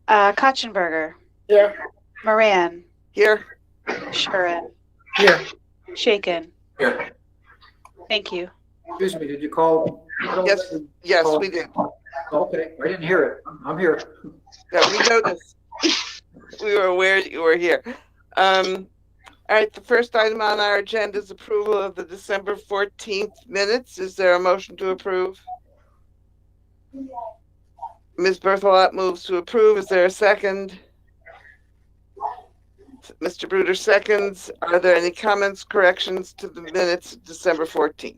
Kotchenberger. Here. Moran. Here. Shurin. Here. Shaken. Here. Thank you. Excuse me, did you call? Yes, we did. Okay, I didn't hear it. I'm here. Yeah, we noticed. We were aware you were here. All right, the first item on our agenda is approval of the December 14th minutes. Is there a motion to approve? Ms. Berthelot moves to approve. Is there a second? Mr. Bruder seconds. Are there any comments, corrections to the minutes of December 14th?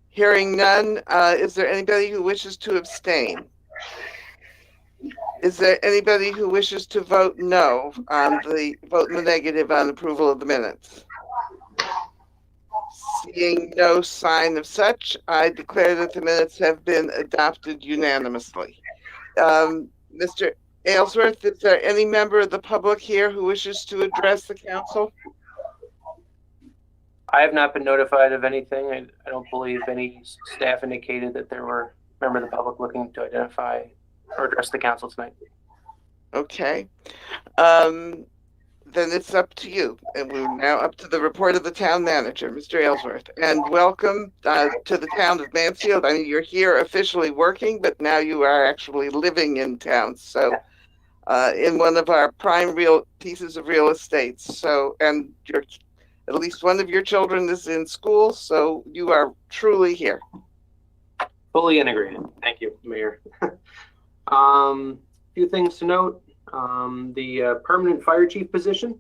Hearing none, is there anybody who wishes to abstain? Is there anybody who wishes to vote no on vote in the negative on approval of the minutes? Seeing no sign of such, I declare that the minutes have been adopted unanimously. Mr. Aylesworth, is there any member of the public here who wishes to address the council? I have not been notified of anything. I don't believe any staff indicated that there were members of the public looking to identify or address the council tonight. Okay. Then it's up to you. And we're now up to the report of the town manager, Mr. Aylesworth. And welcome to the town of Mansfield. I mean, you're here officially working, but now you are actually living in town. So in one of our prime pieces of real estate. So, and at least one of your children is in school, so you are truly here. Fully integrated. Thank you, Mayor. A few things to note. The permanent fire chief position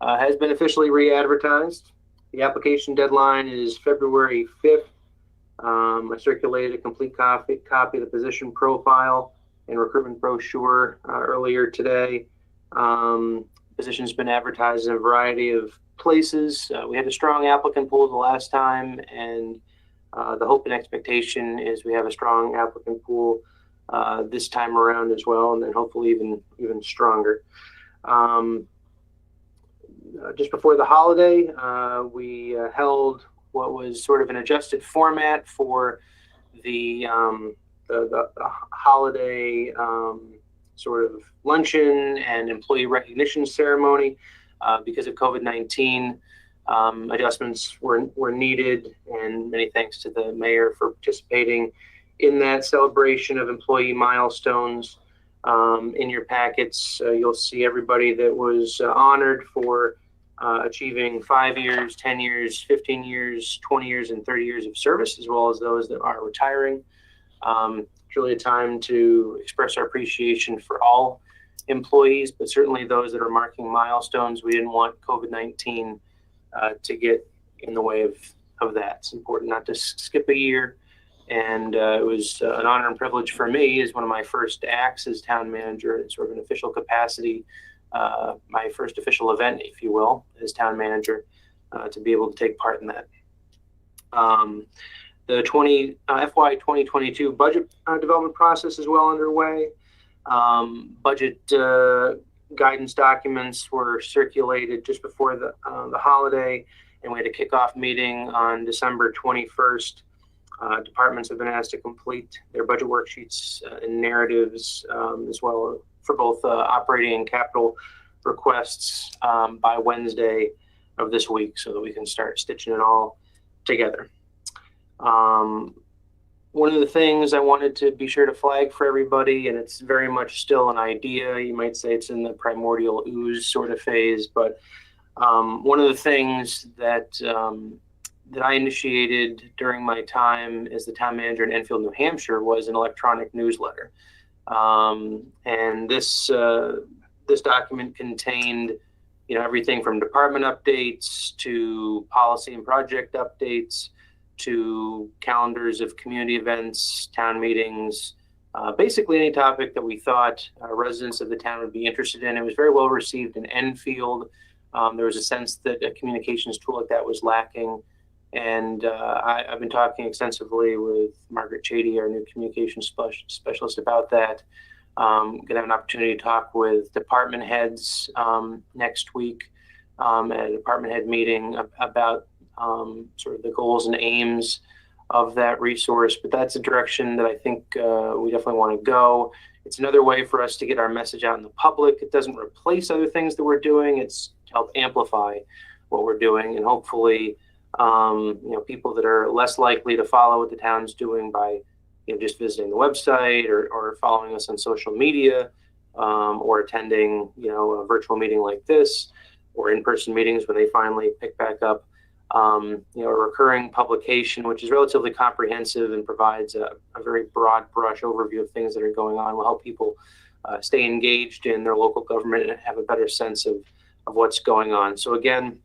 has been officially re-advertised. The application deadline is February 5th. I circulated a complete copy of the position profile and recruitment brochure earlier today. Position has been advertised in a variety of places. We had a strong applicant pool the last time, and the hope and expectation is we have a strong applicant pool this time around as well, and then hopefully even stronger. Just before the holiday, we held what was sort of an adjusted format for the holiday sort of luncheon and employee recognition ceremony. Because of COVID-19, adjustments were needed, and many thanks to the mayor for participating in that celebration of employee milestones. In your packets, you'll see everybody that was honored for achieving 5 years, 10 years, 15 years, 20 years, and 30 years of service, as well as those that are retiring. It's really a time to express our appreciation for all employees, but certainly those that are marking milestones. We didn't want COVID-19 to get in the way of that. It's important not to skip a year. And it was an honor and privilege for me as one of my first acts as town manager in sort of an official capacity, my first official event, if you will, as town manager, to be able to take part in that. The FY 2022 budget development process is well underway. Budget guidance documents were circulated just before the holiday, and we had a kickoff meeting on December 21st. Departments have been asked to complete their budget worksheets and narratives as well for both operating and capital requests by Wednesday of this week, so that we can start stitching it all together. One of the things I wanted to be sure to flag for everybody, and it's very much still an idea, you might say it's in the primordial ooze sort of phase, but one of the things that I initiated during my time as the town manager in Enfield, New Hampshire, was an electronic newsletter. And this document contained, everything from department updates to policy and project updates to calendars of community events, town meetings, basically any topic that we thought residents of the town would be interested in. It was very well received in Enfield. There was a sense that a communications tool like that was lacking. And I've been talking extensively with Margaret Chady, our new communications specialist, about that. Going to have an opportunity to talk with department heads next week at a department head meeting about sort of the goals and aims of that resource, but that's a direction that I think we definitely want to go. It's another way for us to get our message out in the public. It doesn't replace other things that we're doing. It's to help amplify what we're doing, and hopefully, people that are less likely to follow what the town's doing by just visiting the website or following us on social media, or attending a virtual meeting like this, or in-person meetings when they finally pick back up. A recurring publication, which is relatively comprehensive and provides a very broad brush overview of things that are going on, will help people stay engaged in their local government and have a better sense of what's going on. So again,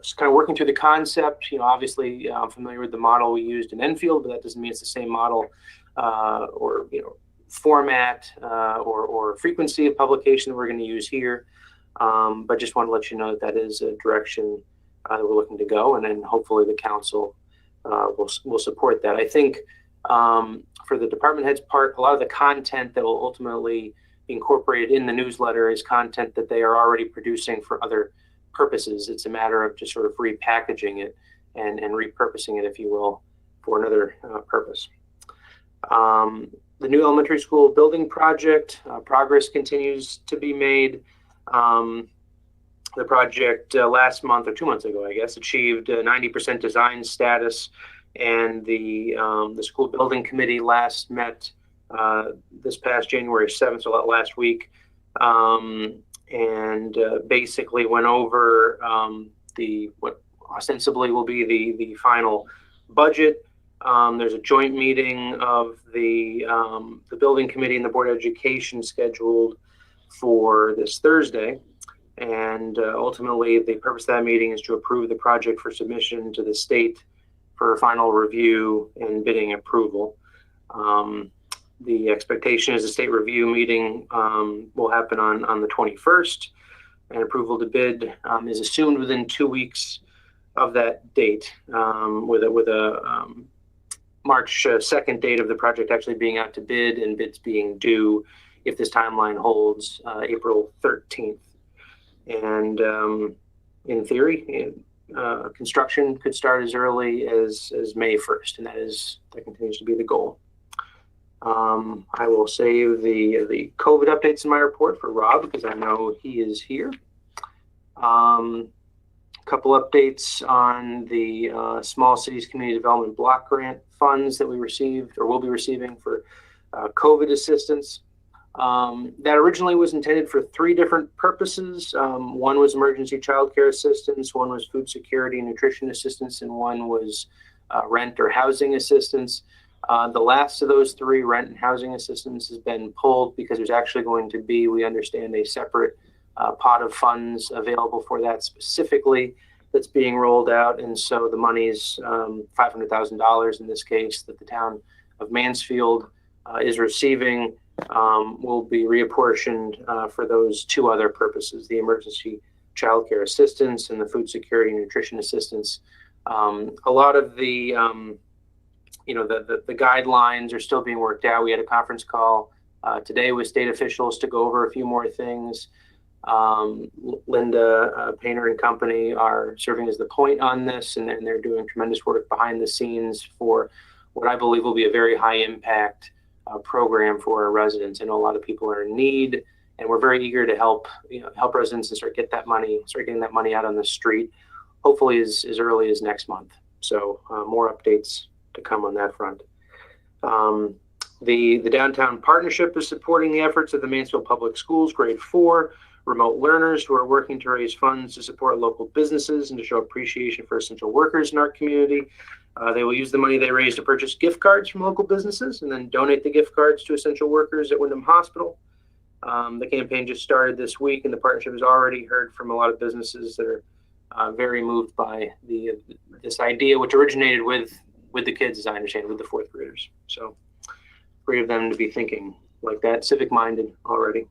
just kind of working through the concept. Obviously, I'm familiar with the model we used in Enfield, but that doesn't mean it's the same model or format or frequency of publication that we're going to use here. But just want to let you know that is a direction that we're looking to go, and then hopefully the council will support that. I think for the department heads part, a lot of the content that will ultimately be incorporated in the newsletter is content that they are already producing for other purposes. It's a matter of just sort of repackaging it and repurposing it, if you will, for another purpose. The new elementary school building project, progress continues to be made. The project last month or 2 months ago, I guess, achieved 90% design status, and the school building committee last met this past January 7th, so last week, and basically went over what ostensibly will be the final budget. There's a joint meeting of the building committee and the board of education scheduled for this Thursday. And ultimately, the purpose of that meeting is to approve the project for submission to the state for final review and bidding approval. The expectation is the state review meeting will happen on the 21st, and approval to bid is assumed within 2 weeks of that date, with a March 2nd date of the project actually being out to bid and bids being due, if this timeline holds, April 13th. And in theory, construction could start as early as May 1st, and that continues to be the goal. I will save the COVID updates in my report for Rob, because I know he is here. A couple updates on the Small Cities Community Development Block Grant funds that we received or will be receiving for COVID assistance. That originally was intended for 3 different purposes. One was emergency childcare assistance, one was food security and nutrition assistance, and one was rent or housing assistance. The last of those 3, rent and housing assistance, has been pulled because there's actually going to be, we understand, a separate pot of funds available for that specifically that's being rolled out. And so the money's $500,000 in this case that the town of Mansfield is receiving will be reapportioned for those 2 other purposes, the emergency childcare assistance and the food security and nutrition assistance. A lot of the guidelines are still being worked out. We had a conference call today with state officials to go over a few more things. Linda Painter and company are serving as the point on this, and they're doing tremendous work behind the scenes for what I believe will be a very high impact program for our residents. I know a lot of people are in need, and we're very eager to help residents and start getting that money out on the street, hopefully as early as next month. So more updates to come on that front. The Downtown Partnership is supporting the efforts of the Mansfield Public Schools Grade 4 remote learners who are working to raise funds to support local businesses and to show appreciation for essential workers in our community. They will use the money they raise to purchase gift cards from local businesses and then donate the gift cards to essential workers at Wyndham Hospital. The campaign just started this week, and the partnership has already heard from a lot of businesses that are very moved by this idea, which originated with the kids, as I understand, with the 4th graders. So great of them to be thinking like that, civic-minded already.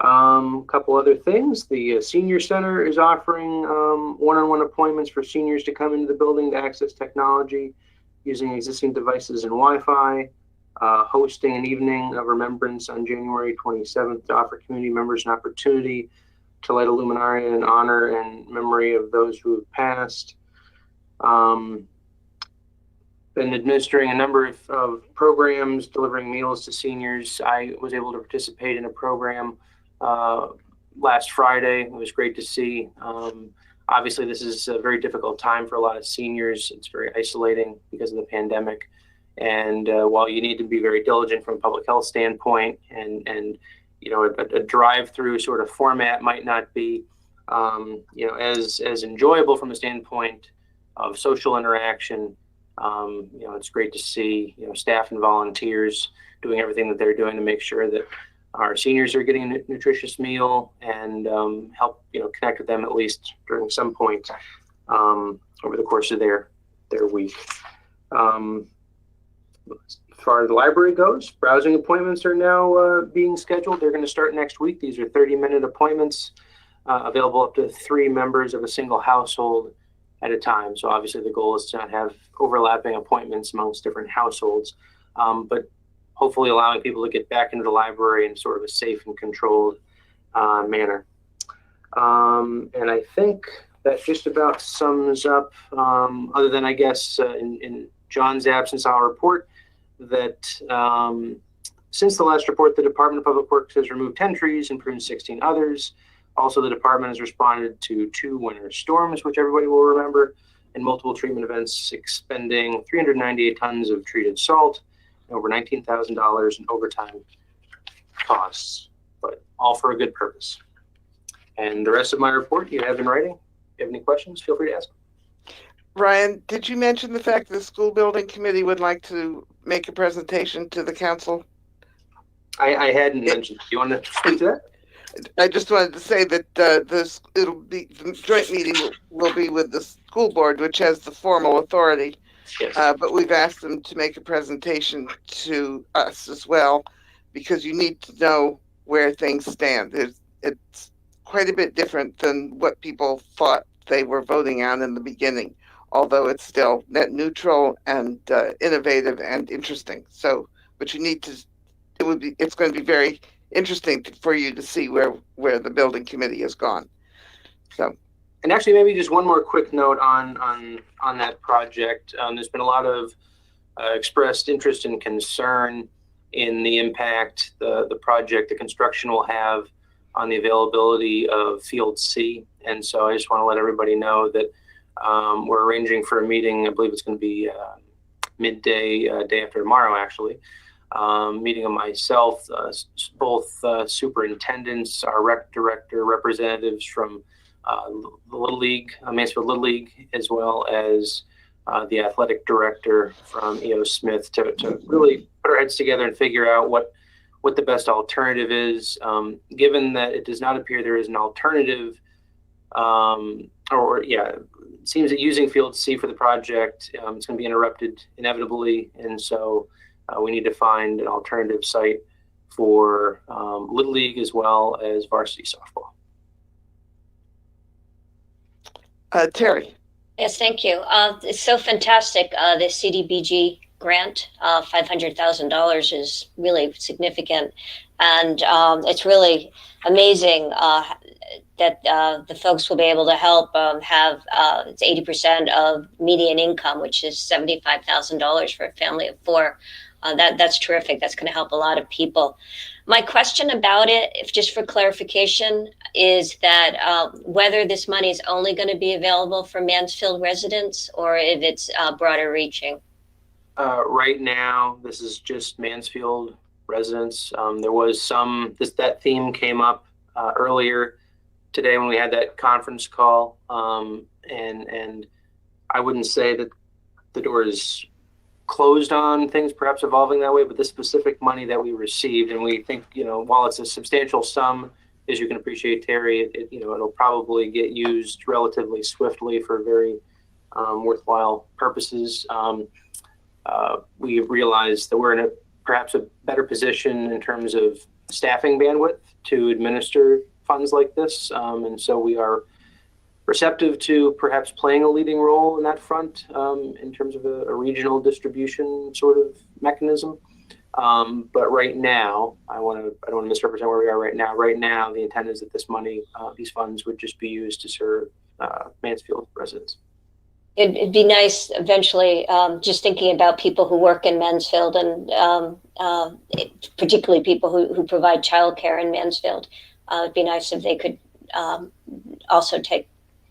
Couple other things. The Senior Center is offering one-on-one appointments for seniors to come into the building to access technology using existing devices and Wi-Fi, hosting an evening of remembrance on January 27th to offer community members an opportunity to light a luminaria in honor and memory of those who have passed. been administering a number of programs, delivering meals to seniors. I was able to participate in a program last Friday. It was great to see. Obviously, this is a very difficult time for a lot of seniors. It's very isolating because of the pandemic. And while you need to be very diligent from a public health standpoint, and you know, a drive-through sort of format might not be you know, as enjoyable from a standpoint of social interaction. You know, it's great to see, you know, staff and volunteers doing everything that they're doing to make sure that our seniors are getting a nutritious meal, and help, you know, connect with them at least during some point over the course of their week. As far as the library goes, browsing appointments are now being scheduled. They're going to start next week. These are 30-minute appointments available up to 3 members of a single household at a time. So obviously the goal is to not have overlapping appointments amongst different households, but hopefully allowing people to get back into the library in sort of a safe and controlled manner. And I think that just about sums up, other than I guess in John's absence, I'll report that since the last report, the Department of Public Works has removed 10 trees and pruned 16 others. Also, the department has responded to 2 winter storms, which everybody will remember, and multiple treatment events expending 398 tons of treated salt and over $19,000 in overtime costs, but all for a good purpose. And the rest of my report you have in writing. If you have any questions, feel free to ask. Ryan, did you mention the fact that the school building committee would like to make a presentation to the council? I hadn't mentioned. Do you want to speak to that? I just wanted to say that the joint meeting will be with the school board, which has the formal authority. Yes. But we've asked them to make a presentation to us as well, because you need to know where things stand. It's quite a bit different than what people thought they were voting on in the beginning, although it's still net neutral and innovative and interesting. So, but you need to, it's going to be very interesting for you to see where the building committee has gone. So, and actually, maybe just one more quick note on that project. There's been a lot of expressed interest and concern in the impact the project, the construction will have on the availability of Field C. And so I just want to let everybody know that we're arranging for a meeting. I believe it's going to be midday, day after tomorrow, actually. Meeting of myself, both superintendents, our rec director, representatives from the Little League, Mansfield Little League, as well as the athletic director from E.O. Smith to really put our heads together and figure out what the best alternative is. Given that it does not appear there is an alternative, it seems that using Field C for the project, it's going to be interrupted inevitably, and so we need to find an alternative site for Little League as well as varsity softball. Terry. Yes, thank you. It's so fantastic. The CDBG grant, $500,000 is really significant. And it's really amazing that the folks will be able to help have it's 80% of median income, which is $75,000 for a family of 4. That's terrific. That's going to help a lot of people. My question about it, if just for clarification, is that whether this money is only going to be available for Mansfield residents or if it's broader reaching. Right now, this is just Mansfield residents. There was that theme came up earlier today when we had that conference call, and I wouldn't say that the door is closed on things perhaps evolving that way, but the specific money that we received, and we think, while it's a substantial sum, as you can appreciate, Terry, it'll probably get used relatively swiftly for very worthwhile purposes. We realized that we're in perhaps a better position in terms of staffing bandwidth to administer funds like this, and so we are receptive to perhaps playing a leading role in that front in terms of a regional distribution sort of mechanism. But right now, I don't want to misrepresent where we are right now. Right now, the intent is that this money, these funds would just be used to serve Mansfield residents. it'd be nice eventually, just thinking about people who work in Mansfield and particularly people who provide childcare in Mansfield. It'd be nice if they could also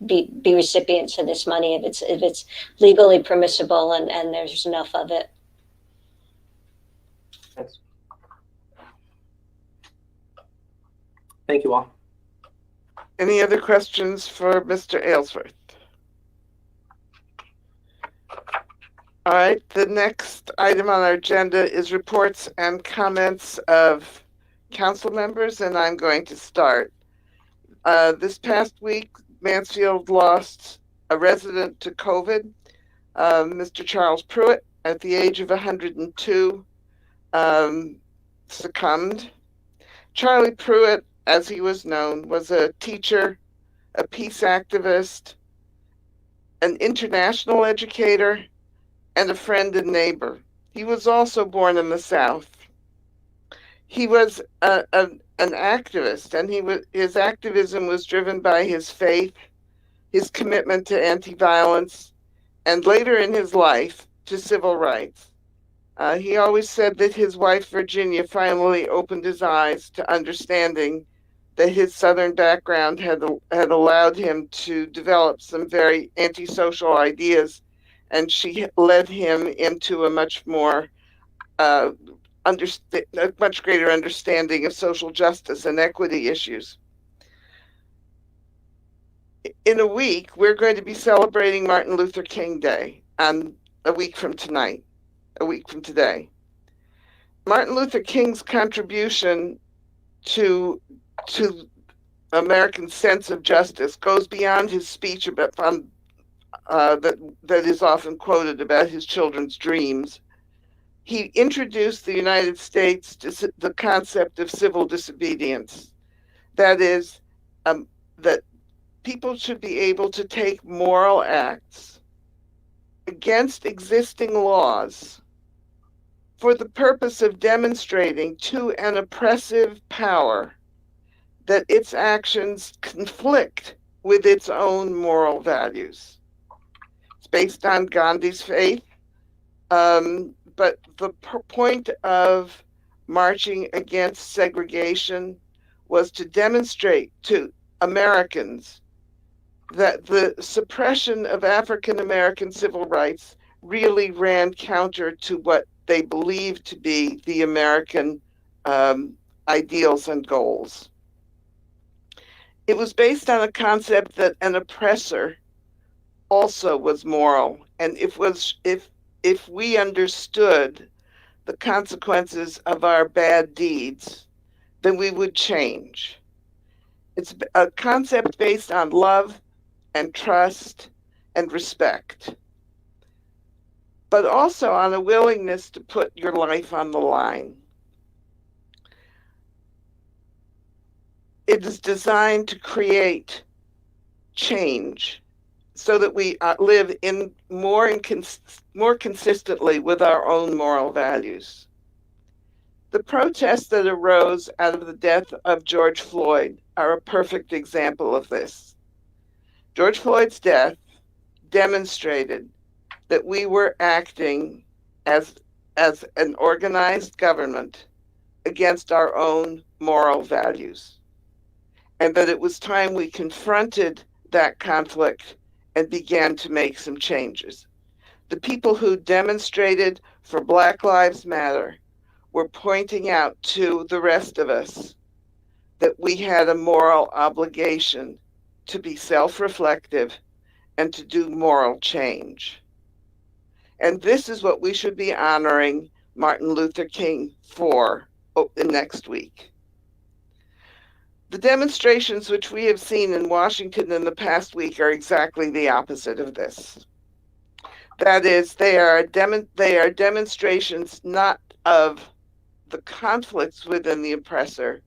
be recipients of this money if it's legally permissible and there's enough of it. Thanks. Thank you all. Any other questions for Mr. Aylesworth? All right, the next item on our agenda is reports and comments of council members, and I'm going to start. This past week, Mansfield lost a resident to COVID, Mr. Charles Pruitt, at the age of 102, succumbed. Charlie Pruitt, as he was known, was a teacher, a peace activist, an international educator, and a friend and neighbor. He was also born in the South. He was an activist, and his activism was driven by his faith, his commitment to anti-violence, and later in his life to civil rights. He always said that his wife, Virginia, finally opened his eyes to understanding that his Southern background had allowed him to develop some very antisocial ideas, and she led him into a much more a much greater understanding of social justice and equity issues. In a week, we're going to be celebrating Martin Luther King Day, a week from today. Martin Luther King's contribution to American sense of justice goes beyond his speech about that is often quoted about his children's dreams. He introduced the United States to the concept of civil disobedience. That is, that people should be able to take moral acts against existing laws for the purpose of demonstrating to an oppressive power that its actions conflict with its own moral values. It's based on Gandhi's faith, but the point of marching against segregation was to demonstrate to Americans that the suppression of African American civil rights really ran counter to what they believed to be the American ideals and goals. It was based on a concept that an oppressor also was moral, and if we understood the consequences of our bad deeds, then we would change. It's a concept based on love and trust and respect, but also on a willingness to put your life on the line. It is designed to create change so that we live in more consistently with our own moral values. The protests that arose out of the death of George Floyd are a perfect example of this. George Floyd's death demonstrated that we were acting as an organized government against our own moral values, and that it was time we confronted that conflict and began to make some changes. The people who demonstrated for Black Lives Matter were pointing out to the rest of us that we had a moral obligation to be self-reflective and to do moral change. And this is what we should be honoring Martin Luther King for next week. The demonstrations which we have seen in Washington in the past week are exactly the opposite of this. That is, they are demonstrations not of the conflicts within the oppressor,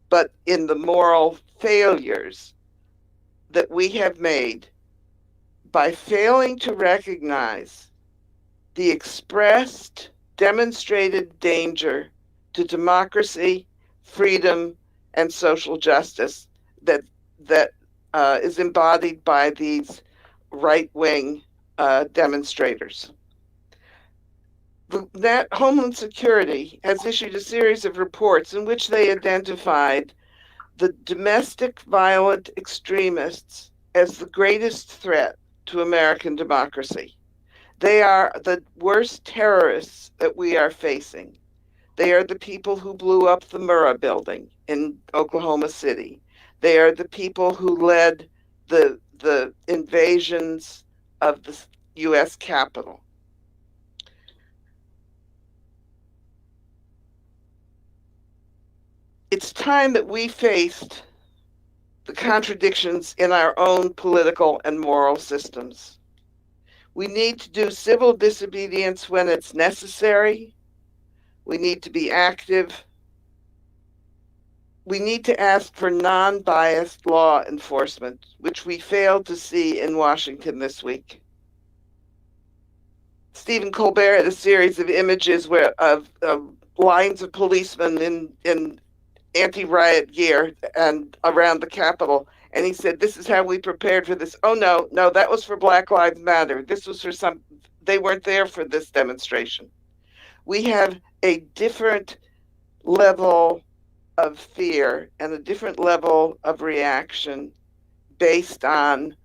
but in the moral failures that we have made by failing to recognize the expressed, demonstrated danger to democracy, freedom, and social justice that is embodied by these right-wing demonstrators. That Homeland Security has issued a series of reports in which they identified the domestic violent extremists as the greatest threat to American democracy. They are the worst terrorists that we are facing. They are the people who blew up the Murrah building in Oklahoma City. They are the people who led the invasions of the U.S. Capitol. It's time that we faced the contradictions in our own political and moral systems. We need to do civil disobedience when it's necessary. We need to be active. We need to ask for non-biased law enforcement, which we failed to see in Washington this week. Stephen Colbert had a series of images of lines of policemen in anti-riot gear and around the Capitol. And he said, this is how we prepared for this. Oh, no, that was for Black Lives Matter. This was for they weren't there for this demonstration. We have a different level of fear and a different level of reaction based on,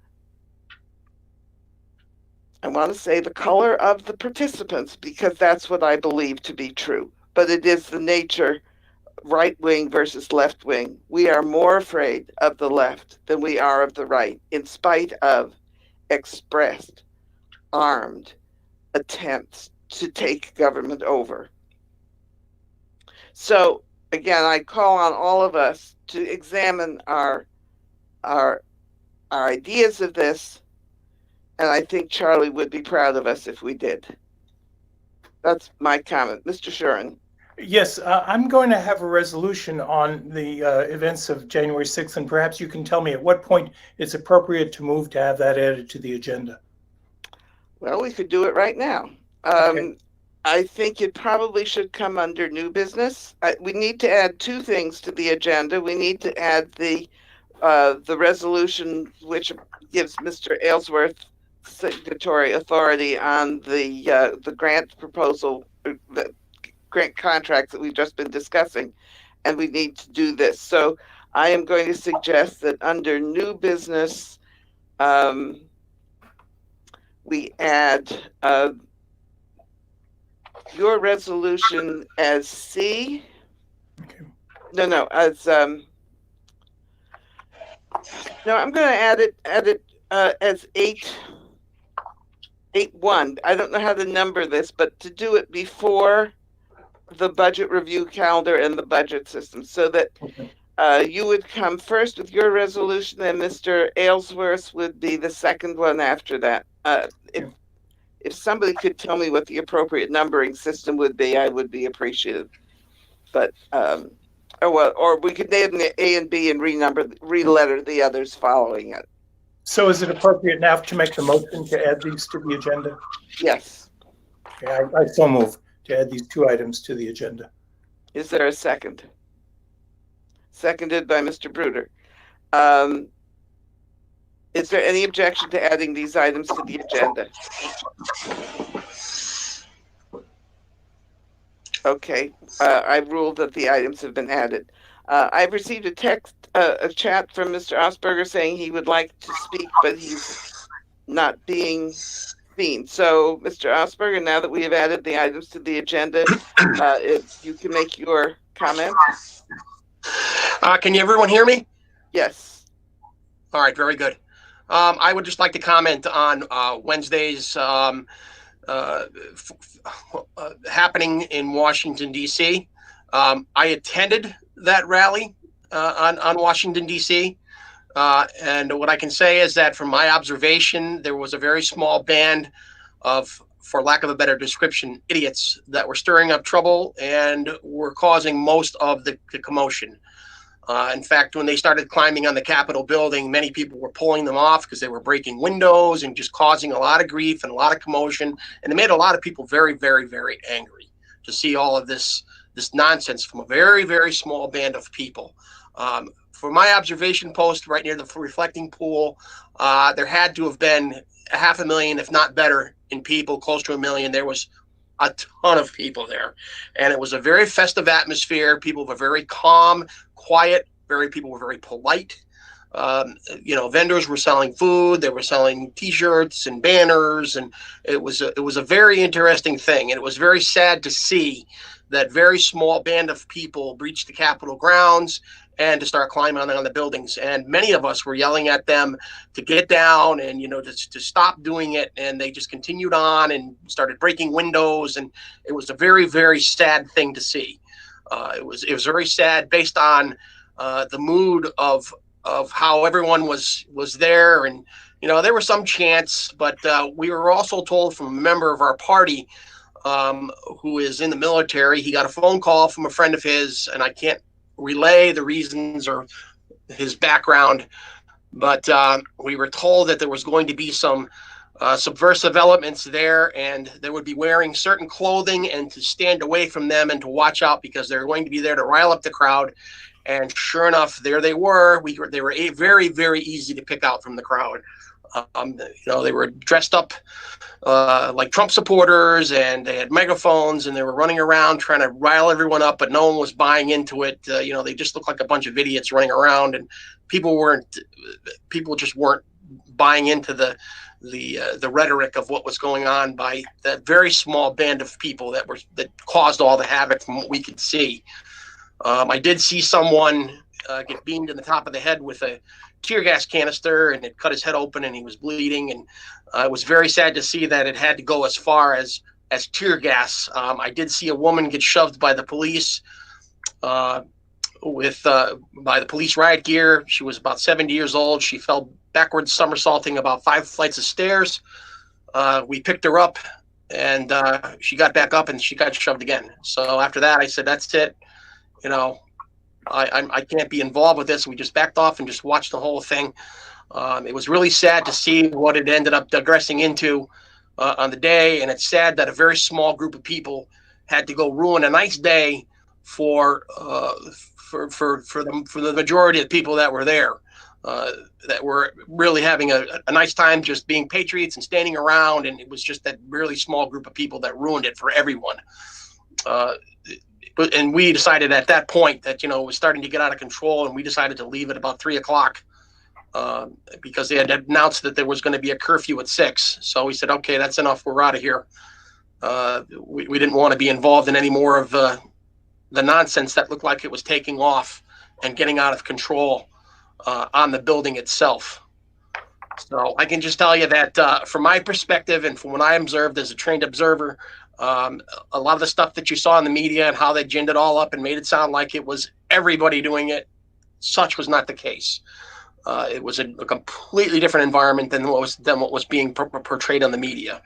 I want to say, the color of the participants, because that's what I believe to be true. But it is the nature, right wing versus left wing. We are more afraid of the left than we are of the right, in spite of expressed, armed attempts to take government over. So again, I call on all of us to examine our ideas of this, and I think Charlie would be proud of us if we did. That's my comment. Mr. Shuren. Yes, I'm going to have a resolution on the events of January 6th, and perhaps you can tell me at what point it's appropriate to move to have that added to the agenda. Well, we could do it right now. Okay. I think it probably should come under new business. We need to add two things to the agenda. We need to add the resolution which gives Mr. Aylesworth signatory authority on the grant proposal, the grant contracts that we've just been discussing, and we need to do this. So I am going to suggest that under new business, we add your resolution as C. Okay. No, as no, I'm going to add it as 8.1. I don't know how to number this, but to do it before the budget review calendar and the budget system, so that you would come first with your resolution, and Mr. Aylesworth would be the second one after that. If somebody could tell me what the appropriate numbering system would be, I would be appreciative. But or we could name the A and B and re-letter the others following it. So is it appropriate now to make the motion to add these to the agenda? Yes. Okay, I so move to add these two items to the agenda. Is there a second? Seconded by Mr. Bruder. Is there any objection to adding these items to the agenda? Okay, I ruled that the items have been added. I've received a chat from Mr. Osberger saying he would like to speak, but he's not being seen. So, Mr. Osberger, now that we have added the items to the agenda, if you can make your comment. Can everyone hear me? Yes. All right, very good. I would just like to comment on Wednesday's happening in Washington, D.C. I attended that rally on Washington, D.C. And what I can say is that from my observation, there was a very small band of, for lack of a better description, idiots that were stirring up trouble and were causing most of the commotion. In fact, when they started climbing on the Capitol building, many people were pulling them off because they were breaking windows and just causing a lot of grief and a lot of commotion. And it made a lot of people very, very, very angry to see all of this nonsense from a very, very small band of people. For my observation post right near the reflecting pool, there had to have been 500,000, if not better, in people, close to 1 million. There was a ton of people there, and it was a very festive atmosphere. People were very calm, quiet. People were very polite. Vendors were selling food. They were selling T-shirts and banners, and it was a very interesting thing. And it was very sad to see that very small band of people breach the Capitol grounds and to start climbing on the buildings. And many of us were yelling at them to get down and, to stop doing it. And they just continued on and started breaking windows. And it was a very, very sad thing to see. It was very sad based on the mood of how everyone was there. And, there were some chants, but we were also told from a member of our party who is in the military. He got a phone call from a friend of his, and I can't relay the reasons or his background, but we were told that there was going to be some subversive elements there, and they would be wearing certain clothing and to stand away from them and to watch out because they're going to be there to rile up the crowd. And sure enough, there they were. They were very, very easy to pick out from the crowd. They were dressed up like Trump supporters, and they had megaphones, and they were running around trying to rile everyone up, but no one was buying into it. They just looked like a bunch of idiots running around, and people just weren't buying into the rhetoric of what was going on by that very small band of people that caused all the havoc from what we could see. I did see someone get beamed in the top of the head with a tear gas canister, and it cut his head open and he was bleeding. And it was very sad to see that it had to go as far as tear gas. I did see a woman get shoved by the police by the police riot gear. She was about 70 years old. She fell backwards, somersaulting about 5 flights of stairs. We picked her up, and she got back up and she got shoved again. So after that, I said, that's it. I can't be involved with this. We just backed off and just watched the whole thing. It was really sad to see what it ended up digressing into on the day, and it's sad that a very small group of people had to go ruin a nice day for the majority of the people that were there, that were really having a nice time just being patriots and standing around, and it was just that really small group of people that ruined it for everyone. And we decided at that point that, it was starting to get out of control, and we decided to leave at about 3:00 because they had announced that there was going to be a curfew at 6. So we said, okay, that's enough. We're out of here. We didn't want to be involved in any more of the nonsense that looked like it was taking off and getting out of control on the building itself. So I can just tell you that from my perspective and from what I observed as a trained observer, a lot of the stuff that you saw in the media and how they ginned it all up and made it sound like it was everybody doing it, such was not the case. It was a completely different environment than what was being portrayed on the media.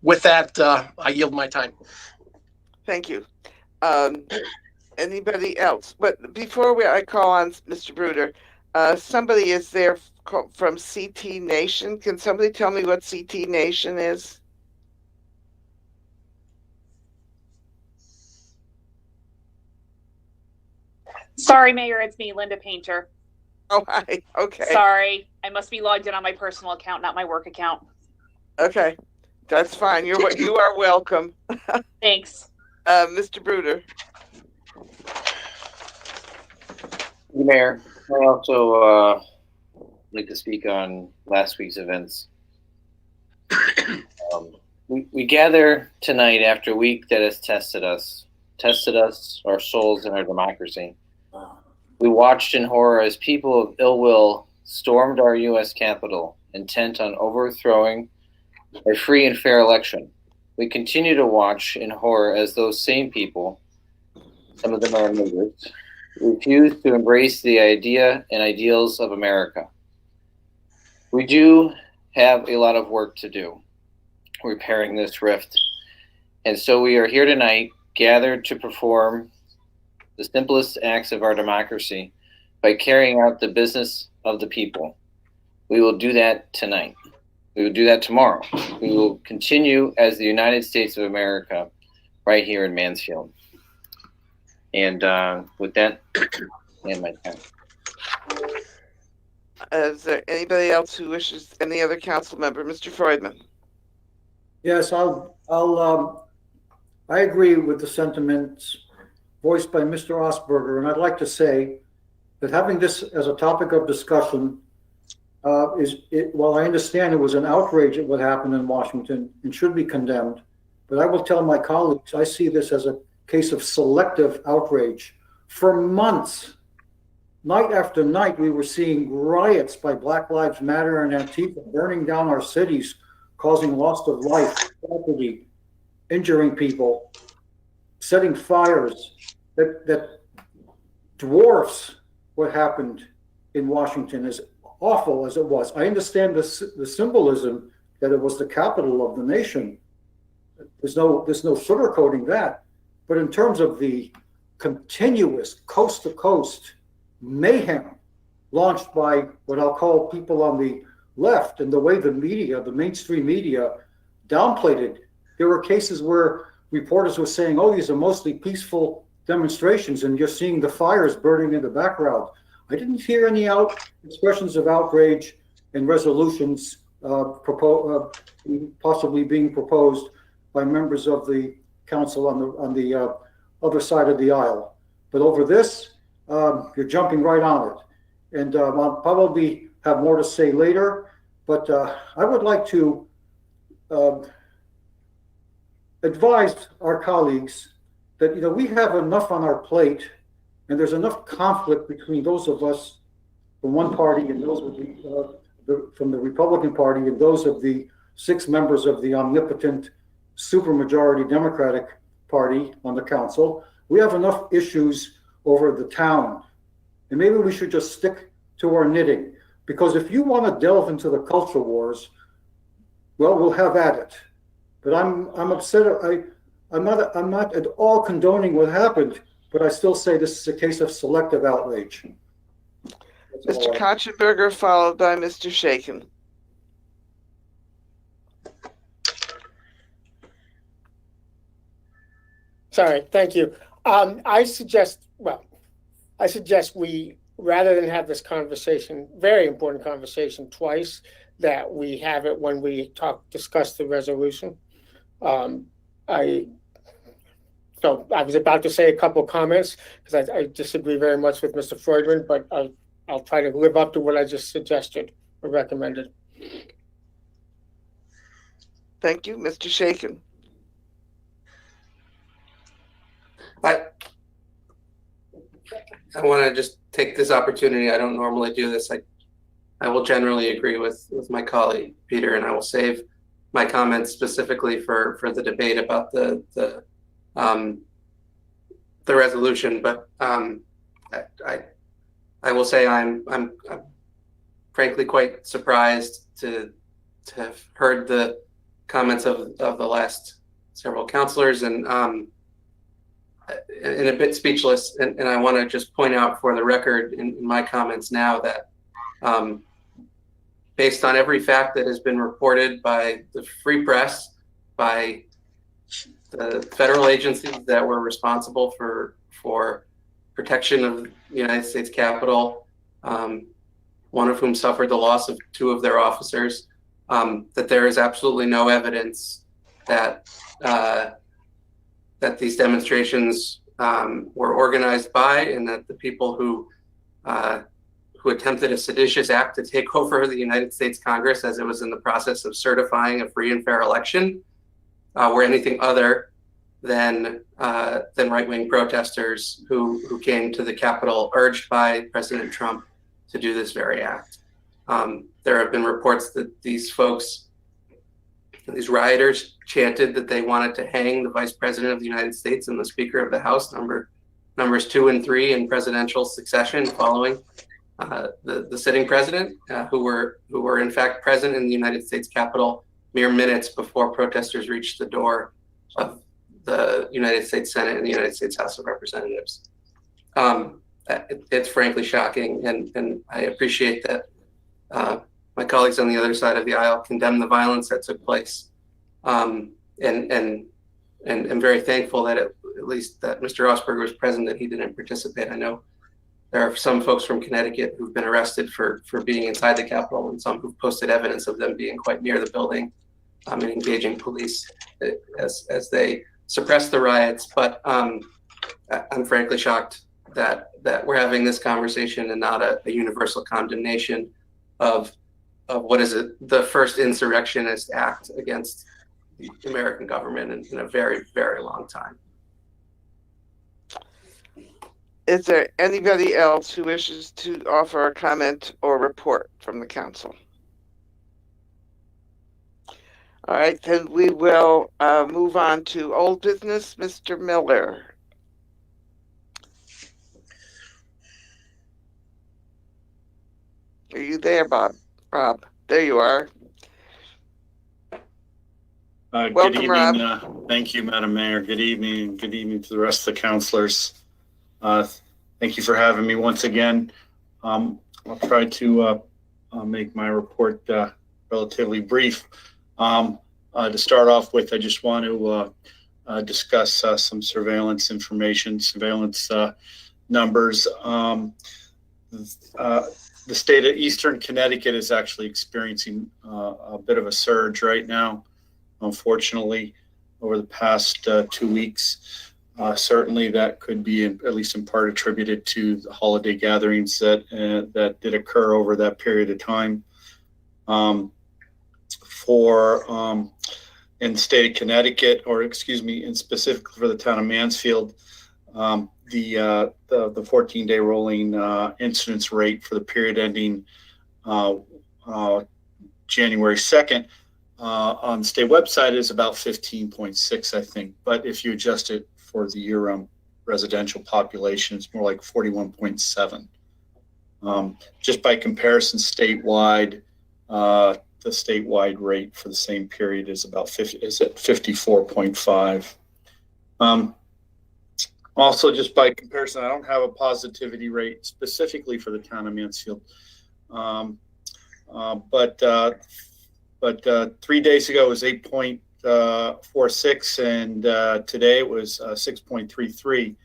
With that, I yield my time. Thank you. Anybody else? But before I call on Mr. Bruder, somebody is there from CT Nation. Can somebody tell me what CT Nation is? Sorry, Mayor, it's me, Linda Painter. Oh, hi. Okay. Sorry, I must be logged in on my personal account, not my work account. Okay, that's fine. You are welcome. Thanks. Mr. Bruder. Mayor, I also like to speak on last week's events. We gather tonight after a week that has tested us, our souls, and our democracy. We watched in horror as people of ill will stormed our U.S. Capitol, intent on overthrowing a free and fair election. We continue to watch in horror as those same people, some of them are neighbors, refuse to embrace the idea and ideals of America. We do have a lot of work to do repairing this rift. And so we are here tonight, gathered to perform the simplest acts of our democracy by carrying out the business of the people. We will do that tonight. We will do that tomorrow. We will continue as the United States of America right here in Mansfield. And with that, I end my time. Is there anybody else who wishes, any other council member? Mr. Freudman? Yes, I agree with the sentiments voiced by Mr. Osberger, and I'd like to say that having this as a topic of discussion while I understand it was an outrage at what happened in Washington and should be condemned, but I will tell my colleagues, I see this as a case of selective outrage. For months, night after night, we were seeing riots by Black Lives Matter and Antifa burning down our cities, causing loss of life, property, injuring people, setting fires that dwarfs what happened in Washington, as awful as it was. I understand the symbolism that it was the capital of the nation. There's no sugarcoating that. But in terms of the continuous coast to coast mayhem launched by what I'll call people on the left, and the way the media, the mainstream media, downplayed it. There were cases where reporters were saying, oh, these are mostly peaceful demonstrations, and you're seeing the fires burning in the background. I didn't hear any expressions of outrage and resolutions possibly being proposed by members of the council on the other side of the aisle. But over this, you're jumping right on it. And I'll probably have more to say later, but I would like to advise our colleagues that we have enough on our plate, and there's enough conflict between those of us from one party and those from the Republican Party and those of the 6 members of the omnipotent supermajority Democratic Party on the council. We have enough issues over the town, and maybe we should just stick to our knitting. Because if you want to delve into the culture wars, well, we'll have at it. But I'm upset. I'm not at all condoning what happened, but I still say this is a case of selective outrage. Mr. Kotchenberger, followed by Mr. Shaken. Sorry, thank you. I suggest we, rather than have this conversation, very important conversation twice, that we have it when we discuss the resolution. I was about to say a couple of comments because I disagree very much with Mr. Freudman, but I'll try to live up to what I just suggested or recommended. Thank you, Mr. Shaken. I want to just take this opportunity. I don't normally do this. I will generally agree with my colleague Peter, and I will save my comments specifically for the debate about the resolution. But I will say I'm frankly quite surprised to have heard the comments of the last several counselors, and a bit speechless. And I want to just point out for the record in my comments now that based on every fact that has been reported by the free press, by the federal agencies that were responsible for protection of the United States Capitol, one of whom suffered the loss of 2 of their officers, that there is absolutely no evidence that that these demonstrations were organized by, and that the people who attempted a seditious act to take over the United States Congress as it was in the process of certifying a free and fair election were anything other than right-wing protesters who came to the Capitol urged by President Trump to do this very act. There have been reports that these rioters chanted that they wanted to hang the Vice President of the United States and the Speaker of the House, numbers 2 and 3 in presidential succession, following the sitting president, who were in fact present in the United States Capitol mere minutes before protesters reached the door of the United States Senate and the United States House of Representatives. It's frankly shocking, and I appreciate that my colleagues on the other side of the aisle condemn the violence that took place, and I'm very thankful that at least that Mr. Osberger was present, that he didn't participate. I know there are some folks from Connecticut who've been arrested for being inside the Capitol, and some who've posted evidence of them being quite near the building and engaging police as they suppress the riots. But I'm frankly shocked that we're having this conversation and not a universal condemnation of what is the first insurrectionist act against the American government in a very, very long time. Is there anybody else who wishes to offer a comment or report from the council? All right, then we will move on to old business. Mr. Miller. Are you there, Bob? Rob, there you are. Good Welcome, evening. Rob. Thank you, Madam Mayor. Good evening. Good evening to the rest of the councilors. Thank you for having me once again. I'll try to make my report relatively brief. To start off with, I just want to discuss some surveillance information, surveillance numbers. The state of Eastern Connecticut is actually experiencing a bit of a surge right now, unfortunately, over the past 2 weeks. Certainly that could be at least in part attributed to the holiday gatherings that did occur over that period of time. In the state of Connecticut, and specifically for the town of Mansfield, the 14-day rolling incidence rate for the period ending January 2nd on the state website is about 15.6, I think. But if you adjust it for the year-round residential population, it's more like 41.7. Just by comparison, statewide, the statewide rate for the same period is at 54.5. Also, just by comparison, I don't have a positivity rate specifically for the town of Mansfield, but 3 days ago it was 8.46, and today it was 6.33.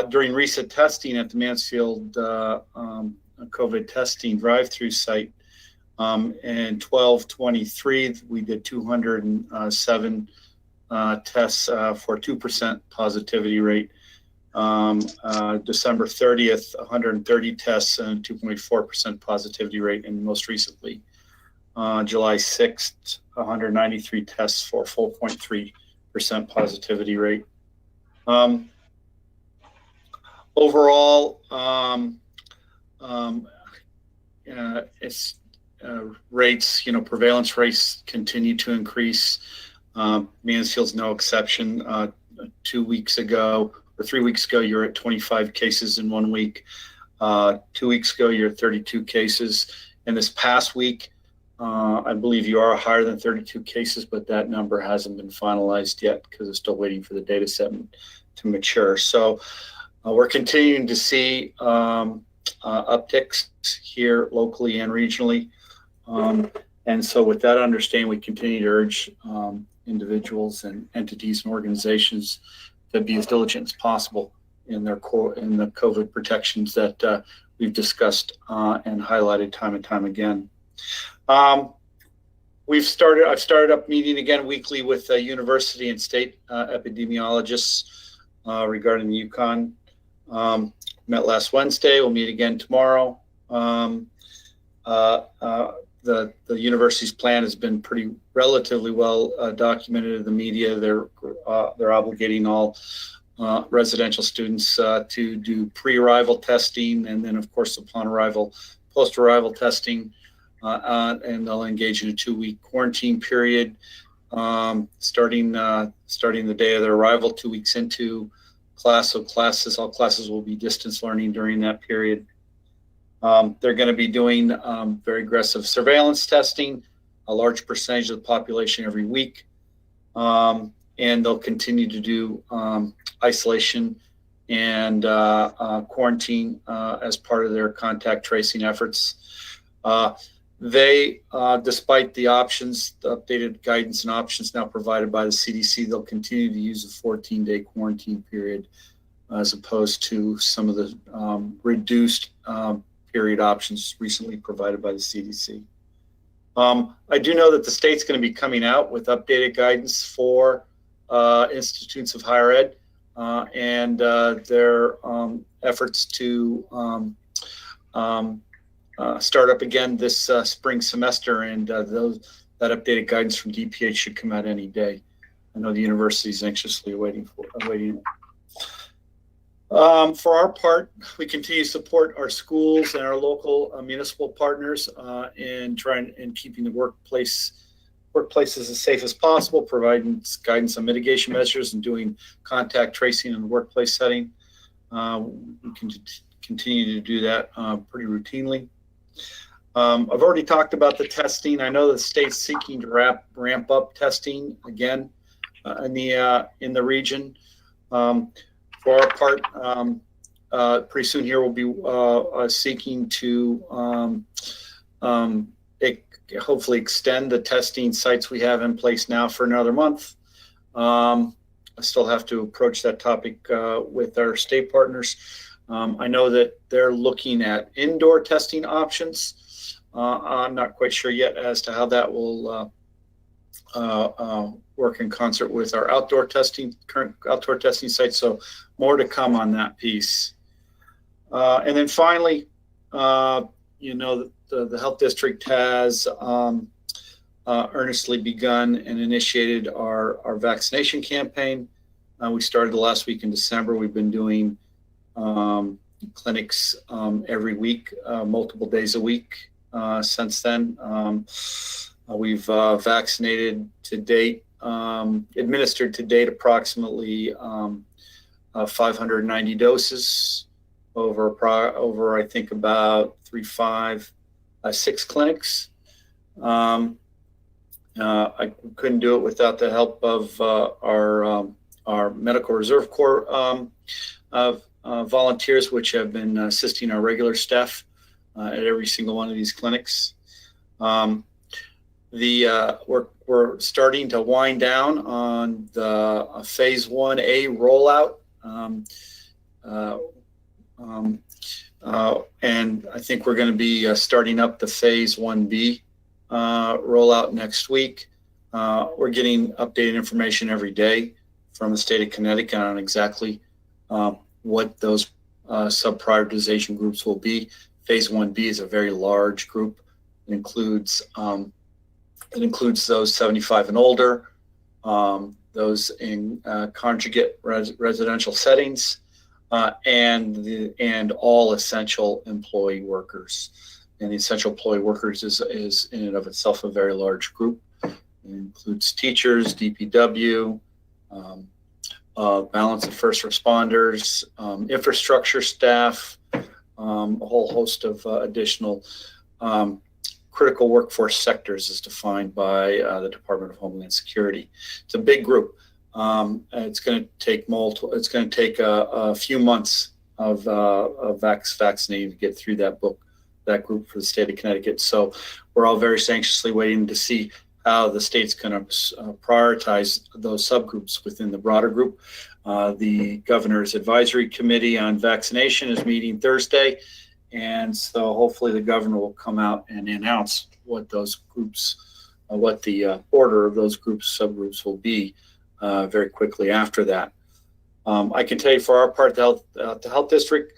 During recent testing at the Mansfield COVID testing drive-through site, and 12/23, we did 207 tests for 2% positivity rate. December 30th, 130 tests and 2.4% positivity rate. And most recently, July 6th, 193 tests for 4.3% positivity rate. Overall, it's rates, prevalence rates continue to increase. Mansfield's no exception. 2 weeks ago, or 3 weeks ago, you're at 25 cases in 1 week. 2 weeks ago, you're at 32 cases. And this past week, I believe you are higher than 32 cases, but that number hasn't been finalized yet because it's still waiting for the data set to mature. So we're continuing to see upticks here locally and regionally. And so with that understanding, we continue to urge individuals and entities and organizations to be as diligent as possible in the COVID protections that we've discussed and highlighted time and time again. I've started up meeting again weekly with university and state epidemiologists regarding the Yukon. Met last Wednesday. We'll meet again tomorrow. The university's plan has been relatively well documented in the media. They're obligating all residential students to do pre-arrival testing, and then of course upon arrival, post-arrival testing, and they'll engage in a 2-week quarantine period, starting the day of their arrival, 2 weeks into class. So all classes will be distance learning during that period. They're going to be doing very aggressive surveillance testing, a large percentage of the population every week. And they'll continue to do isolation and quarantine as part of their contact tracing efforts. Despite the updated guidance and options now provided by the CDC, they'll continue to use a 14-day quarantine period as opposed to some of the reduced period options recently provided by the CDC. I do know that the state's going to be coming out with updated guidance for institutes of higher ed and their efforts to start up again this spring semester, and that updated guidance from DPH should come out any day. I know the university is anxiously awaiting it. For our part, we continue to support our schools and our local municipal partners in keeping the workplaces as safe as possible, providing guidance on mitigation measures, and doing contact tracing in the workplace setting. We can continue to do that pretty routinely. I've already talked about the testing. I know the state's seeking to ramp up testing again in the region. For our part, pretty soon here we'll be seeking to hopefully extend the testing sites we have in place now for another month. I still have to approach that topic with our state partners. I know that they're looking at indoor testing options. I'm not quite sure yet as to how that will work in concert with our current outdoor testing sites. So more to come on that piece. And then finally, the health district has earnestly begun and initiated our vaccination campaign. We started the last week in December. We've been doing clinics every week, multiple days a week since then. We've vaccinated to date, administered to date approximately 590 doses over I think about 6 clinics. I couldn't do it without the help of our Medical Reserve Corps volunteers, which have been assisting our regular staff at every single one of these clinics. We're starting to wind down on the phase 1A rollout. And I think we're going to be starting up the phase 1B rollout next week. We're getting updated information every day from the state of Connecticut on exactly what those sub-prioritization groups will be. Phase 1B is a very large group. It includes those 75 and older, those in conjugate residential settings, and all essential employee workers. And the essential employee workers is in and of itself a very large group. It includes teachers, DPW, balance of first responders, infrastructure staff, a whole host of additional critical workforce sectors as defined by the Department of Homeland Security. It's a big group. It's going to take a few months of vaccinating to get through that group for the state of Connecticut. So we're all very anxiously waiting to see how the state's going to prioritize those subgroups within the broader group. The Governor's Advisory Committee on Vaccination is meeting Thursday. And so hopefully the governor will come out and announce what those groups, what the order of those subgroups will be very quickly after that. I can tell you for our part, the health district,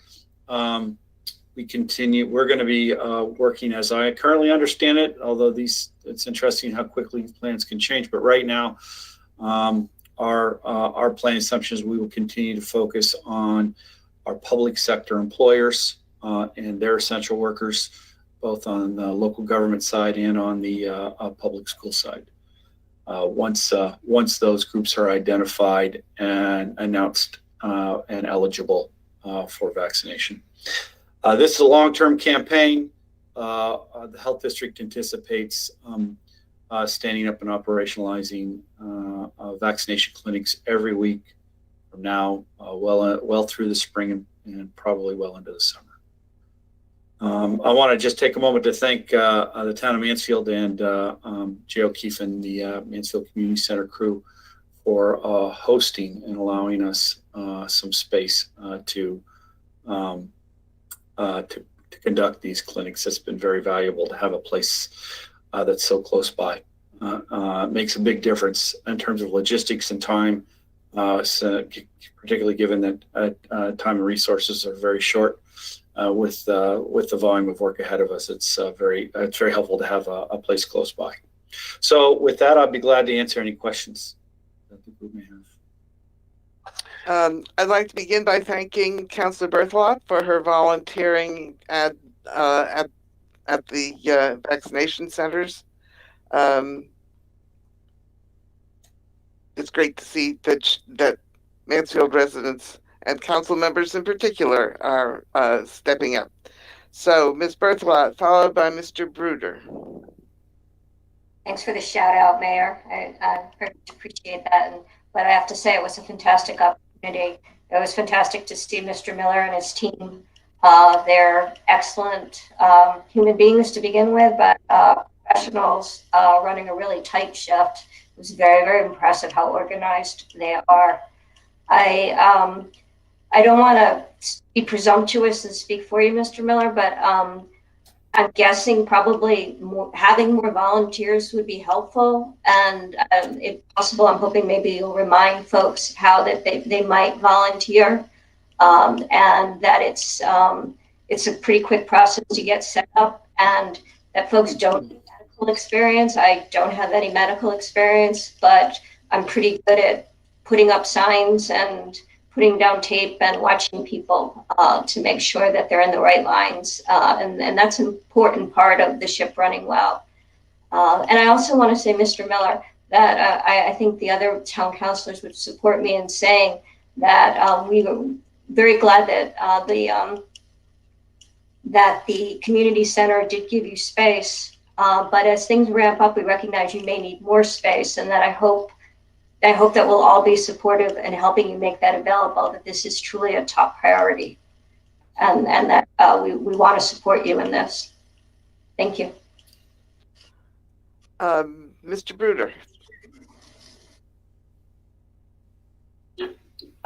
we're going to be working as I currently understand it, although it's interesting how quickly plans can change. But right now, our plan assumption is we will continue to focus on our public sector employers and their essential workers, both on the local government side and on the public school side. Once those groups are identified and announced and eligible for vaccination. This is a long-term campaign. The health district anticipates standing up and operationalizing vaccination clinics every week from now, well through the spring and probably well into the summer. I want to just take a moment to thank the town of Mansfield and Jay O'Keefe and the Mansfield Community Center crew hosting and allowing us some space to conduct these clinics. It's been very valuable to have a place that's so close by. Makes a big difference in terms of logistics and time, so particularly given that time and resources are very short. With the volume of work ahead of us, it's very helpful to have a place close by. So with that, I'd be glad to answer any questions that the group may have. I'd like to begin by thanking Councillor Berthelot for her volunteering at the vaccination centers. It's great to see that Mansfield residents and council members in particular are stepping up. So, Ms. Berthelot, followed by Mr. Bruder. Thanks for the shout out, Mayor. I very much appreciate that. But I have to say it was a fantastic opportunity. It was fantastic to see Mr. Miller and his team. They're excellent human beings to begin with, but professionals running a really tight shift. It was very, very impressive how organized they are. I don't want to be presumptuous and speak for you, Mr. Miller, but I'm guessing probably having more volunteers would be helpful. And if possible, I'm hoping maybe you'll remind folks how that they might volunteer, and that it's a pretty quick process to get set up, and that folks don't need medical experience. I don't have any medical experience, but I'm pretty good at putting up signs and putting down tape and watching people to make sure that they're in the right lines. And that's an important part of the ship running well. And I also want to say, Mr. Miller, that I think the other town councilors would support me in saying that we were very glad that the community center did give you space. But as things ramp up, we recognize you may need more space, and that I hope that we'll all be supportive in helping you make that available, that this is truly a top priority, and that we want to support you in this. Thank you. Mr. Bruder.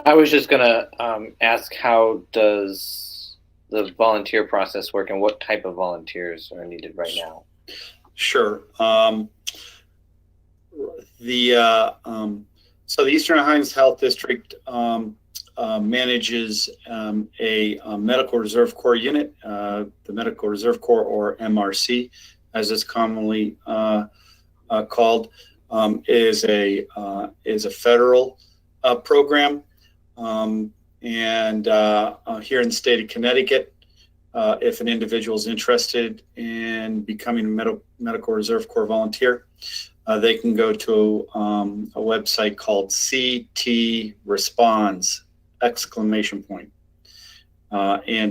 I was just gonna ask, how does the volunteer process work, and what type of volunteers are needed right now? Sure. So the Eastern Highlands Health District manages a Medical Reserve Corps unit. The Medical Reserve Corps, or MRC, as it's commonly called, is a federal program, and here in the state of Connecticut, if an individual is interested in becoming a Medical Reserve Corps volunteer, they can go to a website called CT Responds! And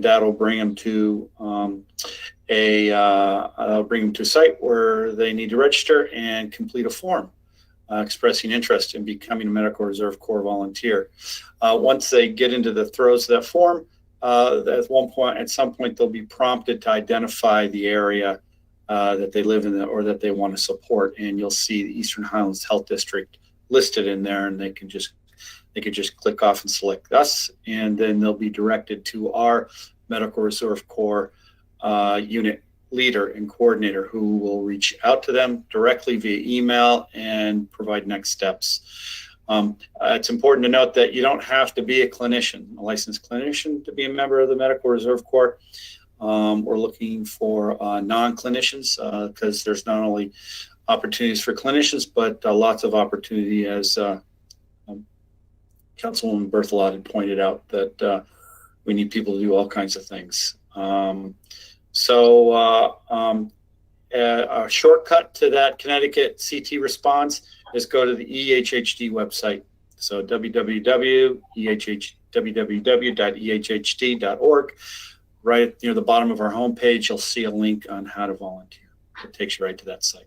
that'll bring them to a site where they need to register and complete a form expressing interest in becoming a Medical Reserve Corps volunteer. Once they get into the throes of that form, at some point they'll be prompted to identify the area that they live in or that they want to support, and you'll see the Eastern Highlands Health District listed in there, and they can just click off and select us, and then they'll be directed to our Medical Reserve Corps unit leader and coordinator, who will reach out to them directly via email and provide next steps. It's important to note that you don't have to be a licensed clinician, to be a member of the Medical Reserve Corps. We're looking for non-clinicians because there's not only opportunities for clinicians, but lots of opportunity, as Councilwoman Berthelot had pointed out, that we need people to do all kinds of things. A shortcut to that Connecticut CT Response is go to the EHHD website. So www.ehhd.org. Right near the bottom of our homepage, you'll see a link on how to volunteer. It takes you right to that site.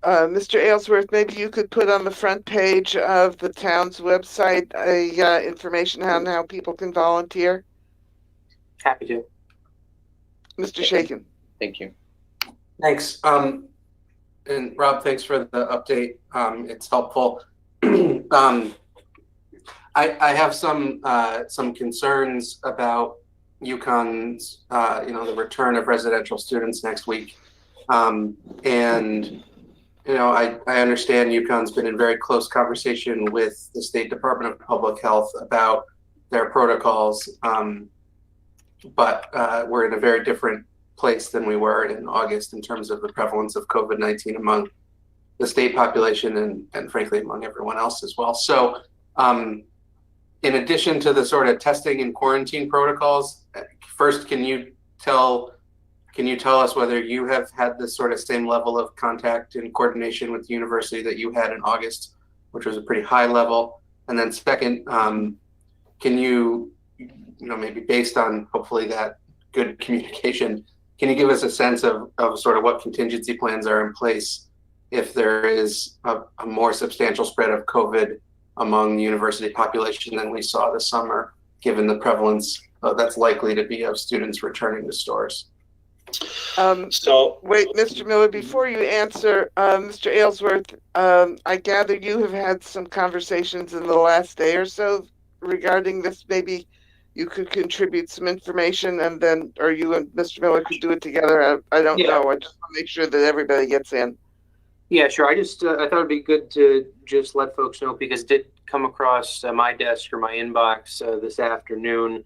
Mr. Aylesworth, maybe you could put on the front page of the town's website information on how people can volunteer. Happy to. Mr. Shaken. Thank you. Thanks. And Rob, thanks for the update. It's helpful. I have some concerns about UConn's, the return of residential students next week. And I understand UConn's been in very close conversation with the State Department of Public Health about their protocols. But we're in a very different place than we were in August in terms of the prevalence of COVID-19 among the state population and frankly among everyone else as well. So in addition to the sort of testing and quarantine protocols, first, can you tell us whether you have had this sort of same level of contact and coordination with the university that you had in August, which was a pretty high level? And then second, can you maybe based on hopefully that good communication, can you give us a sense of sort of what contingency plans are in place if there is a more substantial spread of COVID among the university population than we saw this summer, given the prevalence that's likely to be of students returning to stores? Wait, Mr. Miller, before you answer, Mr. Aylesworth, I gather you have had some conversations in the last day or so regarding this. Maybe you could contribute some information, and then, or you and Mr. Miller could do it together. I don't know. I just want to make sure that everybody gets in. Yeah, sure. I thought it'd be good to just let folks know, because it did come across my desk or my inbox this afternoon.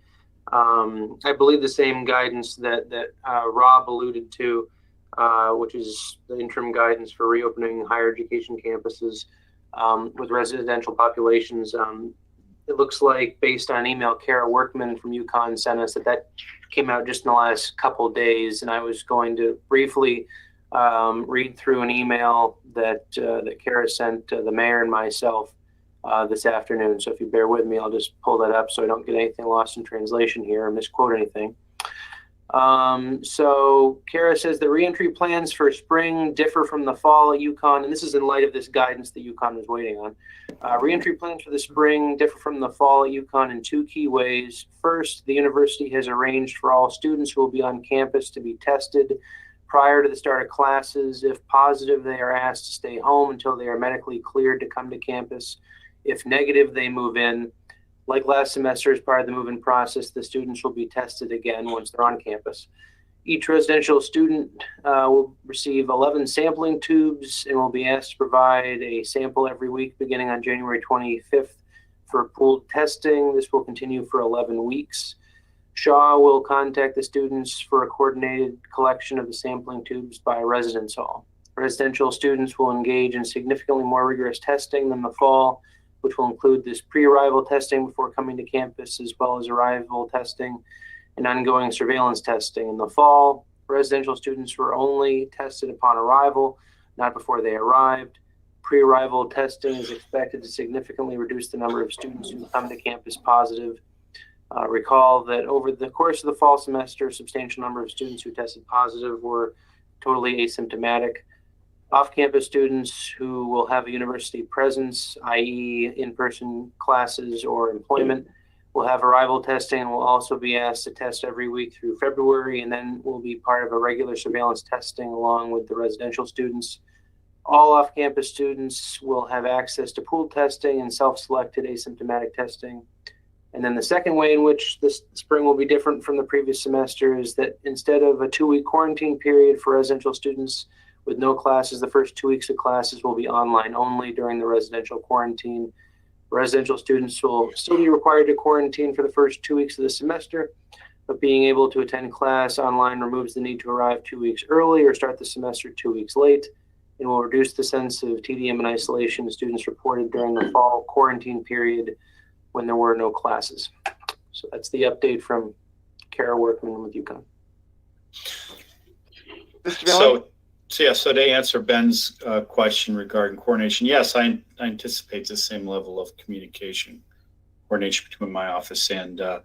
I believe the same guidance that Rob alluded to, which is the interim guidance for reopening higher education campuses with residential populations. It looks like, based on email Kara Workman from UConn sent us, that came out just in the last couple of days. And I was going to briefly read through an email that Kara sent the mayor and myself this afternoon. So if you bear with me, I'll just pull that up so I don't get anything lost in translation here or misquote anything. So Kara says the reentry plans for spring differ from the fall at UConn, and this is in light of this guidance that UConn is waiting on. Reentry plans for the spring differ from the fall at UConn in two key ways. First, the university has arranged for all students who will be on campus to be tested prior to the start of classes. If positive, they are asked to stay home until they are medically cleared to come to campus. If negative, they move in. Like last semester, as part of the move-in process, the students will be tested again once they're on campus. Each residential student will receive 11 sampling tubes and will be asked to provide a sample every week beginning on January 25th for pooled testing. This will continue for 11 weeks. Shaw will contact the students for a coordinated collection of the sampling tubes by residence hall. Residential students will engage in significantly more rigorous testing than the fall, which will include this pre-arrival testing before coming to campus, as well as arrival testing and ongoing surveillance testing. In the fall, residential students were only tested upon arrival, not before they arrived. Pre-arrival testing is expected to significantly reduce the number of students who come to campus positive. Recall that over the course of the fall semester, a substantial number of students who tested positive were totally asymptomatic. Off-campus students who will have a university presence, i.e. in-person classes or employment, will have arrival testing and will also be asked to test every week through February, and then will be part of a regular surveillance testing along with the residential students. All off-campus students will have access to pooled testing and self-selected asymptomatic testing. And then the second way in which this spring will be different from the previous semester is that instead of a 2-week quarantine period for residential students with no classes, the first 2 weeks of classes will be online only during the residential quarantine. Residential students will still be required to quarantine for the first 2 weeks of the semester, but being able to attend class online removes the need to arrive 2 weeks early or start the semester 2 weeks late, and will reduce the sense of TDM and isolation students reported during the fall quarantine period when there were no classes. So that's the update from Kara Workman with UConn. Mr. Miller? So to answer Ben's question regarding coordination, yes, I anticipate the same level of coordination between my office and Dr.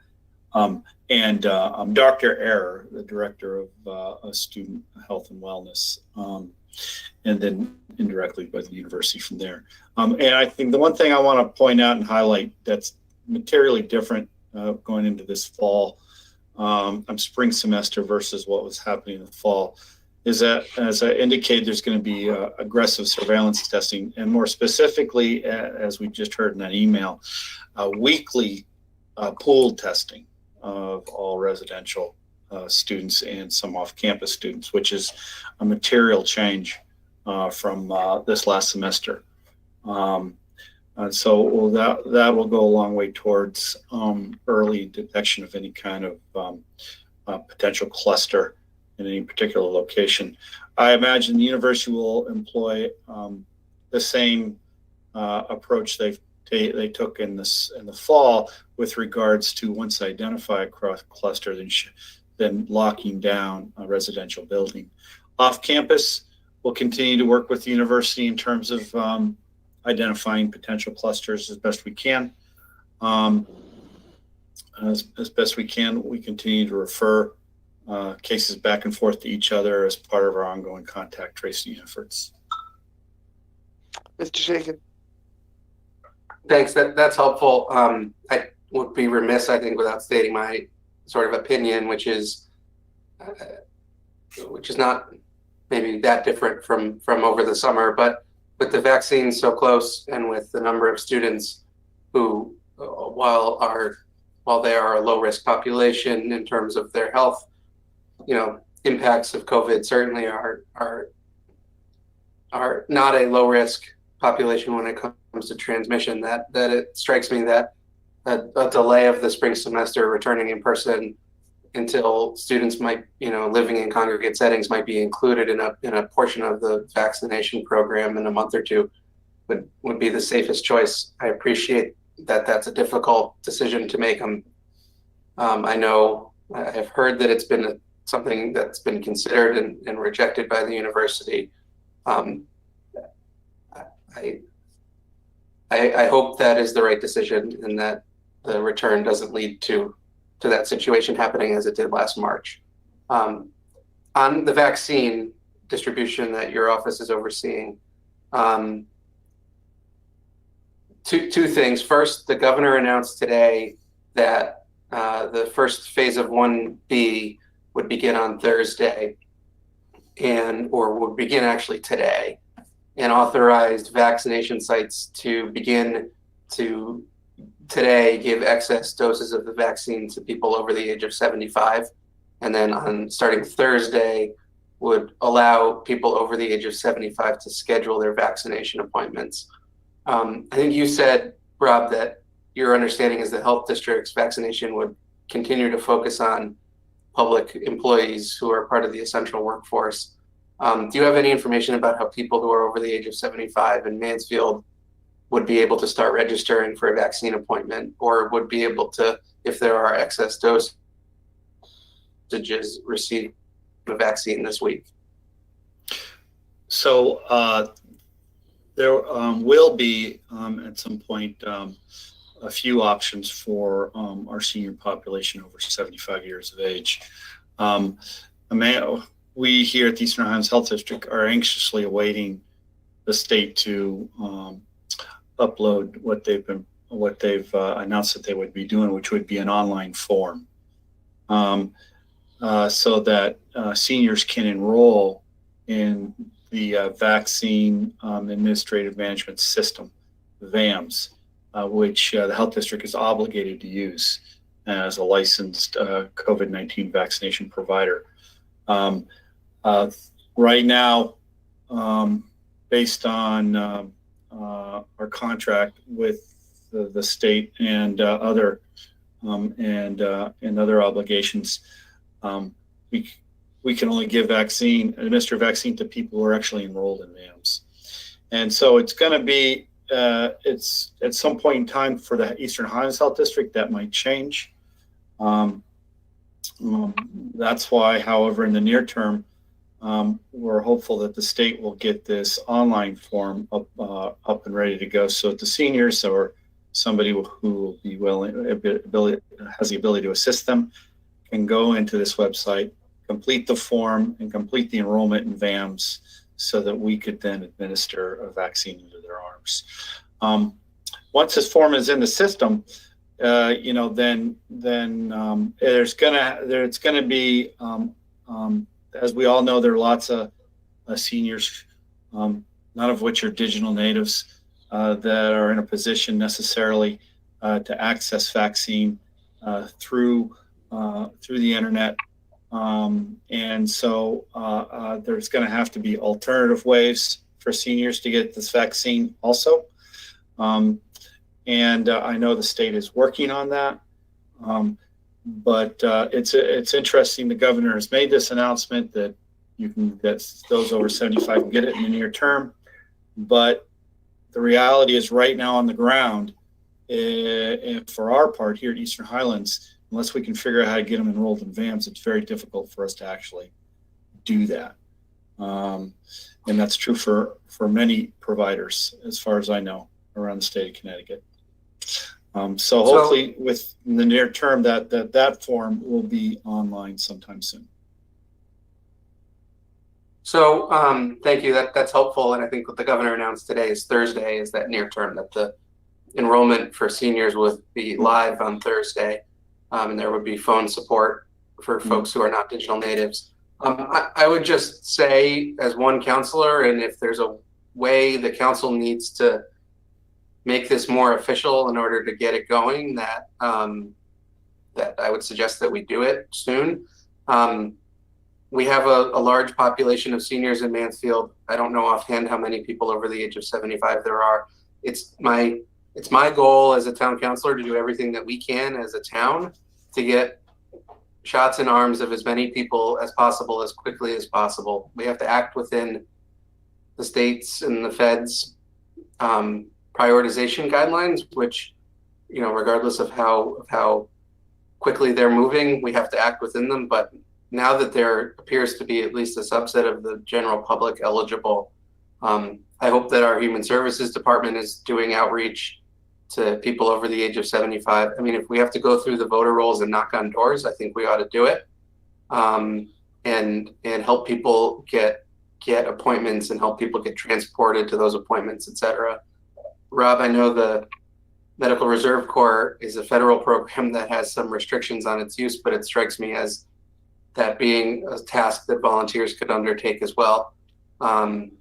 Error, the director of student health and wellness, and then indirectly by the university from there. And I think the one thing I want to point out and highlight that's materially different going into this fall, spring semester versus what was happening in the fall, is that, as I indicated, there's going to be aggressive surveillance testing, and more specifically, as we just heard in that email, weekly pooled testing of all residential students and some off-campus students, which is a material change from this last semester. And so that will go a long way towards early detection of any kind of potential cluster in any particular location. I imagine the university will employ the same approach they took in the fall with regards to, once they identify a cluster, then locking down a residential building. Off campus, we'll continue to work with the university in terms of identifying potential clusters as best we can. As best we can, we continue to refer cases back and forth to each other as part of our ongoing contact tracing efforts. Mr. Shaken. Thanks. That's helpful. I would be remiss, I think, without stating my sort of opinion, which is not maybe that different from over the summer, but with the vaccine so close and with the number of students who, while they are a low risk population in terms of their health, impacts of COVID certainly are not a low risk population when it comes to transmission. That it strikes me that a delay of the spring semester returning in person until students might, living in congregate settings might be included in a portion of the vaccination program in a month or two would be the safest choice. I appreciate that that's a difficult decision to make. I know I've heard that it's been something that's been considered and rejected by the university. I hope that is the right decision and that the return doesn't lead to that situation happening as it did last March. On the vaccine distribution that your office is overseeing, two things. First, the governor announced today that the first phase of 1B would begin on Thursday or would begin actually today, and authorized vaccination sites to begin to today give excess doses of the vaccine to people over the age of 75. And then starting Thursday would allow people over the age of 75 to schedule their vaccination appointments. I think you said, Rob, that your understanding is the health district's vaccination would continue to focus on public employees who are part of the essential workforce. Do you have any information about how people who are over the age of 75 in Mansfield would be able to start registering for a vaccine appointment, or would be able to, if there are excess dosages, receive the vaccine this week? So there will be at some point a few options for our senior population over 75 years of age. We here at the Eastern Highlands Health District are anxiously awaiting the state to upload what they've announced that they would be doing, which would be an online form, so that seniors can enroll in the Vaccine Administrative Management System, VAMS, which the health district is obligated to use as a licensed COVID-19 vaccination provider. Right now, based on our contract with the state and other obligations, we can only administer vaccine to people who are actually enrolled in VAMS. And so it's going to be, it's at some point in time for the Eastern Highlands Health District that might change. That's why, however, in the near term, we're hopeful that the state will get this online form up and ready to go, so that the seniors or somebody who will be has the ability to assist them can go into this website, complete the form, and complete the enrollment in VAMS, so that we could then administer a vaccine into their arms. Once this form is in the system, then there's gonna be as we all know, there are lots of seniors, none of which are digital natives, that are in a position necessarily to access vaccine through the internet. And so there's going to have to be alternative ways for seniors to get this vaccine also. And I know the state is working on that. But it's interesting. The governor has made this announcement that those over 75 can get it in the near term. But the reality is right now on the ground, for our part here at Eastern Highlands, unless we can figure out how to get them enrolled in VAMs, it's very difficult for us to actually do that. And that's true for many providers, as far as I know, around the state of Connecticut. So hopefully in the near term that form will be online sometime soon. So thank you. That's helpful. And I think what the governor announced today is Thursday is that near term, that the enrollment for seniors would be live on Thursday. And there would be phone support for folks who are not digital natives. I would just say, as one counselor, and if there's a way the council needs to make this more official in order to get it going, that that I would suggest that we do it soon. We have a large population of seniors in Mansfield. I don't know offhand how many people over the age of 75 there are. It's my goal as a town councilor to do everything that we can as a town to get shots in arms of as many people as possible, as quickly as possible. We have to act within the states and the feds prioritization guidelines, which, regardless of how quickly they're moving, we have to act within them. But now that there appears to be at least a subset of the general public eligible, I hope that our Human Services Department is doing outreach to people over the age of 75. I mean, if we have to go through the voter rolls and knock on doors, I think we ought to do it, and help people get appointments and help people get transported to those appointments, et cetera. Rob, I know the Medical Reserve Corps is a federal program that has some restrictions on its use, but it strikes me as that being a task that volunteers could undertake as well. And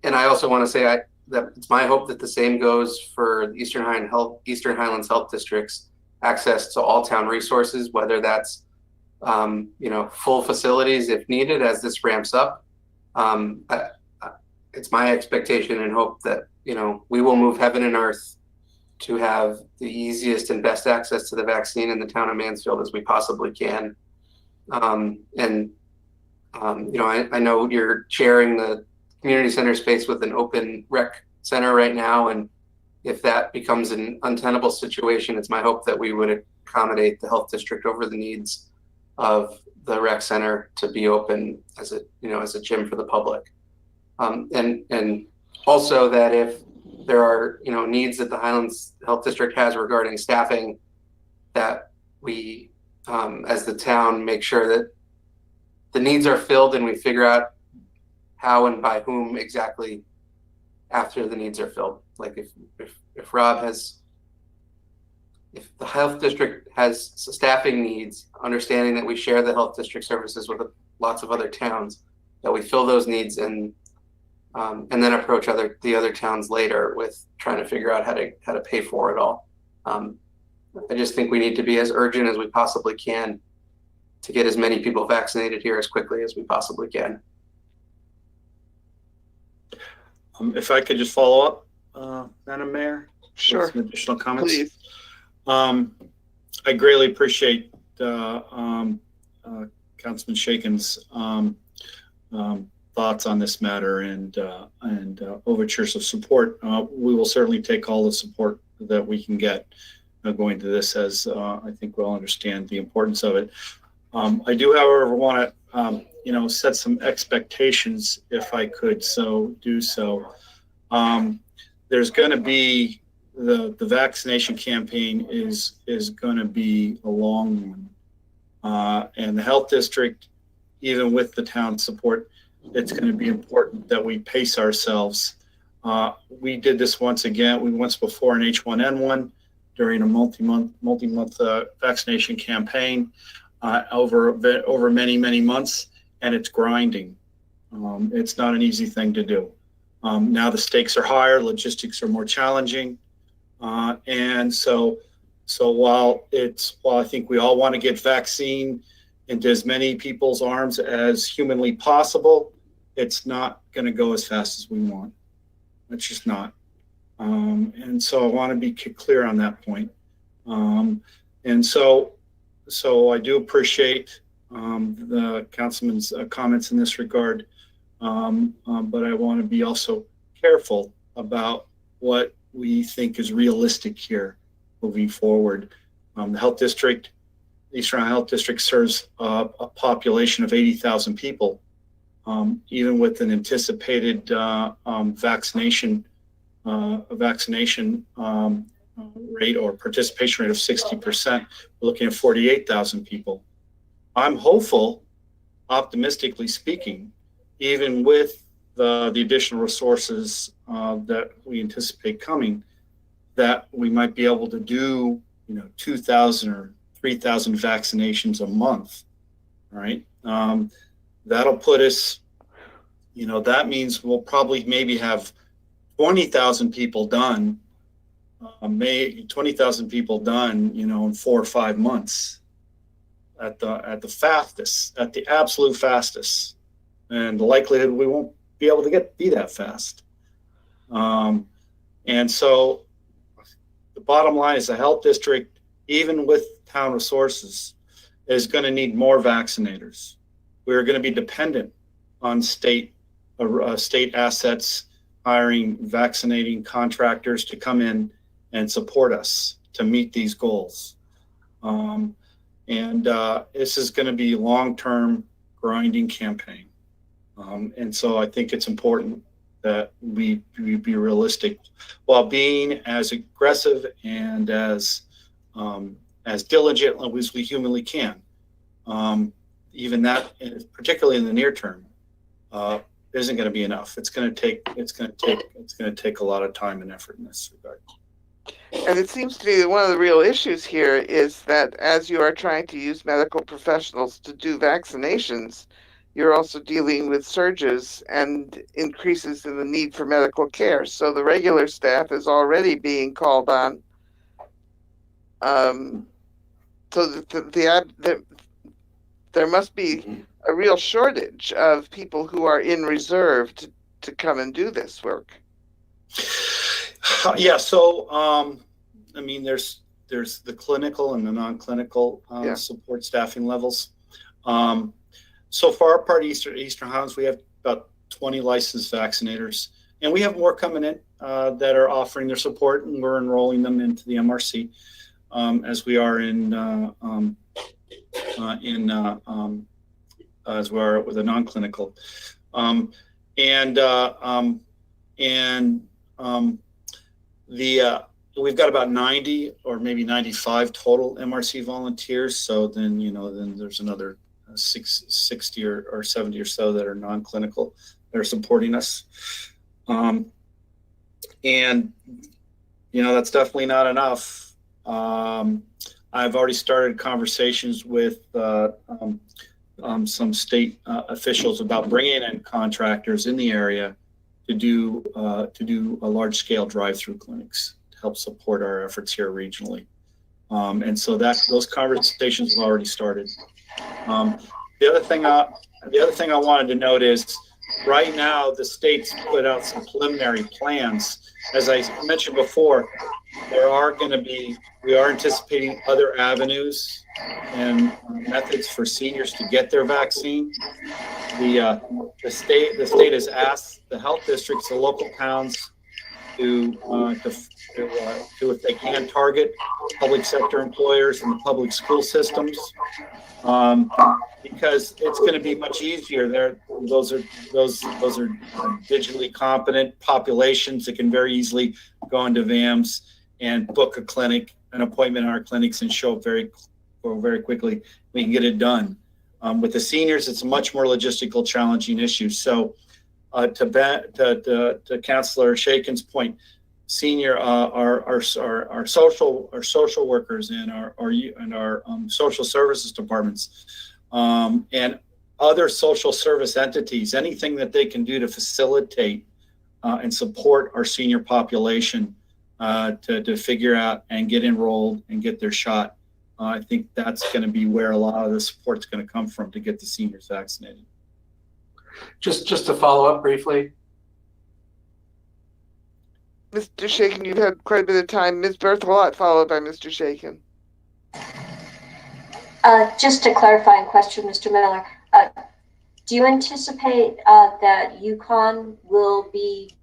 I also want to say that it's my hope that the same goes for the Eastern Highlands Health District's access to all town resources, whether that's full facilities if needed as this ramps up. It's my expectation and hope that we will move heaven and earth to have the easiest and best access to the vaccine in the town of Mansfield as we possibly can. I know you're sharing the community center space with an open rec center right now, and if that becomes an untenable situation, it's my hope that we would accommodate the health district over the needs of the rec center to be open as a gym for the public. And also that if there are needs that the Highlands Health District has regarding staffing, that we as the town make sure that the needs are filled and we figure out how and by whom exactly after the needs are filled. Like if the health district has staffing needs, understanding that we share the health district services with lots of other towns, that we fill those needs and then approach the other towns later with trying to figure out how to pay for it all. I just think we need to be as urgent as we possibly can to get as many people vaccinated here as quickly as we possibly can. If I could just follow up, Madam Mayor. Sure. Some additional comments. Please. I greatly appreciate Councilman Shaken's thoughts on this matter and overtures of support. We will certainly take all the support that we can get going to this, as I think we'll understand the importance of it. I do, however, want to set some expectations, if I could do so. There's going to be the vaccination campaign is going to be a long one, and the health district, even with the town support, it's going to be important that we pace ourselves. We did this once before in H1N1 during a multi-month vaccination campaign over many months, and it's grinding. It's not an easy thing to do. Now the stakes are higher, logistics are more challenging, and so while I think we all want to get vaccine into as many people's arms as humanly possible, it's not going to go as fast as we want. It's just not. And so I want to be clear on that point. And so I do appreciate the councilman's comments in this regard, but I want to be also careful about what we think is realistic here moving forward. The health district, Eastern Ohio Health District, serves a population of 80,000 people. Even with an anticipated vaccination rate or participation rate of 60%, we're looking at 48,000 people. I'm hopeful, optimistically speaking, even with the additional resources that we anticipate coming, that we might be able to do 2,000 or 3,000 vaccinations a month, right? That'll put us, that means we'll probably maybe have 20,000 people done, 20,000 people done, in 4 or 5 months at the fastest, at the absolute fastest. And the likelihood we won't be able to be that fast. And so the bottom line is the health district, even with town resources, is going to need more vaccinators. We're going to be dependent on state assets, hiring vaccinating contractors to come in and support us to meet these goals. And this is going to be a long-term grinding campaign. And so I think it's important that we be realistic while being as aggressive and as diligent as we humanly can. Even that, particularly in the near term, isn't going to be enough. It's going to take a lot of time and effort in this regard. And it seems to me that one of the real issues here is that as you are trying to use medical professionals to do vaccinations, you're also dealing with surges and increases in the need for medical care. So the regular staff is already being called on. So there must be a real shortage of people who are in reserve to come and do this work. Yeah. So, I mean, there's the clinical and the non-clinical support staffing levels. So for our part, Eastern Highlands, we have about 20 licensed vaccinators, and we have more coming in that are offering their support, and we're enrolling them into the MRC as we are as we are with a non-clinical, we've got about 90 or maybe 95 total MRC volunteers. So then there's another 60 or 70 or so that are non-clinical that are supporting us. And that's definitely not enough. I've already started conversations with some state officials about bringing in contractors in the area to do a large-scale drive-through clinics to help support our efforts here regionally. And so those conversations have already started. The other thing I wanted to note is right now the state's put out some preliminary plans. As I mentioned before, we are anticipating other avenues and methods for seniors to get their vaccine. The state has asked the health districts, the local towns, to if they can target public sector employers and the public school systems, because it's going to be much easier. Those are digitally competent populations that can very easily go into VAMS and book an appointment in our clinics and show up very quickly. We can get it done. With the seniors, it's a much more logistical, challenging issue. So, to Councillor Shakin's point, senior our social workers and our social services departments and other social service entities, anything that they can do to facilitate and support our senior population to figure out and get enrolled and get their shot. I think that's going to be where a lot of the support is going to come from to get the seniors vaccinated. Just to follow up briefly. Mr. Shaken, you've had quite a bit of time. Ms. Berthelot, followed by Mr. Shaken. Just a clarifying question, Mr. Miller. Do you anticipate that UConn will be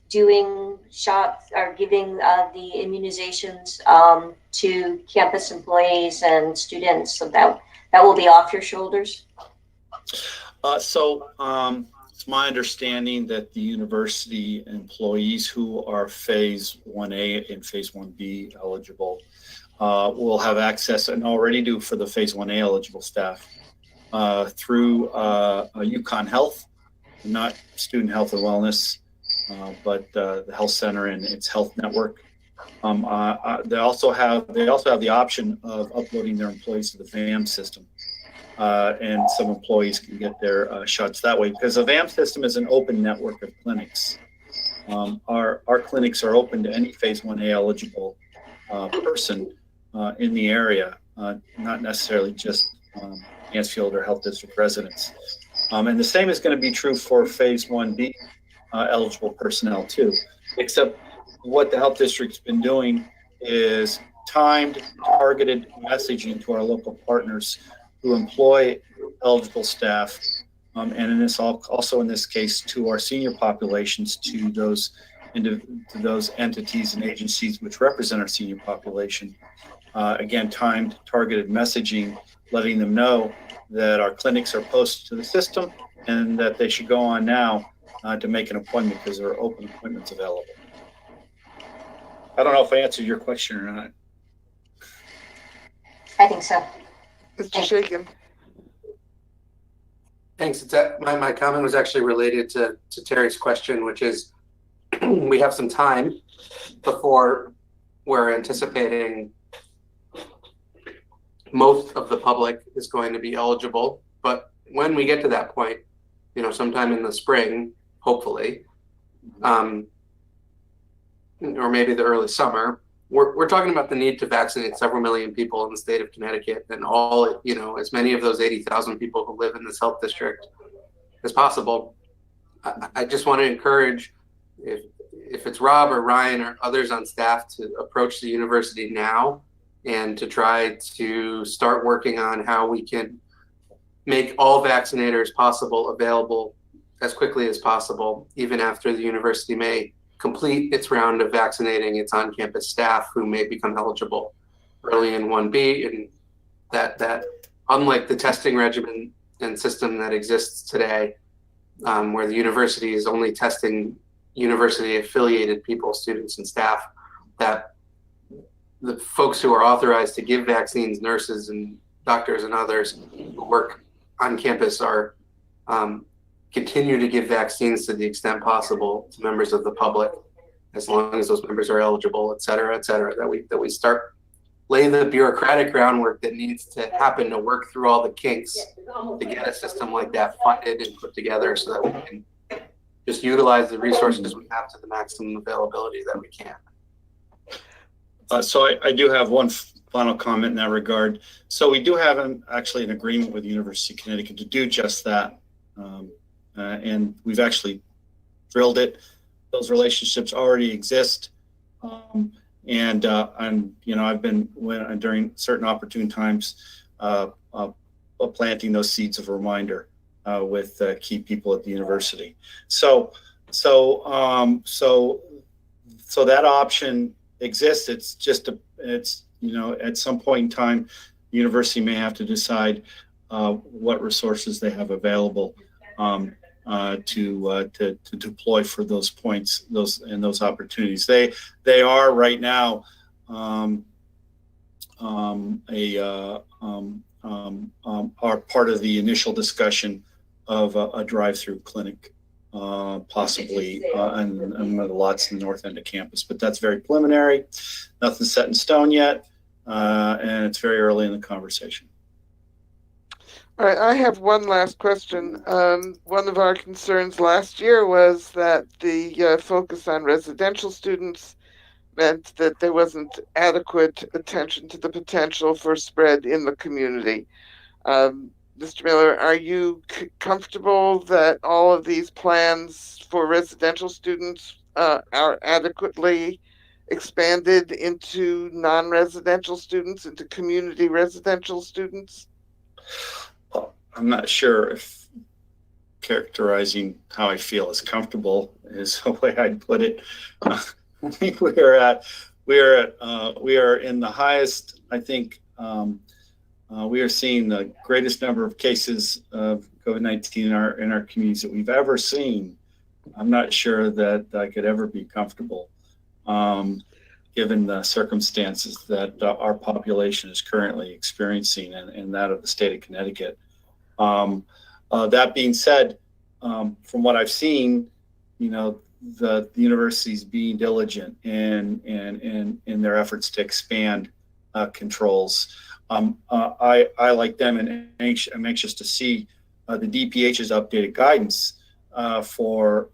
doing shots or giving the immunizations to campus employees and students, so that will be off your shoulders? It's my understanding that the university employees who are Phase 1A and Phase 1B eligible will have access, and already do for the Phase 1A eligible staff, through UConn Health, not Student Health and Wellness, but the health center and its health network. They also have the option of uploading their employees to the VAM system, and some employees can get their shots that way, because the VAM system is an open network of clinics. Our clinics are open to any Phase 1A eligible person in the area, not necessarily just Mansfield or Health District residents. And the same is going to be true for Phase 1B eligible personnel too, except what the Health District's been doing is timed, targeted messaging to our local partners who employ eligible staff, and in this also in this case to our senior populations, to those entities and agencies which represent our senior population. Again, timed, targeted messaging, letting them know that our clinics are posted to the system and that they should go on now to make an appointment, because there are open appointments available. I don't know if I answered your question or not. I think so. Mr. Shaken. Thanks. My comment was actually related to Terry's question, which is we have some time before we're anticipating most of the public is going to be eligible. But when we get to that point, sometime in the spring, hopefully, or maybe the early summer, we're talking about the need to vaccinate several million people in the state of Connecticut, and as many of those 80,000 people who live in this health district as possible. I just want to encourage, if it's Rob or Ryan or others on staff, to approach the university now and to try to start working on how we can make all vaccinators possible available as quickly as possible, even after the university may complete its round of vaccinating its on-campus staff who may become eligible early in 1B, and that unlike the testing regimen and system that exists today, where the university is only testing university-affiliated people, students and staff, that the folks who are authorized to give vaccines, nurses and doctors and others who work on campus, are continue to give vaccines to the extent possible to members of the public, as long as those members are eligible, et cetera, that we start laying the bureaucratic groundwork that needs to happen to work through all the kinks to get a system like that funded and put together, so that we can just utilize the resources we have to the maximum availability that we can. So I do have one final comment in that regard. So we do have actually an agreement with the University of Connecticut to do just that. And we've actually drilled it. Those relationships already exist. I've been, during certain opportune times, planting those seeds of reminder with key people at the university. So that option exists. It's just at some point in time, the university may have to decide what resources they have available to deploy for those points, those opportunities. They are right now are part of the initial discussion of a drive-through clinic, possibly and the lots in the north end of campus. But that's very preliminary. Nothing's set in stone yet, and it's very early in the conversation. All right, I have one last question. One of our concerns last year was that the focus on residential students meant that there wasn't adequate attention to the potential for spread in the community. Mr. Miller, are you comfortable that all of these plans for residential students are adequately expanded into non-residential students, into community residential students? Well, I'm not sure if characterizing how I feel is comfortable is the way I'd put it. We are in the highest, I think, we are seeing the greatest number of cases of COVID-19 in our communities that we've ever seen. I'm not sure that I could ever be comfortable, given the circumstances that our population is currently experiencing and that of the state of Connecticut. That being said, from what I've seen, the universities being diligent in their efforts to expand controls. I like them, and I'm anxious to see the DPH's updated guidance for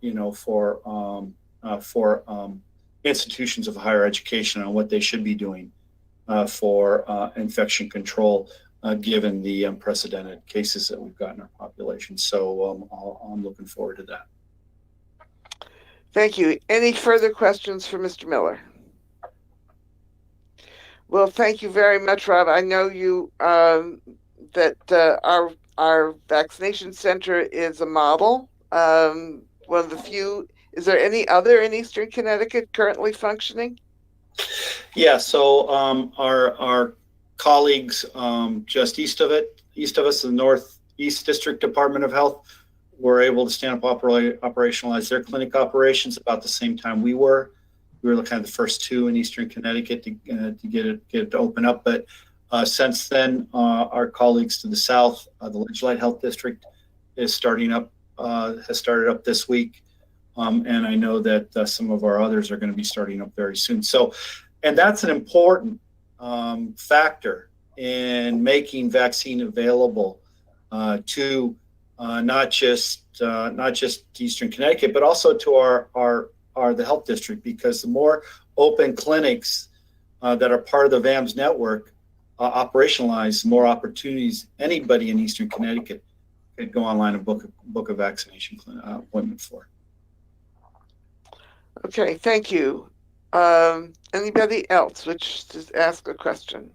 institutions of higher education on what they should be doing for infection control, given the unprecedented cases that we've got in our population. So I'm looking forward to that. Thank you. Any further questions for Mr. Miller? Well, thank you very much, Rob. I know you that our vaccination center is a model. One of the few. Is there any other in Eastern Connecticut currently functioning? Yeah. So our colleagues just east of us, the Northeast District Department of Health, were able to stand up, operationalize their clinic operations about the same time we were. We were kind of the first two in Eastern Connecticut to get it to open up. But since then, our colleagues to the south, the Ledgelight Health District, has started up this week, and I know that some of our others are going to be starting up very soon. So, and that's an important factor in making vaccine available to not just Eastern Connecticut, but also to the health district, because the more open clinics that are part of the VAMS network operationalize, the more opportunities anybody in Eastern Connecticut could go online and book a vaccination appointment for. Okay, thank you. Anybody else which to ask a question?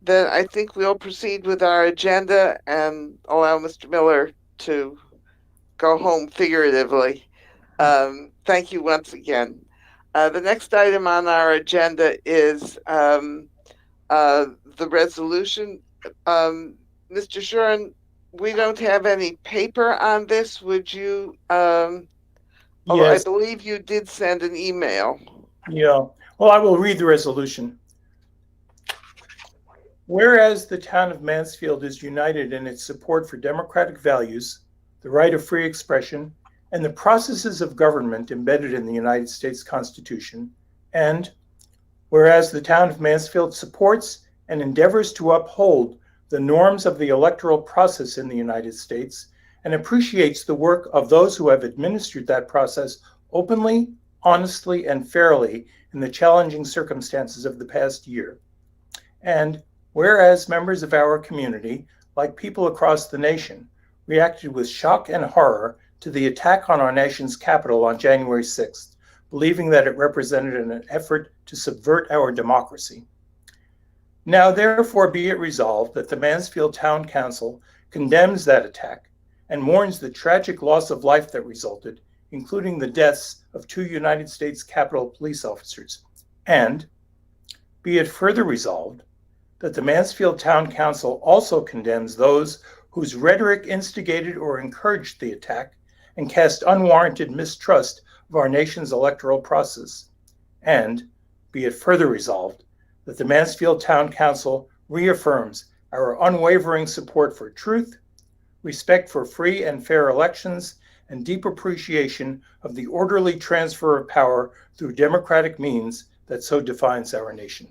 Then I think we'll proceed with our agenda and allow Mr. Miller to go home figuratively. Thank you once again. The next item on our agenda is the resolution. Mr. Shuren, we don't have any paper on this. Would you, although Yes. I believe you did send an email. Yeah. Well, I will read the resolution. Whereas the town of Mansfield is united in its support for democratic values, the right of free expression, and the processes of government embedded in the United States Constitution, and whereas the town of Mansfield supports and endeavors to uphold the norms of the electoral process in the United States and appreciates the work of those who have administered that process openly, honestly, and fairly in the challenging circumstances of the past year. And whereas members of our community, like people across the nation, reacted with shock and horror to the attack on our nation's capital on January 6th, believing that it represented an effort to subvert our democracy. Now, therefore, be it resolved that the Mansfield Town Council condemns that attack and mourns the tragic loss of life that resulted, including the deaths of 2 United States Capitol police officers. And be it further resolved that the Mansfield Town Council also condemns those whose rhetoric instigated or encouraged the attack and cast unwarranted mistrust of our nation's electoral process. And be it further resolved that the Mansfield Town Council reaffirms our unwavering support for truth, respect for free and fair elections, and deep appreciation of the orderly transfer of power through democratic means that so defines our nation.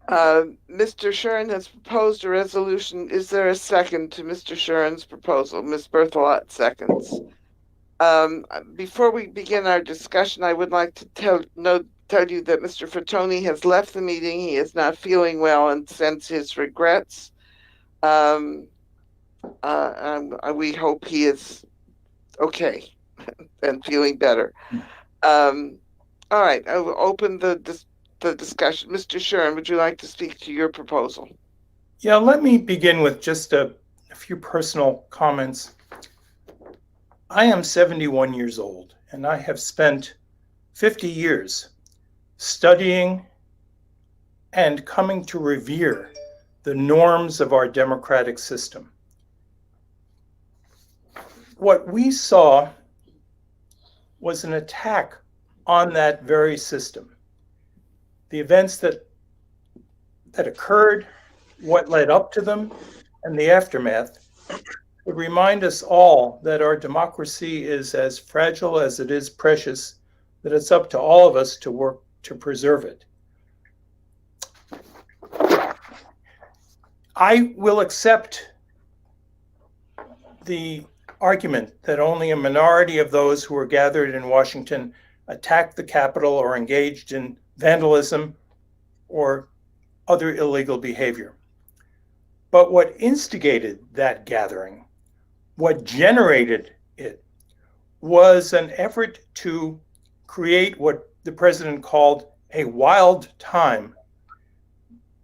Mr. Shuren has proposed a resolution. Is there a second to Mr. Shuren's proposal? Ms. Berthelot seconds. Before we begin our discussion, I would like to tell you that Mr. Fatoni has left the meeting. He is not feeling well and sends his regrets. We hope he is okay and feeling better. All right, I will open the discussion. Mr. Shuren, would you like to speak to your proposal? Yeah, let me begin with just a few personal comments. I am 71 years old, and I have spent 50 years studying and coming to revere the norms of our democratic system. What we saw was an attack on that very system. The events that occurred, what led up to them, and the aftermath would remind us all that our democracy is as fragile as it is precious, that it's up to all of us to work to preserve it. I will accept the argument that only a minority of those who were gathered in Washington attacked the Capitol or engaged in vandalism or other illegal behavior. But what instigated that gathering, what generated it, was an effort to create what the president called a wild time,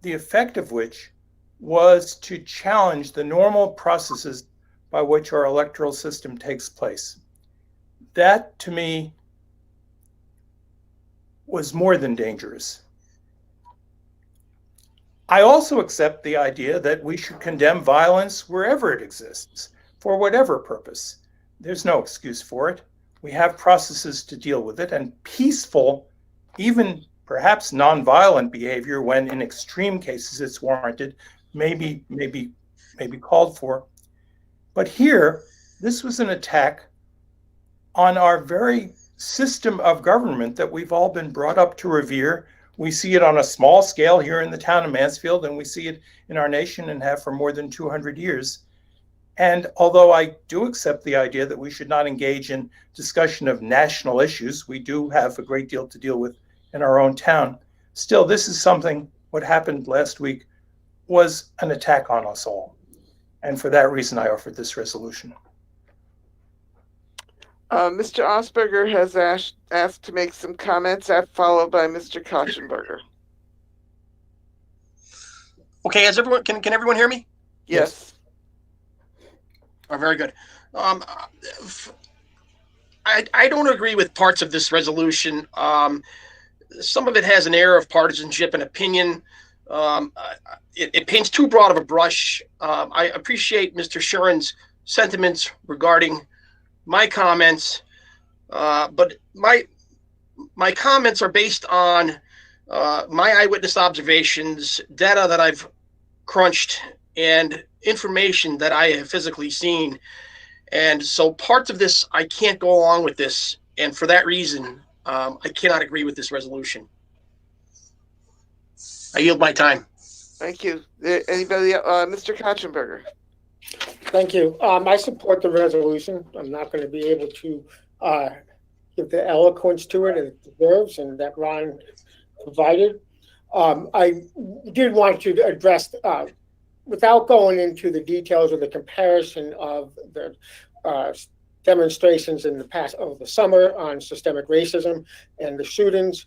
the effect of which was to challenge the normal processes by which our electoral system takes place. That, to me, was more than dangerous. I also accept the idea that we should condemn violence wherever it exists, for whatever purpose. There's no excuse for it. We have processes to deal with it, and peaceful, even perhaps nonviolent behavior, when in extreme cases it's warranted, may be called for. But here, this was an attack on our very system of government that we've all been brought up to revere. We see it on a small scale here in the town of Mansfield, and we see it in our nation and have for more than 200 years. And although I do accept the idea that we should not engage in discussion of national issues, we do have a great deal to deal with in our own town. Still, this is something, what happened last week was an attack on us all. And for that reason, I offered this resolution. Mr. Osberger has asked to make some comments, followed by Mr. Kochenberger. Okay, can everyone hear me? Yes. Oh, very good. I don't agree with parts of this resolution. Some of it has an air of partisanship and opinion. It paints too broad of a brush. I appreciate Mr. Shuren's sentiments regarding my comments, but my comments are based on my eyewitness observations, data that I've crunched, and information that I have physically seen. And so parts of this, I can't go along with this. And for that reason, I cannot agree with this resolution. I yield my time. Thank you. Anybody else? Mr. Kochenberger. Thank you. I support the resolution. I'm not going to be able to give the eloquence to it it deserves and that Ron provided. I did want to address, without going into the details of the comparison of the demonstrations in the past over the summer on systemic racism and the shootings,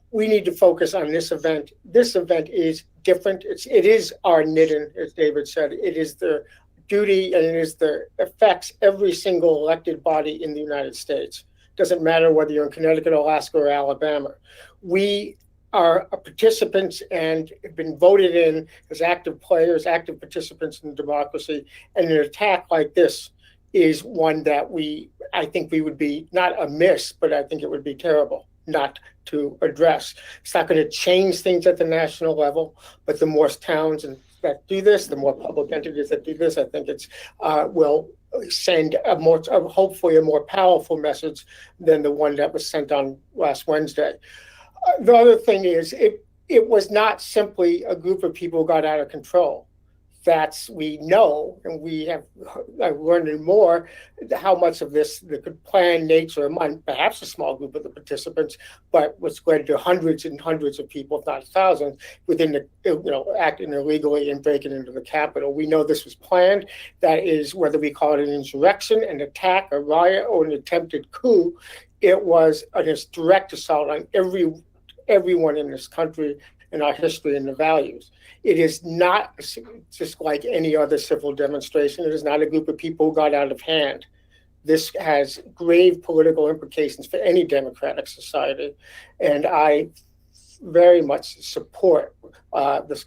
we need to focus on this event. This event is different. It is our knitting, as David said. It is the duty and affects every single elected body in the United States. Doesn't matter whether you're in Connecticut, Alaska, or Alabama. We are participants and have been voted in as active players, active participants in democracy. And an attack like this is one that I think we would be not amiss, but I think it would be terrible not to address. It's not going to change things at the national level, but the more towns that do this, the more public entities that do this, I think it's will send hopefully a more powerful message than the one that was sent on last Wednesday. The other thing is, it was not simply a group of people who got out of control. We know, and we have learned more, how much of this, the planned nature among perhaps a small group of the participants, but what's led to hundreds and hundreds of people, if not thousands, within the, acting illegally and breaking into the Capitol. We know this was planned. That is, whether we call it an insurrection, an attack, a riot, or an attempted coup, it was a direct assault on everyone in this country and our history and the values. It is not just like any other civil demonstration. It is not a group of people who got out of hand. This has grave political implications for any democratic society. And I very much support this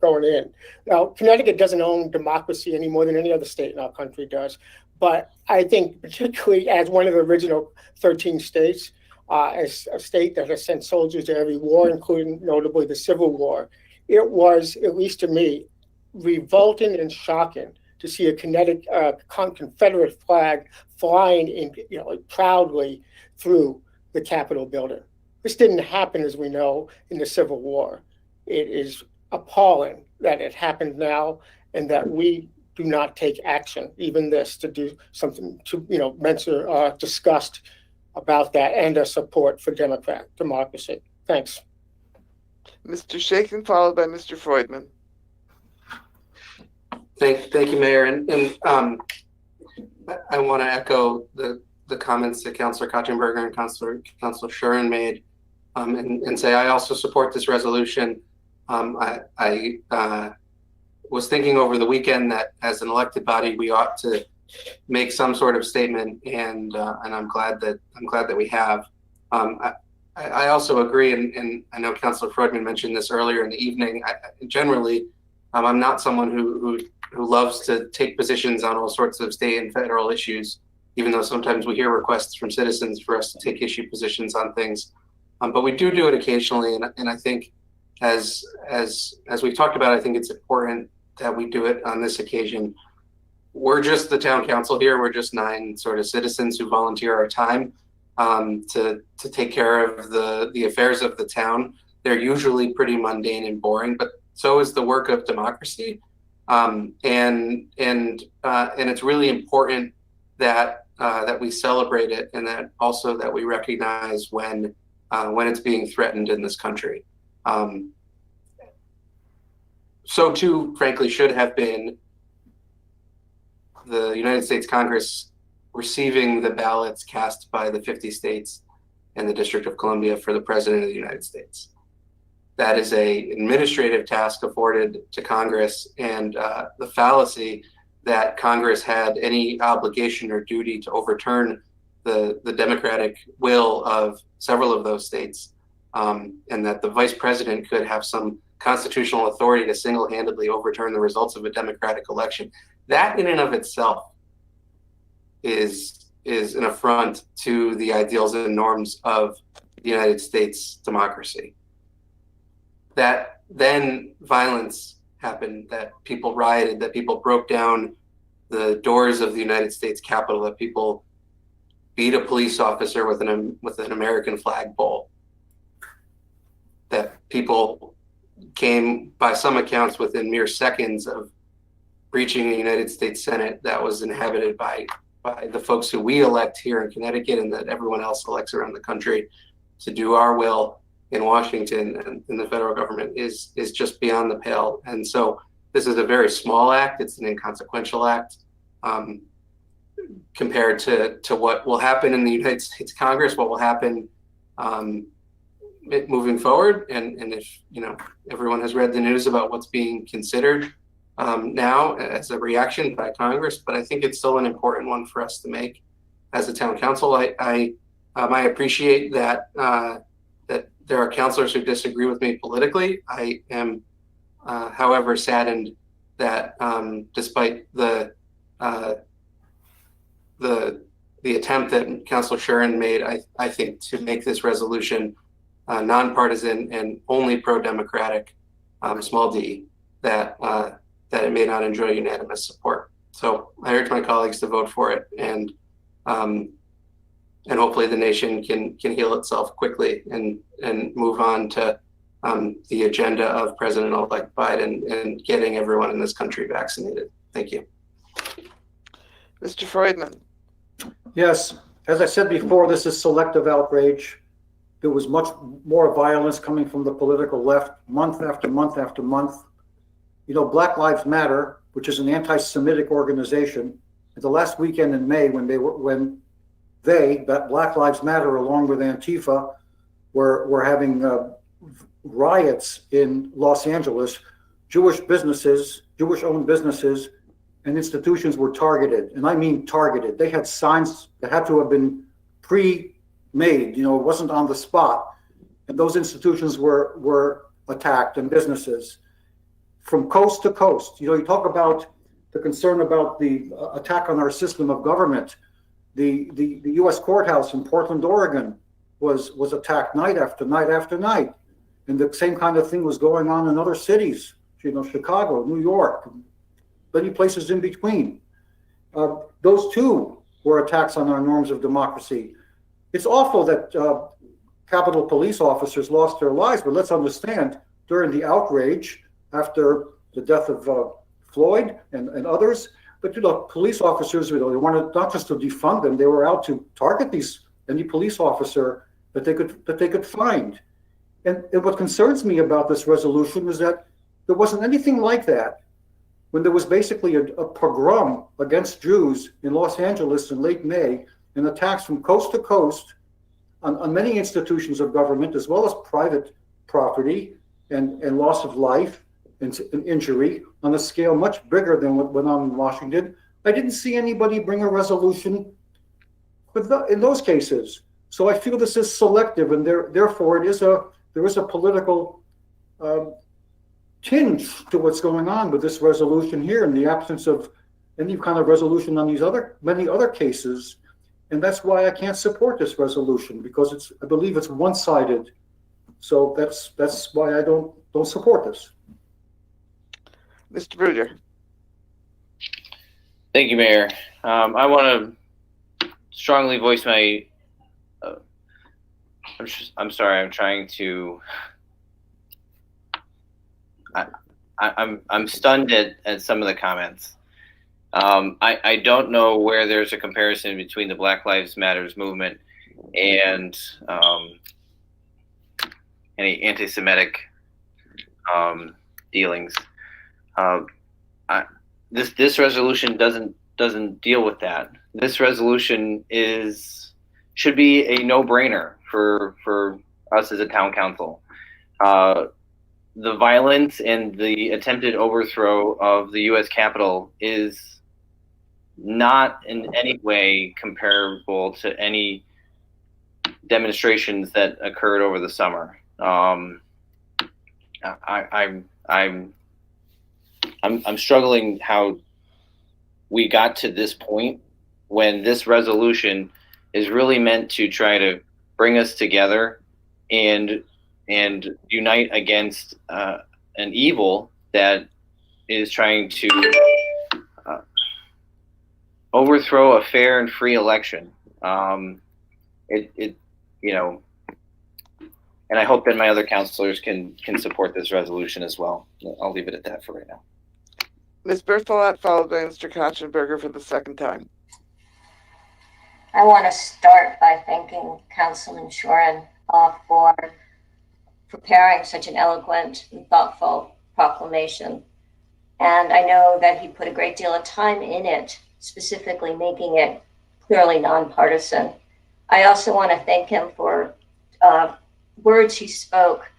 going in. Now, Connecticut doesn't own democracy any more than any other state in our country does. But I think particularly as one of the original 13 states, as a state that has sent soldiers to every war, including notably the Civil War, it was, at least to me, revolting and shocking to see a Confederate flag flying proudly through the Capitol building. This didn't happen, as we know, in the Civil War. It is appalling that it happened now and that we do not take action, even this, to do something to, mention discussed about that and a support for democracy. Thanks. Mr. Shaken, followed by Mr. Freudman. Thank you, Mayor. And I want to echo the comments that Councilor Kotchenberger and Councilor Shuren made, and say I also support this resolution. I was thinking over the weekend that as an elected body, we ought to make some sort of statement, and I'm glad that we have. I also agree, and I know Councilor Freudman mentioned this earlier in the evening. Generally, I'm not someone who loves to take positions on all sorts of state and federal issues, even though sometimes we hear requests from citizens for us to take issue positions on things. But we do it occasionally, and I think as we've talked about, I think it's important that we do it on this occasion. We're just the town council here. We're just 9 sort of citizens who volunteer our time to take care of the affairs of the town. They're usually pretty mundane and boring, but so is the work of democracy. And it's really important that we celebrate it, and that also that we recognize when it's being threatened in this country. So too, frankly, should have been the United States Congress receiving the ballots cast by the 50 states and the District of Columbia for the President of the United States. That is an administrative task afforded to Congress, and the fallacy that Congress had any obligation or duty to overturn the democratic will of several of those states, and that the Vice President could have some constitutional authority to single-handedly overturn the results of a democratic election. That in and of itself is an affront to the ideals and norms of the United States democracy. That then violence happened, that people rioted, that people broke down the doors of the United States Capitol, that people beat a police officer with an American flag pole, that people came, by some accounts, within mere seconds of breaching a United States Senate that was inhabited by the folks who we elect here in Connecticut, and that everyone else elects around the country to do our will in Washington and in the federal government is just beyond the pale. And so this is a very small act. It's an inconsequential act compared to what will happen in the United States Congress, what will happen moving forward. And if everyone has read the news about what's being considered now as a reaction by Congress, but I think it's still an important one for us to make as a town council. I appreciate that that there are councilors who disagree with me politically. I am, however, saddened that despite the attempt that Councilor Shuren made, I think, to make this resolution nonpartisan and only pro-democratic, small d, that it may not enjoy unanimous support. So I urge my colleagues to vote for it, and hopefully the nation can heal itself quickly and move on to the agenda of President-elect Biden and getting everyone in this country vaccinated. Thank you. Mr. Freudman. Yes, as I said before, this is selective outrage. There was much more violence coming from the political left month after month after month. You know, Black Lives Matter, which is an anti-Semitic organization, at the last weekend in May when Black Lives Matter, along with Antifa, were having riots in Los Angeles, Jewish owned businesses and institutions were targeted. And I mean targeted. They had signs that had to have been pre-made, you know, it wasn't on the spot. And those institutions were attacked, and businesses from coast to coast. You know, you talk about the concern about the attack on our system of government. The U.S. courthouse in Portland, Oregon was attacked night after night after night. And the same kind of thing was going on in other cities, you know, Chicago, New York, many places in between. Those too were attacks on our norms of democracy. It's awful that Capitol Police officers lost their lives, but let's understand, during the outrage after the death of Floyd and others, but you know, police officers, you know, they wanted not just to defund them, they were out to target any police officer that they could find. And what concerns me about this resolution is that there wasn't anything like that when there was basically a pogrom against Jews in Los Angeles in late May, and attacks from coast to coast on many institutions of government, as well as private property and loss of life and injury on a scale much bigger than what went on in Washington. I didn't see anybody bring a resolution in those cases. So I feel this is selective, and therefore there is a political tinge to what's going on with this resolution here, in the absence of any kind of resolution on these many other cases. And that's why I can't support this resolution, because I believe it's one-sided. So that's why I don't support this. Mr. Bruder. Thank you, Mayor. I want to strongly voice my. I'm sorry. I'm trying to. I'm stunned at some of the comments. I don't know where there's a comparison between the Black Lives Matters movement and any anti-Semitic dealings. This resolution doesn't deal with that. This resolution should be a no-brainer for us as a town council. The violence and the attempted overthrow of the U.S. Capitol is not in any way comparable to any demonstrations that occurred over the summer. I'm struggling how we got to this point when this resolution is really meant to try to bring us together and unite against an evil that is trying to overthrow a fair and free election. You know, and I hope that my other counselors can support this resolution as well. I'll leave it at that for right now. Ms. Berthelot, followed by Mr. Kachenberger for the second time. I want to start by thanking Councilman Shoren for preparing such an eloquent and thoughtful proclamation. And I know that he put a great deal of time in it, specifically making it clearly nonpartisan. I also want to thank him for words he spoke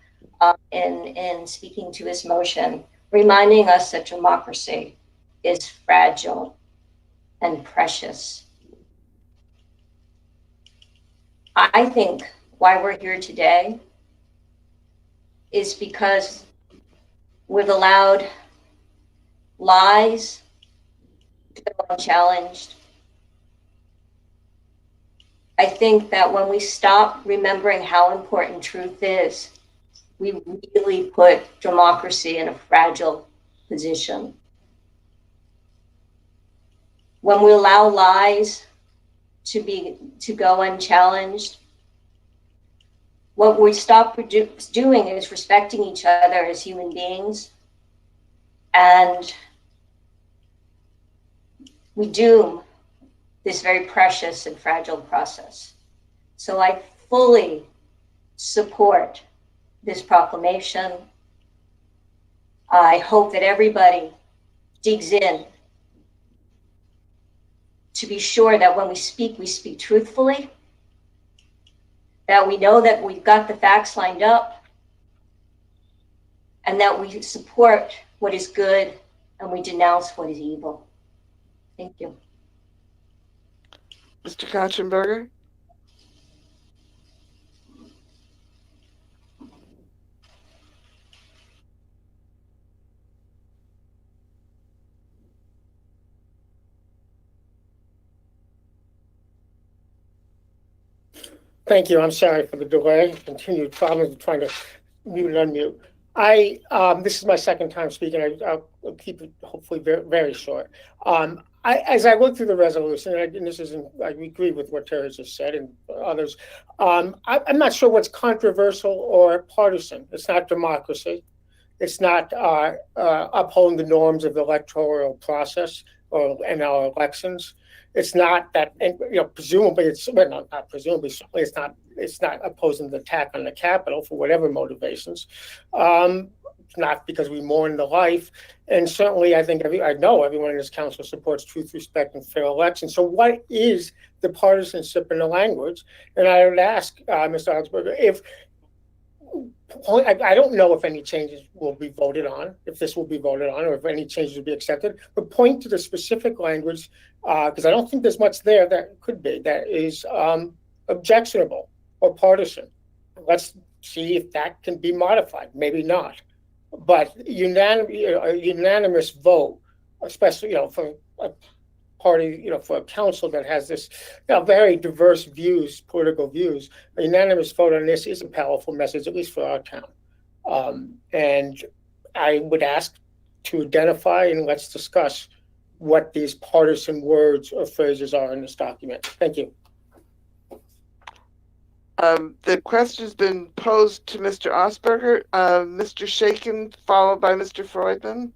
in speaking to his motion, reminding us that democracy is fragile and precious. I think why we're here today is because we've allowed lies to go unchallenged. I think that when we stop remembering how important truth is, we really put democracy in a fragile position. When we allow lies to go unchallenged, What we stop doing is respecting each other as human beings, and we doom this very precious and fragile process. So I fully support this proclamation. I hope that everybody digs in to be sure that when we speak truthfully, that we know that we've got the facts lined up, and that we support what is good and we denounce what is evil. Thank you. Mr. Kachenberger? Thank you. I'm sorry for the delay. Continued problems trying to mute and unmute. This is my second time speaking. I'll keep it hopefully very, very short. As I look through the resolution, and this isn't, I agree with what Terry just said and others. I'm not sure what's controversial or partisan. It's not democracy. It's not upholding the norms of the electoral process or in our elections. It's not that, and presumably it's not presumably. Certainly, it's not opposing the attack on the Capitol for whatever motivations. Not because we mourn the life, and certainly I think I know everyone in this council supports truth, respect, and fair elections. So, what is the partisanship in the language? And I would ask Mr. Augsburger if. I don't know if any changes will be voted on, if this will be voted on, or if any changes will be accepted, but point to the specific language, because I don't think there's much there that could be, that is objectionable or partisan. Let's see if that can be modified, maybe not. But a unanimous vote, especially, for a party, for a council that has this very diverse views, political views, a unanimous vote on this is a powerful message, at least for our town. And I would ask to identify and let's discuss what these partisan words or phrases are in this document. Thank you. The question's been posed to Mr. Osberger, Mr. Shaken, followed by Mr. Freudman.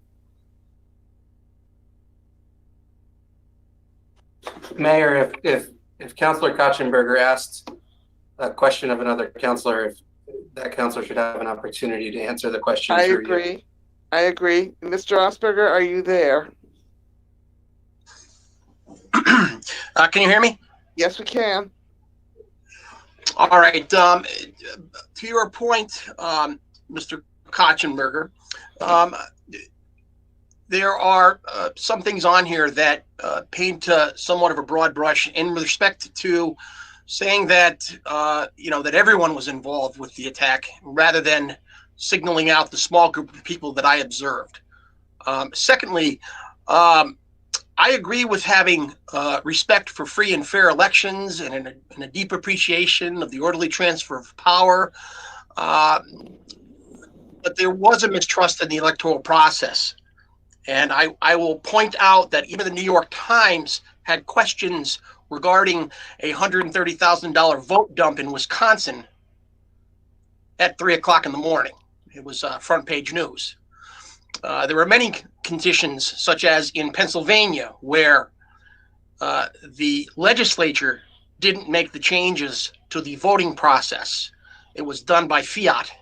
Mayor, if Councilor Kachenberger asked a question of another councilor, if that councilor should have an opportunity to answer the question. I agree. Mr. Osberger, are you there? Can you hear me? Yes, we can. All right. To your point, Mr. Kachenberger, there are some things on here that paint somewhat of a broad brush in respect to saying that that everyone was involved with the attack, rather than signaling out the small group of people that I observed. Secondly, I agree with having respect for free and fair elections and a deep appreciation of the orderly transfer of power. But there was a mistrust in the electoral process. And I will point out that even the New York Times had questions regarding a $130,000 vote dump in Wisconsin at 3 o'clock in the morning. It was front page news. There were many conditions, such as in Pennsylvania, where the legislature didn't make the changes to the voting process. It was done by fiat,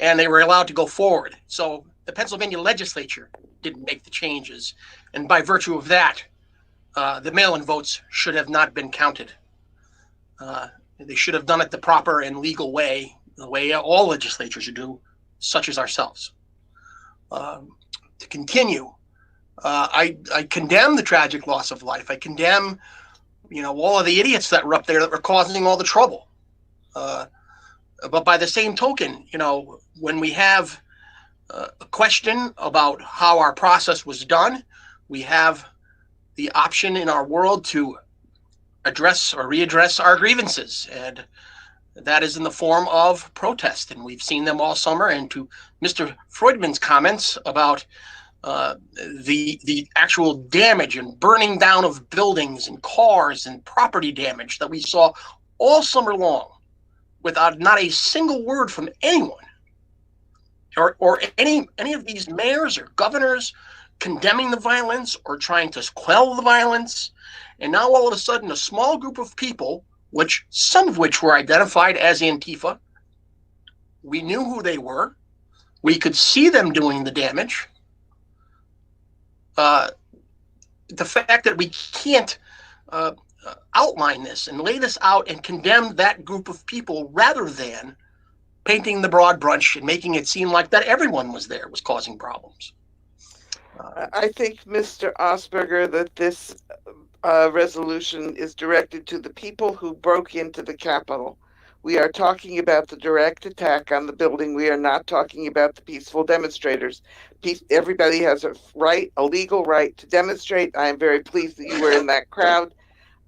and they were allowed to go forward. So the Pennsylvania legislature didn't make the changes, and by virtue of that, the mail-in votes should have not been counted. They should have done it the proper and legal way, the way all legislatures do, such as ourselves. To continue, I condemn the tragic loss of life. I condemn, all of the idiots that were up there that were causing all the trouble. But by the same token, when we have a question about how our process was done, we have the option in our world to address or readdress our grievances, and that is in the form of protest, and we've seen them all summer. And to Mr. Freudman's comments about the actual damage and burning down of buildings and cars and property damage that we saw all summer long, without not a single word from anyone, or any of these mayors or governors condemning the violence or trying to quell the violence. And now all of a sudden, a small group of people, which some of which were identified as Antifa, we knew who they were. We could see them doing the damage. The fact that we can't outline this and lay this out and condemn that group of people rather than painting the broad brush and making it seem like that everyone was there was causing problems. I think, Mr. Osberger, that this resolution is directed to the people who broke into the Capitol. We are talking about the direct attack on the building. We are not talking about the peaceful demonstrators. Everybody has a legal right to demonstrate. I am very pleased that you were in that crowd.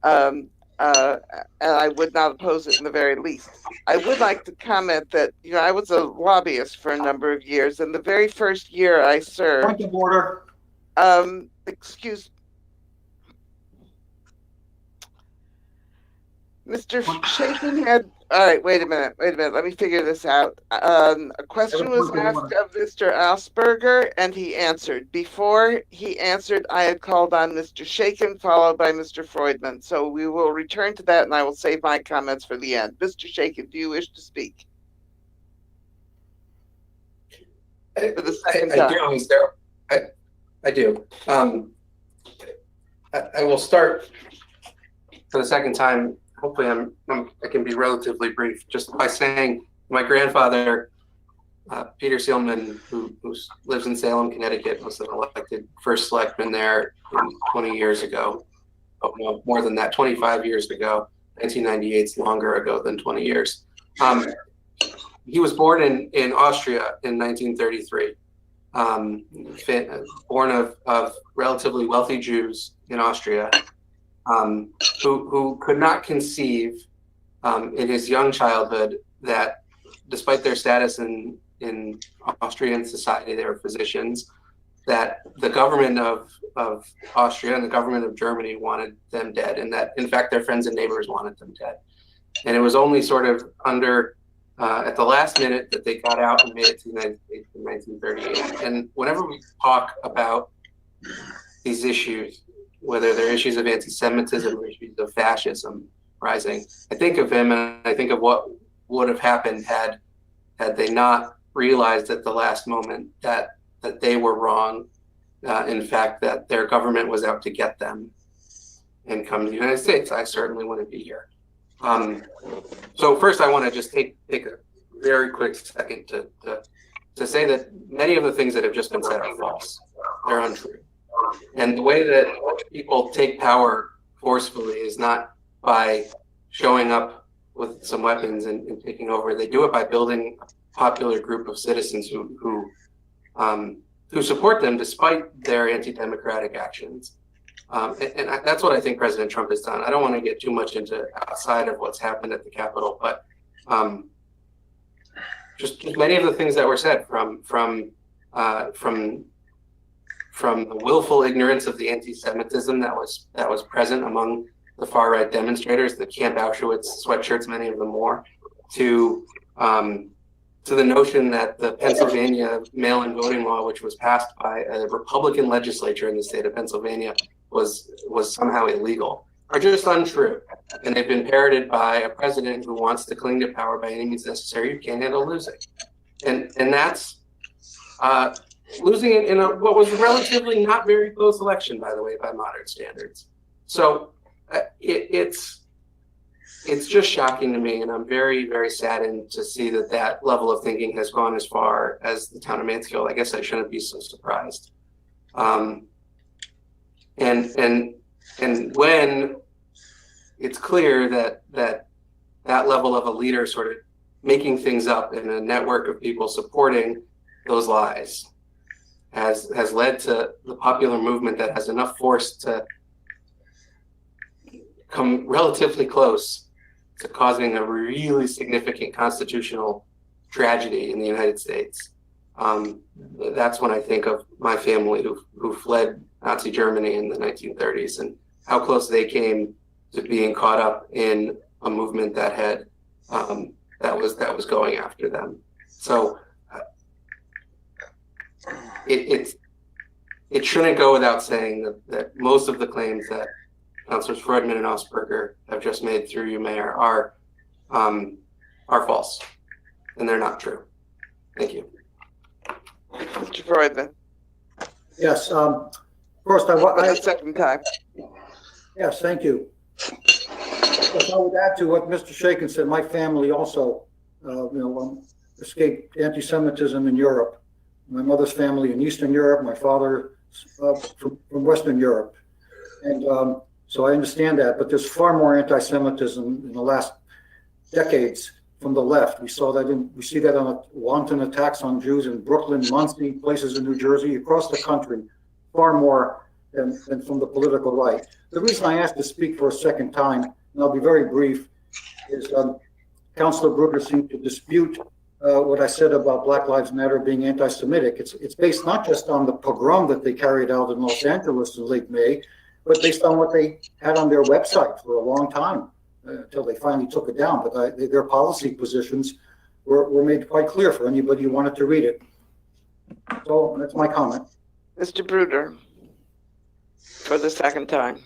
And I would not oppose it in the very least. I would like to comment that, I was a lobbyist for a number of years, and the very first year I served. Point of order. Excuse Mr. Shaken had. All right, wait a minute. Let me figure this out. A question was asked of Mr. Osberger, and he answered. Before he answered, I had called on Mr. Shaken, followed by Mr. Freudman. So we will return to that, and I will save my comments for the end. Mr. Shaken, do you wish to speak? For the second time. I do. I will start for the second time. Hopefully I can be relatively brief, just by saying my grandfather, Peter Seelman, who lives in Salem, Connecticut, was an elected first selectman there 20 years ago. Oh, no, more than that, 25 years ago. 1998 is longer ago than 20 years. He was born in Austria in 1933. Born of relatively wealthy Jews in Austria. Who could not conceive in his young childhood that despite their status in Austrian society, they were physicians, that the government of Austria and the government of Germany wanted them dead, and that in fact their friends and neighbors wanted them dead. And it was only sort of at the last minute that they got out and made it to the United States in 1938. And whenever we talk about these issues, whether they're issues of anti-Semitism or issues of fascism rising, I think of him and I think of what would have happened had they not realized at the last moment that they were wrong. In fact, that their government was out to get them and come to the United States. I certainly wouldn't be here. So first, I want to just take a very quick second to say that many of the things that have just been said are false. They're untrue. And the way that people take power forcefully is not by showing up with some weapons and taking over. They do it by building a popular group of citizens who support them despite their anti-democratic actions. And that's what I think President Trump has done. I don't want to get too much into outside of what's happened at the Capitol, but just many of the things that were said from the willful ignorance of the anti-Semitism that was present among the far right demonstrators, the Camp Auschwitz sweatshirts, many of them wore, to the notion that the Pennsylvania mail-in voting law, which was passed by a Republican legislature in the state of Pennsylvania, was somehow illegal, are just untrue. And they've been parroted by a president who wants to cling to power by any means necessary. You can't handle losing. And that's losing in what was a relatively not very close election, by the way, by modern standards. So it's just shocking to me, and I'm very, very saddened to see that level of thinking has gone as far as the town of Mansfield. I guess I shouldn't be so surprised. And when it's clear that level of a leader sort of making things up in a network of people supporting those lies has led to the popular movement that has enough force to come relatively close to causing a really significant constitutional tragedy in the United States. That's when I think of my family who fled Nazi Germany in the 1930s and how close they came to being caught up in a movement that had that was going after them. So it shouldn't go without saying that most of the claims that Councilors Freudman and Osberger have just made through you, Mayor, are false, and they're not true. Thank you. Mr. Freudman. Yes. First, For the second time. yes, thank you. Yes, I would add to what Mr. Shaken said. My family also, escaped anti-Semitism in Europe. My mother's family in Eastern Europe, my father from Western Europe. And so I understand that, but there's far more anti-Semitism in the last decades from the left. We see that on wanton attacks on Jews in Brooklyn, Muncie, places in New Jersey, across the country, far more than from the political right. The reason I asked to speak for a second time, and I'll be very brief, is Councilor Brugger seemed to dispute what I said about Black Lives Matter being anti-Semitic. It's based not just on the pogrom that they carried out in Los Angeles in late May, but based on what they had on their website for a long time until they finally took it down. But their policy positions were made quite clear for anybody who wanted to read it. So that's my comment. Mr. Bruder, for the second time.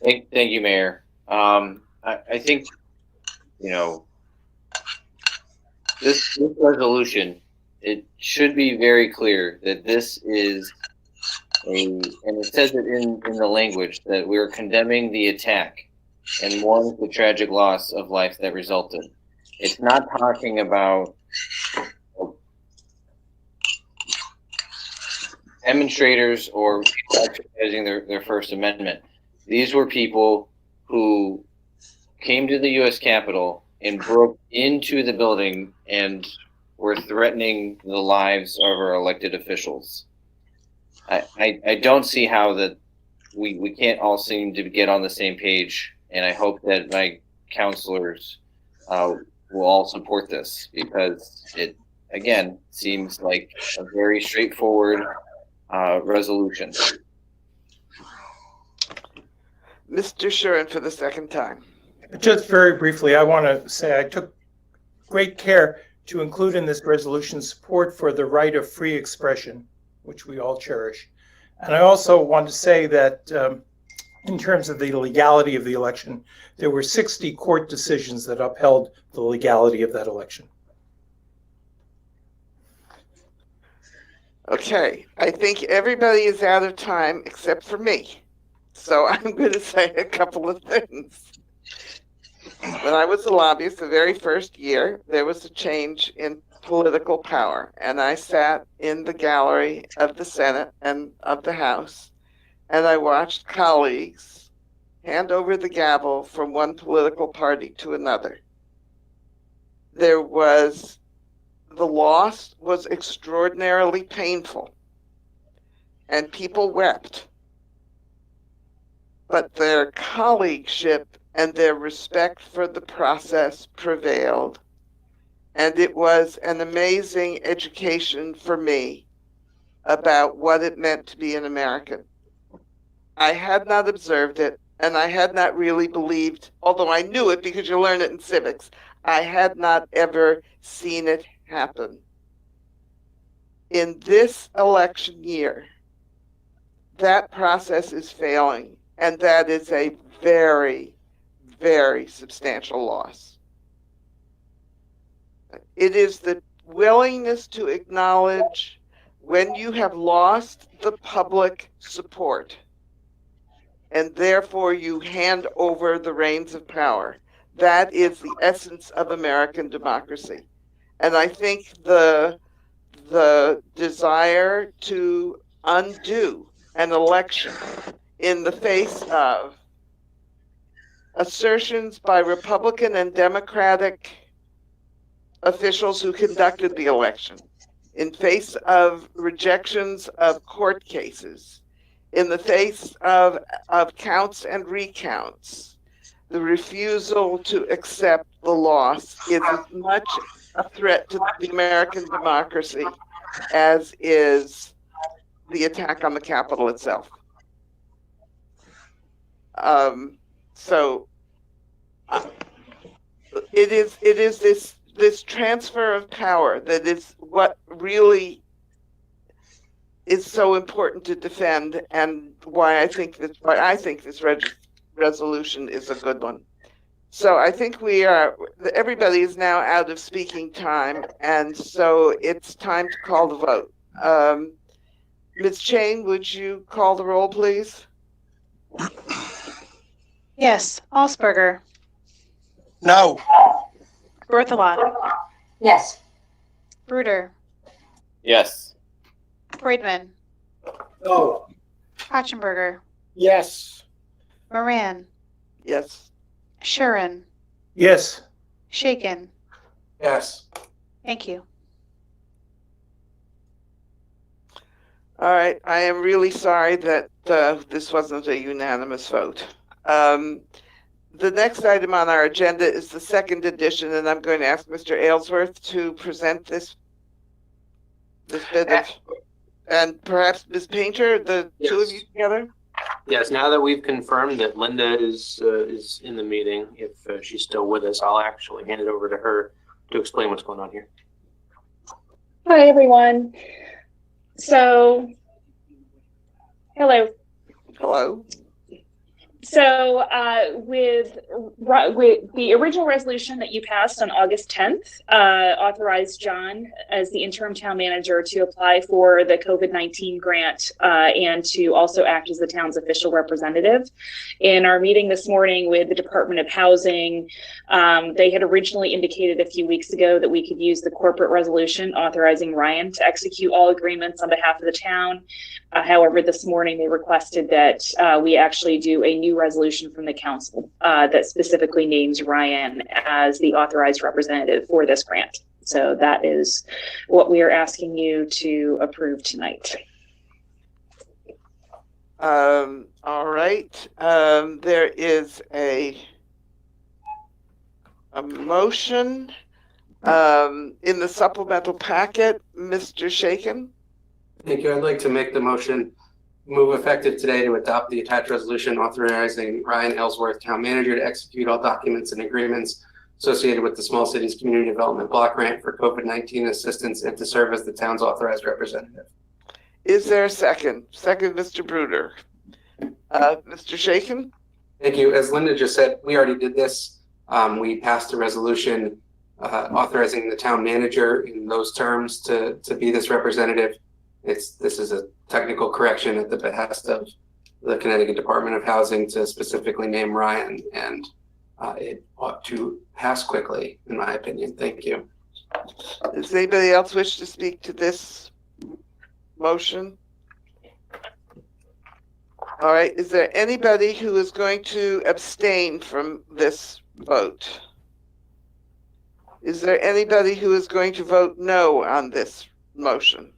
Thank you, Mayor. I think, this resolution, it should be very clear that this is and it says it in the language that we're condemning the attack and mourn the tragic loss of life that resulted. It's not talking about demonstrators or exercising their First Amendment. These were people who came to the U.S. Capitol and broke into the building and were threatening the lives of our elected officials. I don't see how that we can't all seem to get on the same page, and I hope that my counselors will all support this, because it, again, seems like a very straightforward resolution. Mr. Shuren for the second time. Just very briefly, I want to say I took great care to include in this resolution support for the right of free expression, which we all cherish. And I also want to say that in terms of the legality of the election, there were 60 court decisions that upheld the legality of that election. Okay, I think everybody is out of time except for me. So I'm going to say a couple of things. When I was a lobbyist the very first year, there was a change in political power, and I sat in the gallery of the Senate and of the House, and I watched colleagues hand over the gavel from one political party to another. The loss was extraordinarily painful, and people wept, but their colleagueship and their respect for the process prevailed. And it was an amazing education for me about what it meant to be an American. I had not observed it, and I had not really believed, although I knew it because you learn it in civics, I had not ever seen it happen. In this election year, that process is failing, and that is a very, very substantial loss. It is the willingness to acknowledge when you have lost the public support, and therefore you hand over the reins of power. That is the essence of American democracy. And I think the desire to undo an election in the face of assertions by Republican and Democratic officials who conducted the election, in face of rejections of court cases, in the face of counts and recounts, the refusal to accept the loss is as much a threat to the American democracy as is the attack on the Capitol itself. So it is this transfer of power that is what really is so important to defend, and why I think this resolution is a good one. So I think everybody is now out of speaking time, and so it's time to call the vote. Ms. Chain, would you call the roll, please? Yes. Alsberger. No. Berthelot. Yes. Bruder. Yes. Friedman. No. Katchenberger. Yes. Moran. Yes. Shuren. Yes. Shaken. Yes. Thank you. All right. I am really sorry that this wasn't a unanimous vote. The next item on our agenda is the second edition, and I'm going to ask Mr. Aylesworth to present this bit of, and perhaps Ms. Painter, the two of you together. Yes, now that we've confirmed that Linda is in the meeting, if she's still with us, I'll actually hand it over to her to explain what's going on here. Hi, everyone. So, hello. Hello. So with the original resolution that you passed on August 10th, authorized John as the interim town manager to apply for the COVID-19 grant and to also act as the town's official representative. In our meeting this morning with the Department of Housing, they had originally indicated a few weeks ago that we could use the corporate resolution authorizing Ryan to execute all agreements on behalf of the town. However, this morning they requested that we actually do a new resolution from the council that specifically names Ryan as the authorized representative for this grant. So that is what we are asking you to approve tonight. All right. There is a motion in the supplemental packet. Mr. Shaken. Thank you. I'd like to make the motion move effective today to adopt the attached resolution authorizing Ryan Ellsworth, town manager, to execute all documents and agreements associated with the Small Cities Community Development Block Grant for COVID-19 assistance and to serve as the town's authorized representative. Is there a second? Second, Mr. Bruder. Mr. Shaken? Thank you. As Linda just said, we already did this. We passed a resolution authorizing the town manager in those terms to be this representative. This is a technical correction at the behest of the Connecticut Department of Housing to specifically name Ryan, and it ought to pass quickly, in my opinion. Thank you. Does anybody else wish to speak to this motion? All right. Is there anybody who is going to abstain from this vote? Is there anybody who is going to vote no on this motion?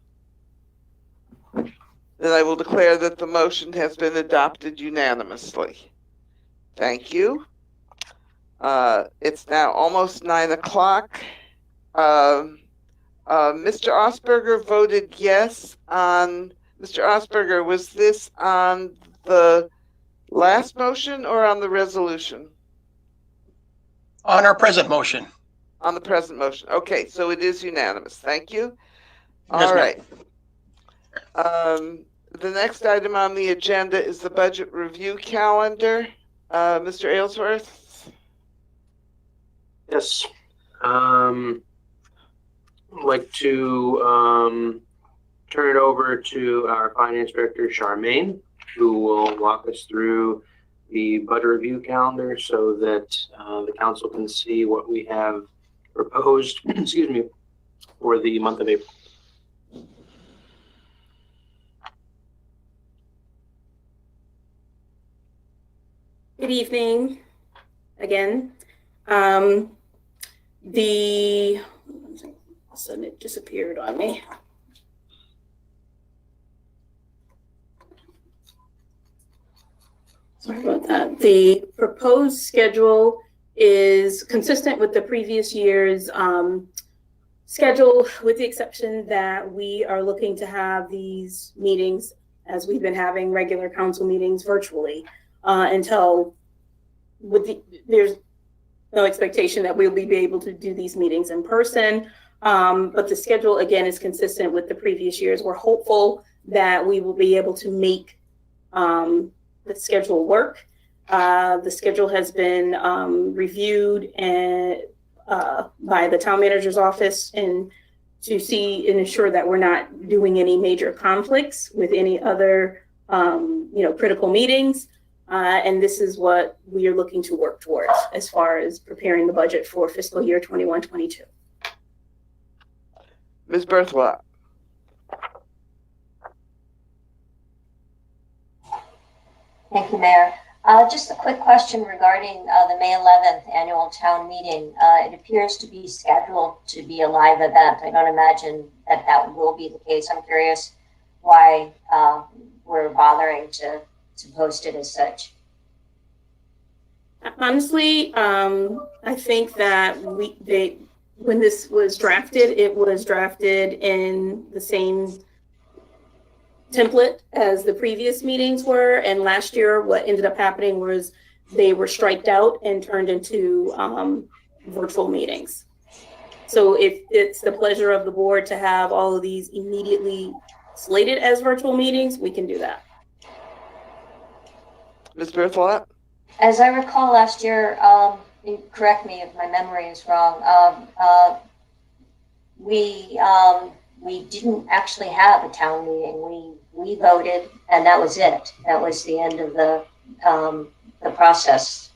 Then I will declare that the motion has been adopted unanimously. Thank you. It's now almost 9 o'clock. Mr. Osberger voted yes on, Mr. Osberger, was this on the last motion or on the resolution? On our present motion. On the present motion. Okay, so it is unanimous. Thank you. Yes, All ma'am. right. The next item on the agenda is the budget review calendar. Mr. Aylesworth? Yes. I'd like to turn it over to our finance director, Charmaine, who will walk us through the budget review calendar so that the council can see what we have proposed, excuse me, for the month of April. Good evening again. Suddenly it disappeared on me. Sorry about that. The proposed schedule is consistent with the previous year's schedule, with the exception that we are looking to have these meetings, as we've been having regular council meetings, virtually until there's no expectation that we'll be able to do these meetings in person. But the schedule, again, is consistent with the previous years. We're hopeful that we will be able to make the schedule work. The schedule has been reviewed and by the town manager's office, and to see and ensure that we're not doing any major conflicts with any other critical meetings. And this is what we are looking to work towards as far as preparing the budget for fiscal year 21-22. Ms. Berthwatt. Thank you, Mayor. Just a quick question regarding the May 11th annual town meeting. It appears to be scheduled to be a live event. I don't imagine that that will be the case. I'm curious why we're bothering to post it as such. Honestly, I think that when this was drafted, it was drafted in the same template as the previous meetings were. And last year, what ended up happening was they were striked out and turned into virtual meetings. So if it's the pleasure of the board to have all of these immediately slated as virtual meetings, we can do that. Ms. Berthwatt? As I recall last year, correct me if my memory is wrong, we didn't actually have a town meeting. We voted, and that was it. That was the end of the process.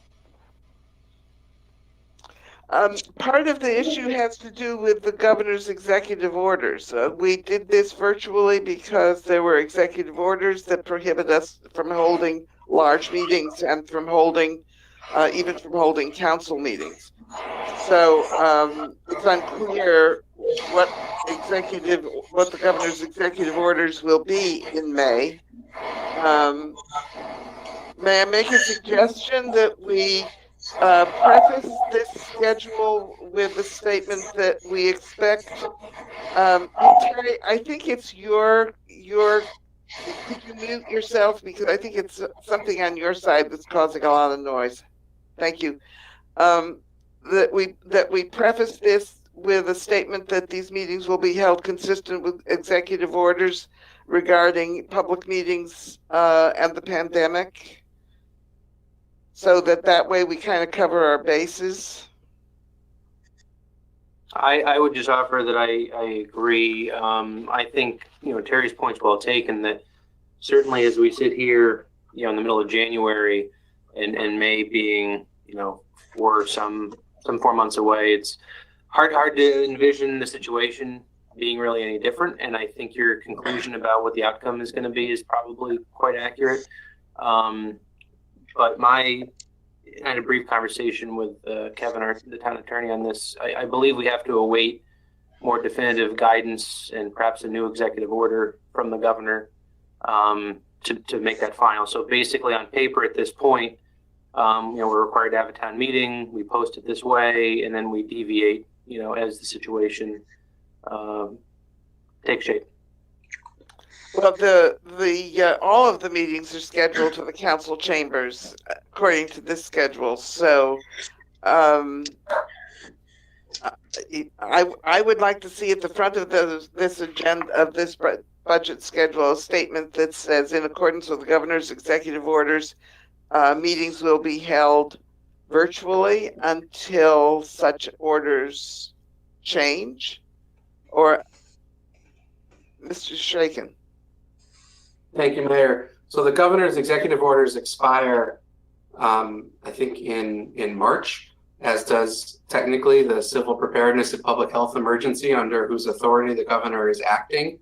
Part of the issue has to do with the governor's executive orders. We did this virtually because there were executive orders that prohibit us from holding large meetings and from holding, even from holding council meetings. So it's unclear what the governor's executive orders will be in May. May I make a suggestion that we preface this schedule with the statement that we expect, Terry, I think it's your, could you mute yourself? Because I think it's something on your side that's causing a lot of noise. Thank you. That we preface this with a statement that these meetings will be held consistent with executive orders regarding public meetings and the pandemic, so that way we kind of cover our bases. I would just offer that I agree. I think, Terry's point's well taken, that certainly as we sit here, in the middle of January and May being, for some 4 months away, it's hard to envision the situation being really any different. And I think your conclusion about what the outcome is going to be is probably quite accurate. But I had a brief conversation with Kevin, the town attorney, on this. I believe we have to await more definitive guidance and perhaps a new executive order from the governor to make that final. So basically, on paper at this point, we're required to have a town meeting. We post it this way, and then we deviate, as the situation takes shape. Well, all of the meetings are scheduled to the council chambers according to this schedule. So, I would like to see at the front of this agenda of this budget schedule a statement that says, in accordance with the governor's executive orders, meetings will be held virtually until such orders change. Or, Mr. Shaken. Thank you, Mayor. So the governor's executive orders expire, I think, in March, as does technically the civil preparedness and public health emergency under whose authority the governor is acting.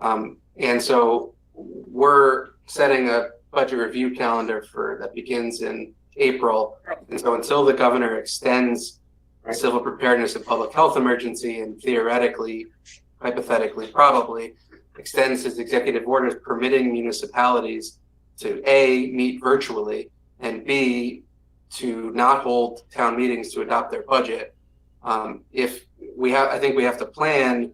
And so we're setting a budget review calendar that begins in April. And so until the governor extends the civil preparedness and public health emergency, and theoretically, hypothetically, probably extends his executive orders permitting municipalities to A, meet virtually, and B, to not hold town meetings to adopt their budget. I think we have to plan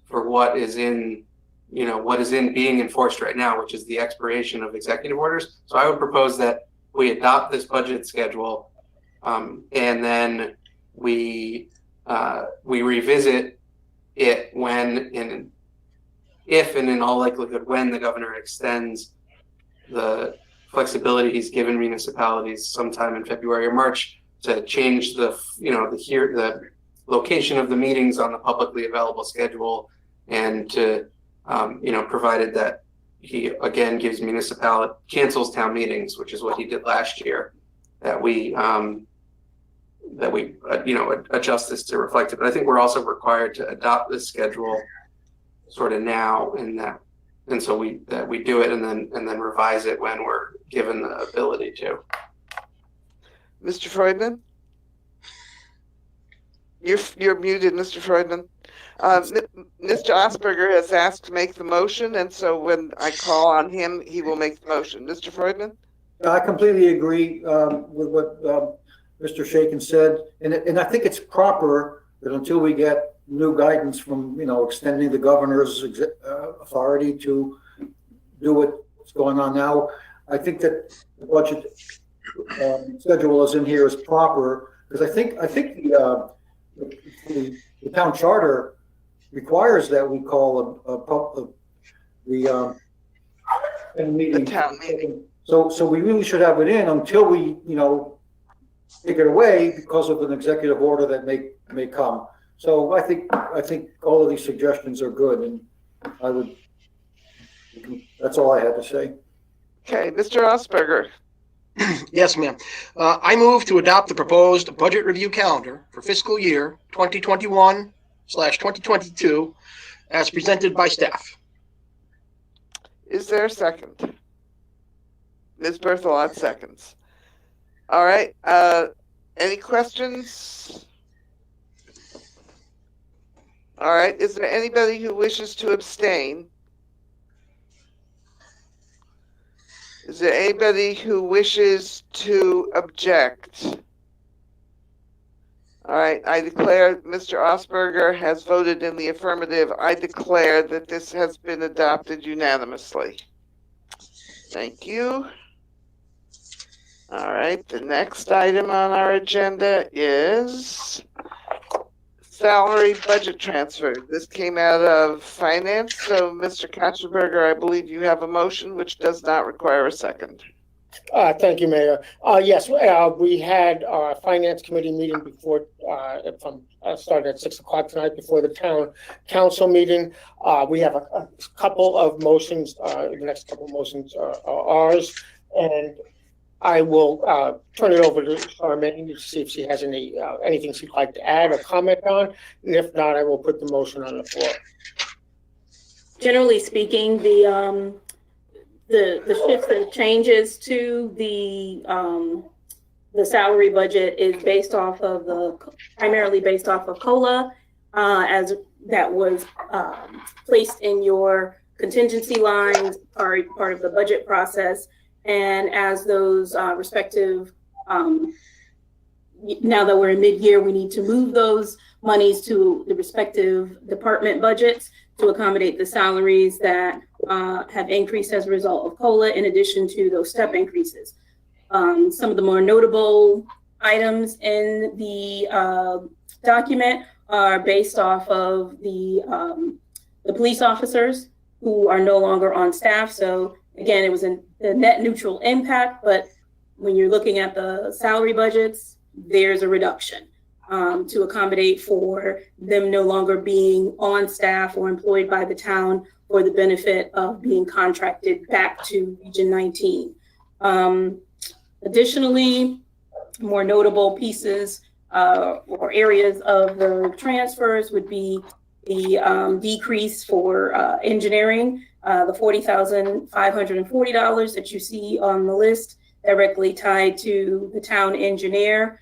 for what is in being enforced right now, which is the expiration of executive orders. So I would propose that we adopt this budget schedule And then we revisit it if and in all likelihood when the governor extends the flexibility he's given municipalities sometime in February or March to change the location of the meetings on the publicly available schedule, and to provided that he again gives cancels town meetings, which is what he did last year, that we adjust this to reflect it. But I think we're also required to adopt this schedule sort of now, and so we do it and then revise it when we're given the ability to. Mr. Freudman? You're muted, Mr. Freudman. Mr. Osberger has asked to make the motion, and so when I call on him, he will make the motion. Mr. Freudman? I completely agree with what Mr. Shaken said, and I think it's proper that until we get new guidance from, extending the governor's authority to do what's going on now, I think that the budget schedule is in here is proper, because I think the town charter requires that we call the meeting. The town meeting. So we really should have it in until we, take it away because of an executive order that may come. So I think all of these suggestions are good, and that's all I had to say. Okay, Mr. Osberger. Yes, ma'am. I move to adopt the proposed budget review calendar for fiscal year 2021/2022 as presented by staff. Is there a second? Ms. Berthelot seconds. All right. Any questions? All right. Is there anybody who wishes to abstain? Is there anybody who wishes to object? All right, I declare Mr. Osberger has voted in the affirmative. I declare that this has been adopted unanimously. Thank you. All right, the next item on our agenda is salary budget transfer. This came out of finance. So, Mr. Katzenberger, I believe you have a motion which does not require a second. Thank you, Mayor. Yes, we had our finance committee meeting before, started at 6 o'clock tonight before the town council meeting. We have a couple of motions. The next couple of motions are ours, and I will turn it over to Charmaine to see if she has anything she'd like to add or comment on. And if not, I will put the motion on the floor. Generally speaking, the shifts and changes to the salary budget is primarily based off of COLA, as that was placed in your contingency lines, part of the budget process. And as those respective, now that we're in mid-year, we need to move those monies to the respective department budgets to accommodate the salaries that have increased as a result of COLA, in addition to those step increases. Some of the more notable items in the document are based off of the police officers who are no longer on staff. So again, it was a net neutral impact, but when you're looking at the salary budgets, there's a reduction to accommodate for them no longer being on staff or employed by the town for the benefit of being contracted back to Region 19. Additionally, more notable pieces or areas of the transfers would be the decrease for engineering, the $40,540 that you see on the list, directly tied to the town engineer,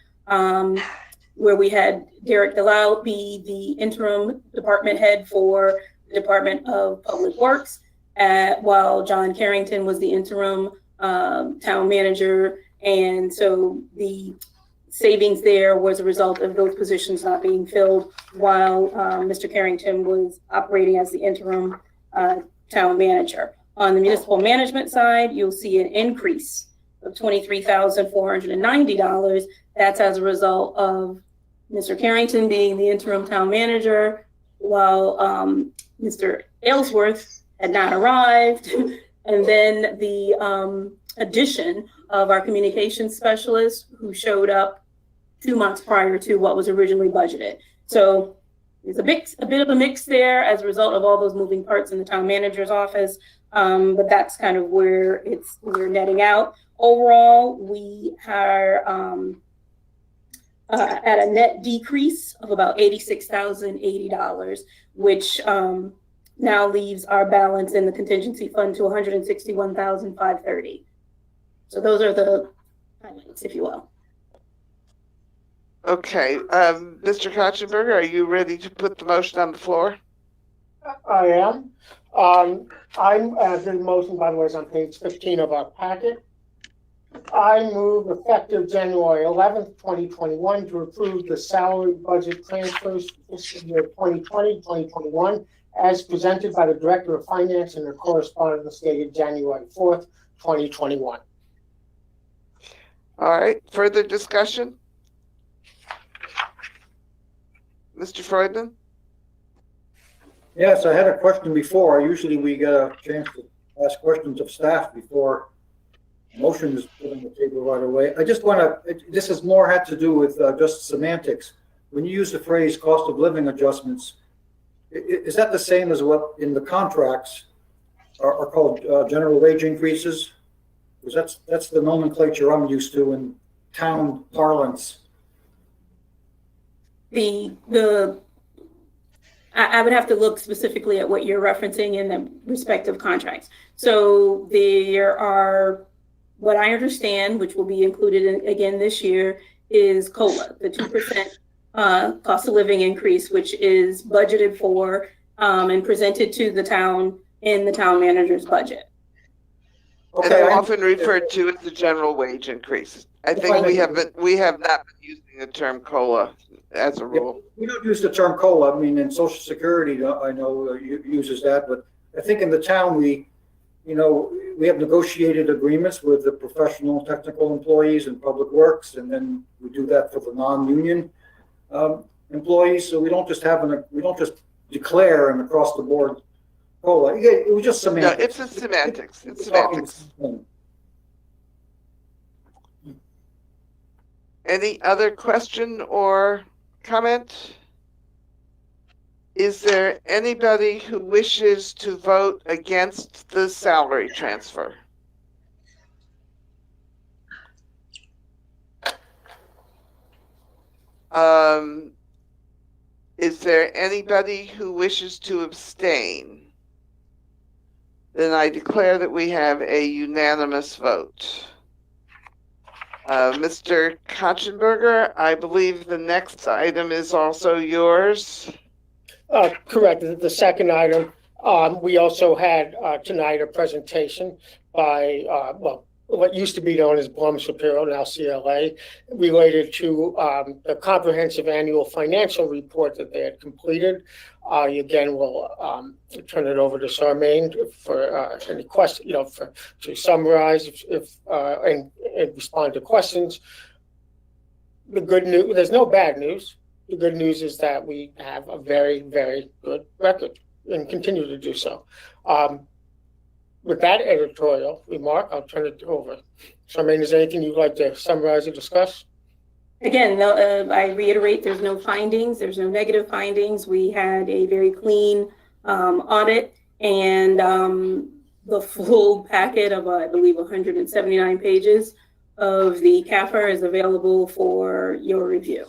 where we had Derek Delisle be the interim department head for the Department of Public Works, while John Carrington was the interim town manager. And so the savings there was a result of those positions not being filled while Mr. Carrington was operating as the interim town manager. On the municipal management side, you'll see an increase of $23,490. That's as a result of Mr. Carrington being the interim town manager, while Mr. Aylesworth had not arrived, and then the addition of our communications specialist who showed up 2 months prior to what was originally budgeted. So there's a bit of a mix there as a result of all those moving parts in the town manager's office, but that's kind of where we're netting out. Overall, we are at a net decrease of about $86,080, which now leaves our balance in the contingency fund to $161,530. So those are the highlights, if you will. Okay, Mr. Kotchenberger, are you ready to put the motion on the floor? I am. The motion, by the way, is on page 15 of our packet. I move effective January 11th, 2021 to approve the salary budget transfers for fiscal year 2020-2021 as presented by the Director of Finance in the correspondence dated January 4th, 2021. All right, further discussion? Mr. Freudman? Yes, I had a question before. Usually we get a chance to ask questions of staff before motion is put on the table right away. I just want to, this is more had to do with just semantics. When you use the phrase cost of living adjustments, is that the same as what in the contracts are called general wage increases? Because that's the nomenclature I'm used to in town parlance. I would have to look specifically at what you're referencing in the respective contracts. So there are, what I understand, which will be included again this year, is COLA, the 2% cost of living increase, which is budgeted for and presented to the town in the town manager's budget. And they're often referred to as the general wage increase. I think we have not been using the term COLA as a rule. We don't use the term COLA. I mean, in Social Security, I know uses that, but I think in the town we have negotiated agreements with the professional technical employees and public works, and then we do that for the non-union employees. So we don't just declare an across the board COLA. It was just semantics. No, it's just semantics. It's semantics. Any other question or comment? Is there anybody who wishes to vote against the salary transfer? Is there anybody who wishes to abstain? Then I declare that we have a unanimous vote. Mr. Kotchenberger, I believe the next item is also yours. Correct. The second item, we also had tonight a presentation by, what used to be known as Blum Shapiro, now CLA, related to the comprehensive annual financial report that they had completed. Again, we'll turn it over to Charmaine for any question, to summarize and respond to questions. The good news, there's no bad news. The good news is that we have a very, very good record and continue to do so. With that editorial remark, I'll turn it over. Charmaine, is there anything you'd like to summarize or discuss? Again, I reiterate, there's no findings. There's no negative findings. We had a very clean audit, and the full packet of, I believe, 179 pages of the CAFR is available for your review.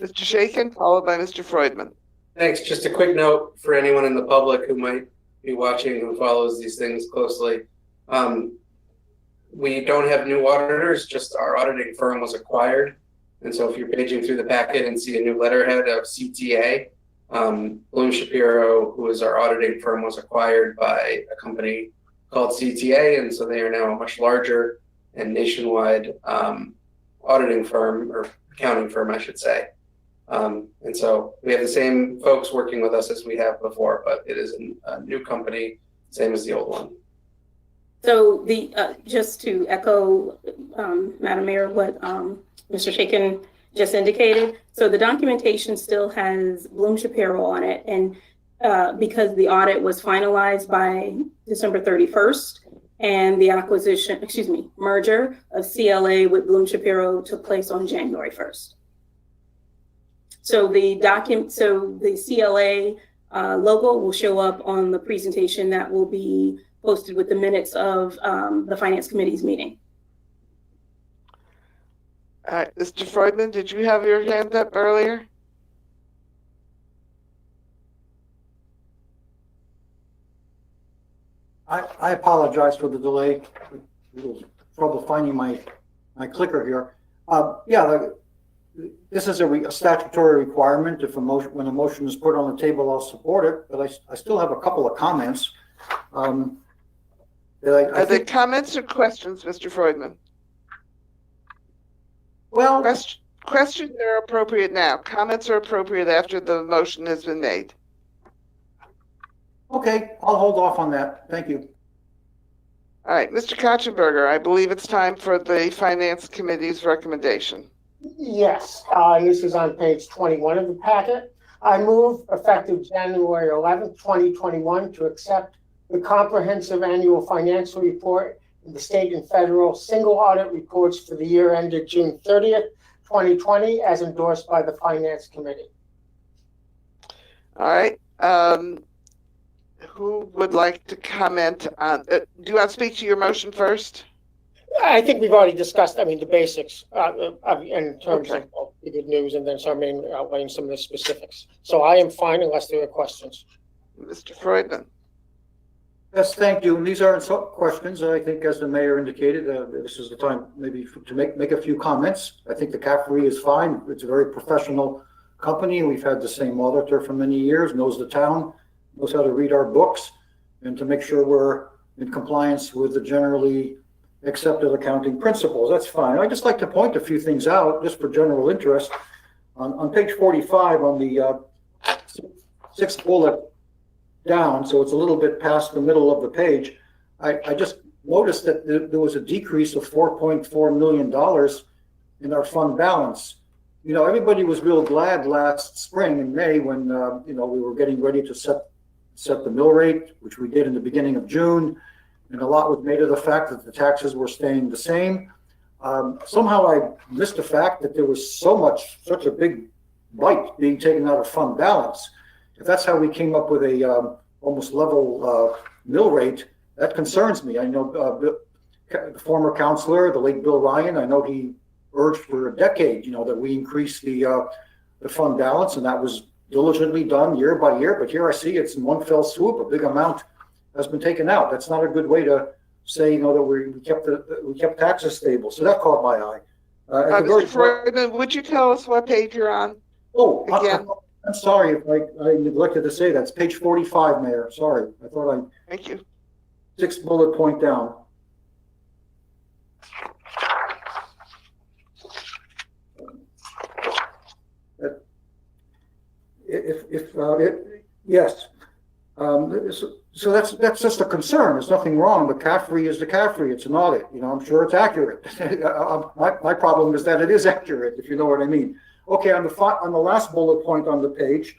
Mr. Shakin, followed by Mr. Freudman. Thanks. Just a quick note for anyone in the public who might be watching who follows these things closely. We don't have new auditors, just our auditing firm was acquired. And so if you're paging through the packet and see a new letterhead of CTA, Blum Shapiro, who is our auditing firm, was acquired by a company called CTA. And so they are now a much larger and nationwide auditing firm, or accounting firm, I should say. And so we have the same folks working with us as we have before, but it is a new company, same as the old one. So just to echo, Madam Mayor, what Mr. Shaken just indicated. So the documentation still has Bloom Shapiro on it. And because the audit was finalized by December 31st and the merger of CLA with Bloom Shapiro took place on January 1st. So the CLA logo will show up on the presentation that will be posted with the minutes of the Finance Committee's meeting. All right, Mr. Freudman, did you have your hand up earlier? I apologize for the delay. A little trouble finding my clicker here. This is a statutory requirement. When a motion is put on the table, I'll support it. But I still have a couple of comments. Are they comments or questions, Mr. Freudman? Well, questions are appropriate now. Comments are appropriate after the motion has been made. Okay, I'll hold off on that. Thank you. All right, Mr. Kotchenberger, I believe it's time for the Finance Committee's recommendation. Yes, this is on page 21 of the packet. I move effective January 11th, 2021 to accept the comprehensive annual financial report and the state and federal single audit reports for the year ended June 30th, 2020 as endorsed by the Finance Committee. All right. Who would like to comment on do you want to speak to your motion first? I think we've already discussed, the basics in terms of the good news, and then outlining some of the specifics. So I am fine unless there are questions. Mr. Freudman. Yes, thank you. And these aren't questions. I think, as the mayor indicated, this is the time maybe to make a few comments. I think the CAFRE is fine. It's a very professional company. We've had the same auditor for many years, knows the town, knows how to read our books, and to make sure we're in compliance with the generally accepted accounting principles. That's fine. I'd just like to point a few things out just for general interest. On page 45 on the sixth bullet down, so it's a little bit past the middle of the page, I just noticed that there was a decrease of $4.4 million in our fund balance. You know, everybody was real glad last spring in May when, we were getting ready to set the mill rate, which we did in the beginning of June. And a lot was made of the fact that the taxes were staying the same. Somehow I missed the fact that there was such a big bite being taken out of fund balance. If that's how we came up with a almost level mill rate, that concerns me. I know the former counselor, the late Bill Ryan, I know he urged for a decade, that we increase the fund balance, and that was diligently done year by year. But here I see it's in one fell swoop, a big amount has been taken out. That's not a good way to say, that we kept taxes stable. So that caught my eye. Mr. Freudman, would you tell us what page you're on? Oh, again? I'm sorry if I neglected to say that. It's page 45, Mayor. Sorry. I thought Thank you. 6th bullet point down. Yes. So that's just a concern. There's nothing wrong. The CAFRE is the CAFRE. It's an audit. I'm sure it's accurate. My problem is that it is accurate, if you know what I mean. Okay, on the last bullet point on the page.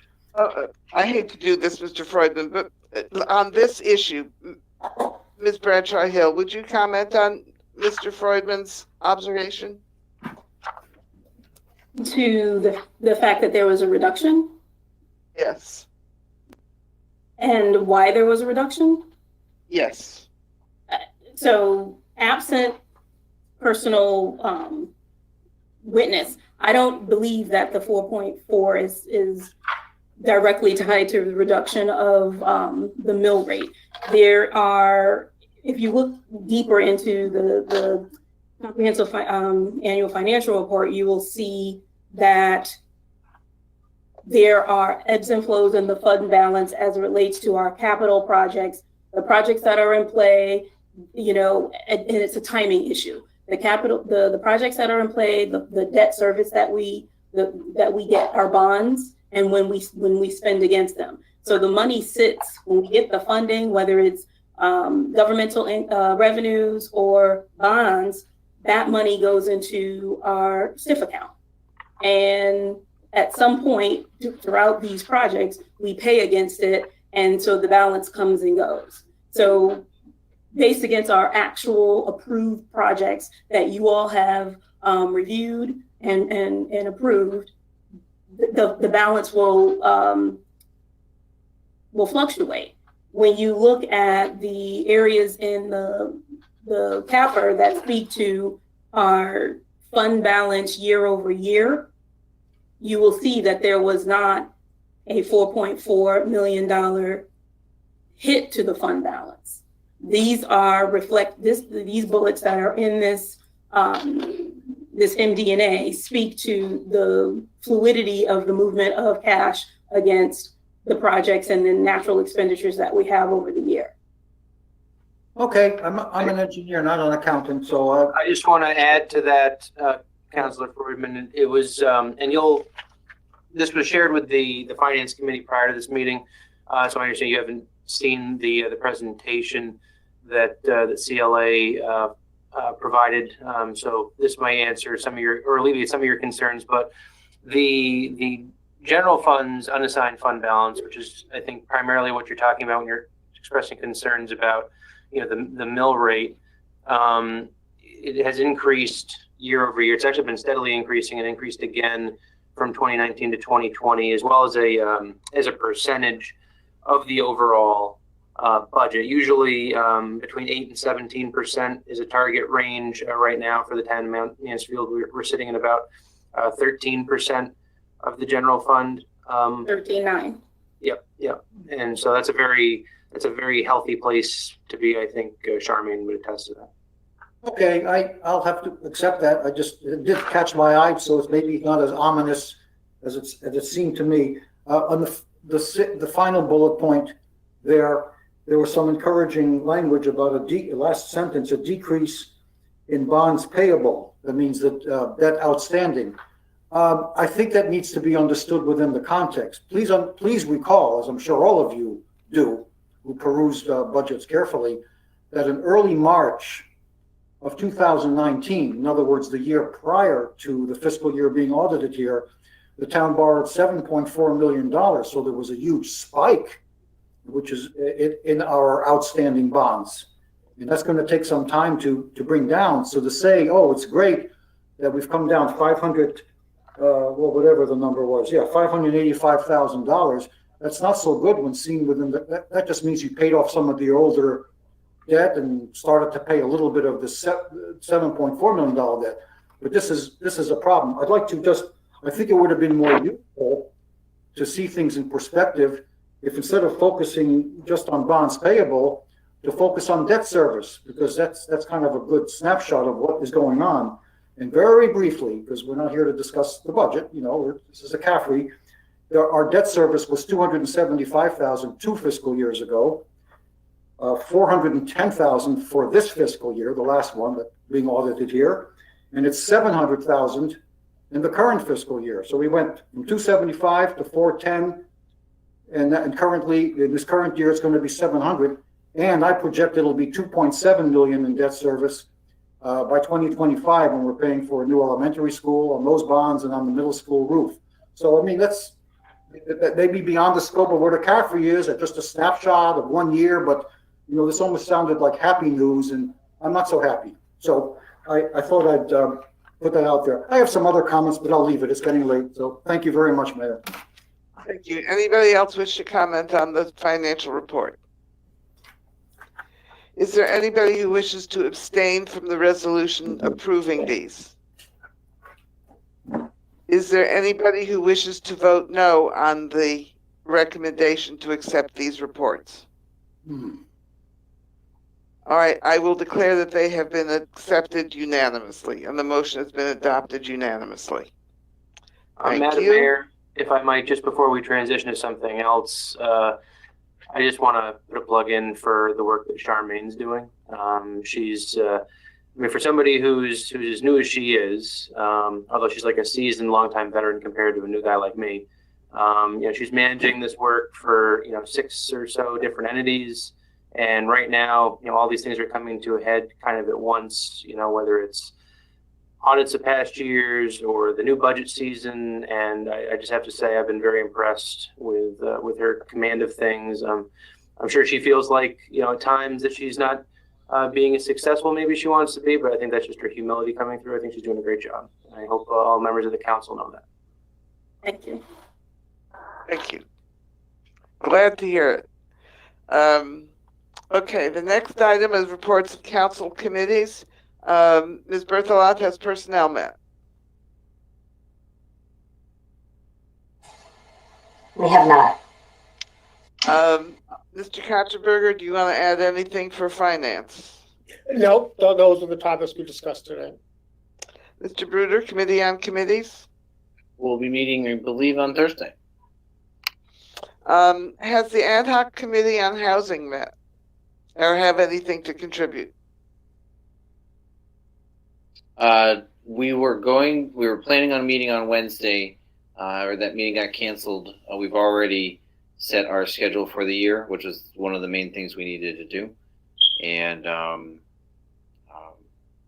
I hate to do this, Mr. Freudman, but on this issue, Ms. Bradshaw Hill, would you comment on Mr. Freudman's observation? To the fact that there was a reduction? Yes. And why there was a reduction? Yes. So absent personal witness, I don't believe that the 4.4 is directly tied to the reduction of the mill rate. There are, if you look deeper into the comprehensive annual financial report, you will see that there are ebbs and flows in the fund balance as it relates to our capital projects, the projects that are in play, and it's a timing issue. The projects that are in play, the debt service that we get our bonds, and when we spend against them. So the money sits when we get the funding, whether it's governmental revenues or bonds, that money goes into our STIF account. And at some point throughout these projects, we pay against it. And so the balance comes and goes. So based against our actual approved projects that you all have reviewed and approved, the balance will fluctuate. When you look at the areas in the CAFR that speak to our fund balance year over year, you will see that there was not a $4.4 million hit to the fund balance. These these bullets that are in this this MD&A speak to the fluidity of the movement of cash against the projects and the natural expenditures that we have over the year. Okay, I'm an engineer, not an accountant, so I just want to add to that, Councilor Friedman. It was, this was shared with the Finance Committee prior to this meeting. So I understand you haven't seen the presentation that the CLA provided. So this might answer some of your, or alleviate some of your concerns, but the general fund's unassigned fund balance, which is, I think, primarily what you're talking about when you're expressing concerns about, the mill rate, it has increased year over year. It's actually been steadily increasing and increased again from 2019 to 2020, as well as a percentage of the overall budget. Usually between 8 and 17% is a target range right now for the town of Mansfield. We're sitting at about 13% of the general fund. 13.9. Yep. And so that's a very healthy place to be. I think Charmaine would attest to that. okay, I'll have to accept that. It did catch my eye, so it's maybe not as ominous as it seemed to me. On the final bullet point there was some encouraging language about last sentence, a decrease in bonds payable. That means that debt outstanding. I think that needs to be understood within the context. Please recall, as I'm sure all of you do, who perused budgets carefully, that in early March of 2019, in other words, the year prior to the fiscal year being audited here, the town borrowed $7.4 million. So there was a huge spike, which is in our outstanding bonds. And that's going to take some time to bring down. So to say, oh, it's great that we've come down 500, whatever the number was, $585,000. That's not so good when seen within that just means you paid off some of the older debt and started to pay a little bit of the $7.4 million debt. But this is a problem. I'd like to I think it would have been more useful to see things in perspective if instead of focusing just on bonds payable, to focus on debt service, because that's kind of a good snapshot of what is going on. And very briefly, because we're not here to discuss the budget, this is a CAFRE. Our debt service was $275,000 2 fiscal years ago, $410,000 for this fiscal year, the last one that's being audited here, and it's $700,000 in the current fiscal year. So we went from 275 to 410, and currently in this current year it's going to be 700, and I project it'll be 2.7 million in debt service by 2025 when we're paying for a new elementary school on those bonds and on the middle school roof. So I mean that may be beyond the scope of what a CAFRE is, just a snapshot of 1 year, but this almost sounded like happy news, and I'm not so happy. So I thought I'd put that out there. I have some other comments, but I'll leave it. It's getting late. So thank you very much, Mayor. Thank you. Anybody else wish to comment on the financial report? Is there anybody who wishes to abstain from the resolution approving these? Is there anybody who wishes to vote no on the recommendation to accept these reports? All right, I will declare that they have been accepted unanimously and the motion has been adopted unanimously. Madam Mayor, if I might, just before we transition to something else, I just want to put a plug in for the work that Charmaine's doing. She's, for somebody who's as new as she is, although she's like a seasoned, longtime veteran compared to a new guy like me, she's managing this work for 6 or so different entities, And right now, all these things are coming to a head kind of at once, whether it's audits of past years or the new budget season. And I just have to say, I've been very impressed with her command of things. I'm sure she feels like, at times that she's not being as successful maybe she wants to be, but I think that's just her humility coming through. I think she's doing a great job. I hope all members of the council know that. Thank you. Thank you. Glad to hear it. Okay, the next item is reports of council committees. Ms. Berthelot has personnel met. We have not. Mr. Katzenberger, do you want to add anything for finance? No, those are the topics we discussed today. Mr. Bruder, Committee on Committees? We'll be meeting, I believe, on Thursday. Has the ad hoc committee on housing met or have anything to contribute? We were planning on meeting on Wednesday, or that meeting got canceled. We've already set our schedule for the year, which is one of the main things we needed to do. And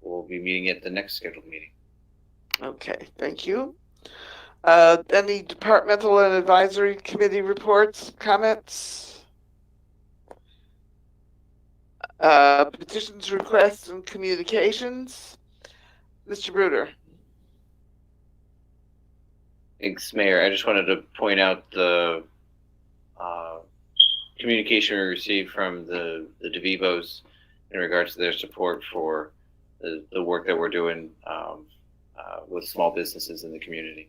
we'll be meeting at the next scheduled meeting. Okay, thank you. Any departmental and advisory committee reports, comments? Petitions, requests, and communications. Mr. Bruder. Thanks, Mayor. I just wanted to point out the communication we received from the DeVivos in regards to their support for the work that we're doing with small businesses in the community.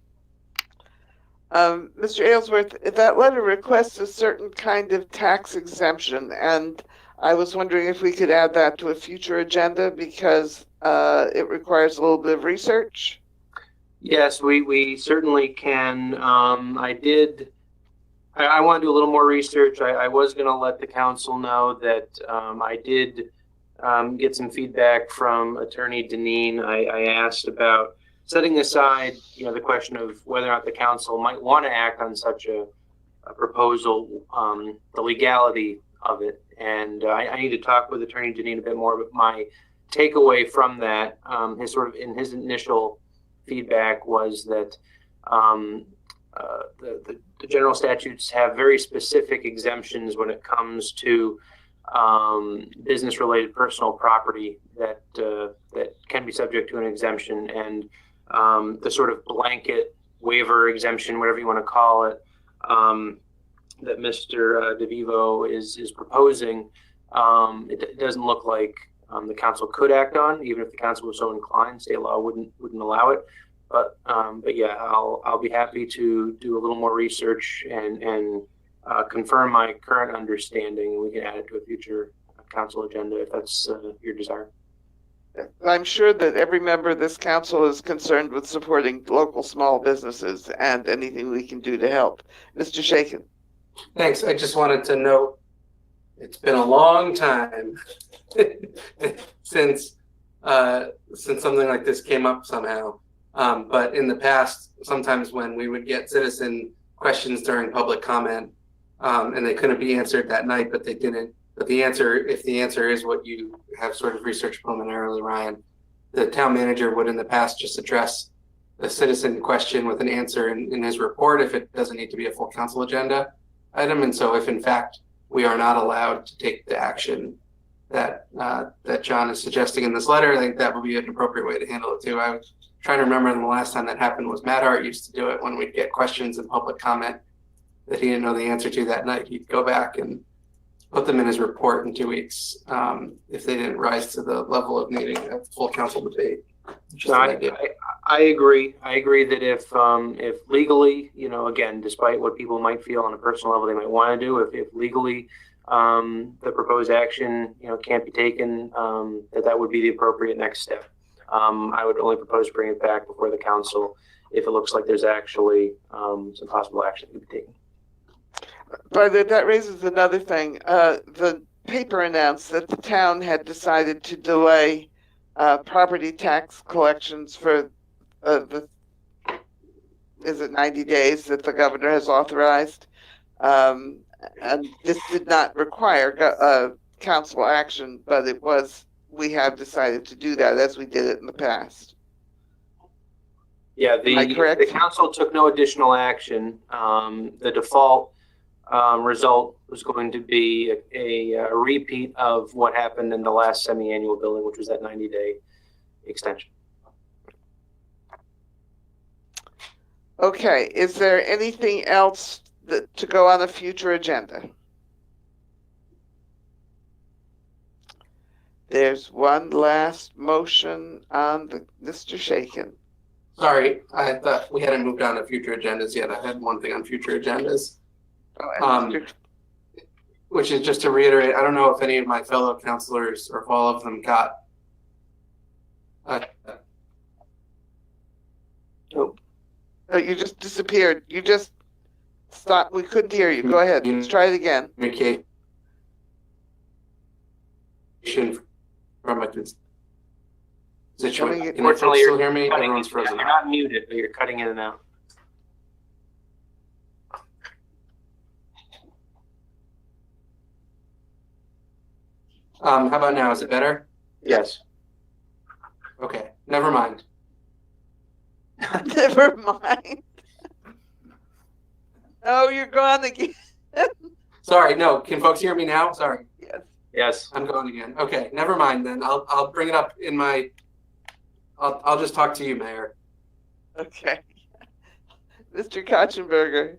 Mr. Aylesworth, that letter requests a certain kind of tax exemption, and I was wondering if we could add that to a future agenda because it requires a little bit of research. Yes, we certainly can. I want to do a little more research. I was going to let the council know that I did get some feedback from Attorney Deneen. I asked about setting aside, the question of whether or not the council might want to act on such a proposal, the legality of it. And I need to talk with Attorney Deneen a bit more, but my takeaway from that, his initial feedback was that the general statutes have very specific exemptions when it comes to business-related personal property that can be subject to an exemption, and the sort of blanket waiver exemption, whatever you want to call it, that Mr. DeVivo is proposing, it doesn't look like the council could act on, even if the council was so inclined. State law wouldn't allow it. But yeah, I'll be happy to do a little more research and confirm my current understanding, and we can add it to a future council agenda if that's your desire. I'm sure that every member of this council is concerned with supporting local small businesses and anything we can do to help. Mr. Shakin. Thanks. I just wanted to note it's been a long time since something like this came up somehow. But in the past, sometimes when we would get citizen questions during public comment, and they couldn't be answered that night, but they didn't. But if the answer is what you have sort of researched preliminarily, Ryan, the town manager would in the past just address the citizen question with an answer in his report if it doesn't need to be a full council agenda item. And so if in fact we are not allowed to take the action that John is suggesting in this letter, I think that would be an appropriate way to handle it too. I was trying to remember the last time that happened was Matt Hart used to do it when we'd get questions in public comment that he didn't know the answer to that night. He'd go back and put them in his report in 2 weeks if they didn't rise to the level of needing a full council debate. I agree. I agree that if legally, again, despite what people might feel on a personal level they might want to do, if legally the proposed action, can't be taken, that would be the appropriate next step. I would only propose to bring it back before the council if it looks like there's actually some possible action to be taken. But that raises another thing. The paper announced that the town had decided to delay property tax collections for is it 90 days that the governor has authorized? And this did not require council action, but we have decided to do that as we did it in the past. Yeah, Am I correct? the council took no additional action. The default result was going to be a repeat of what happened in the last semi-annual building, which was that 90-day extension. Okay, is there anything else to go on a future agenda? There's one last motion on Mr. Shaken. Sorry, I thought we hadn't moved on to future agendas yet. I had one thing on future agendas, which is just to reiterate, I don't know if any of my fellow counselors or if all of them got Oh, you just disappeared. You just stopped. We couldn't hear you. Go ahead. Let's try it again. communication from a constituent. Can you folks still hear me? Everyone's frozen. You're not muted, but you're cutting in and out. How about now? Is it better? Yes. Okay, never mind. Never mind. Oh, you're gone again. Sorry, no. Can folks hear me now? Sorry. Yes. Yes. I'm going again. Okay, never mind then. I'll bring it up in my. I'll just talk to you, Mayor. Okay. Mr. Kotchenberger.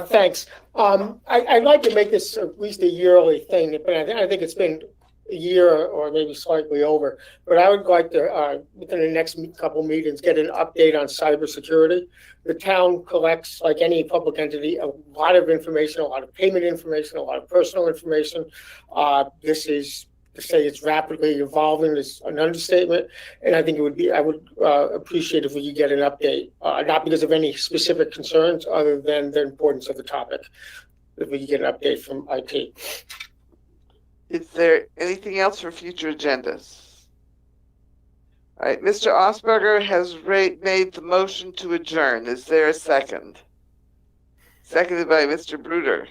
Thanks. I'd like to make this at least a yearly thing, but I think it's been a year or maybe slightly over. But I would like to, within the next couple meetings, get an update on cybersecurity. The town collects, like any public entity, a lot of information, a lot of payment information, a lot of personal information. This is, to say it's rapidly evolving is an understatement. And I think I would appreciate if we could get an update, not because of any specific concerns other than the importance of the topic. If we could get an update from IT. Is there anything else for future agendas? All right, Mr. Osberger has made the motion to adjourn. Is there a second? Seconded by Mr. Bruder.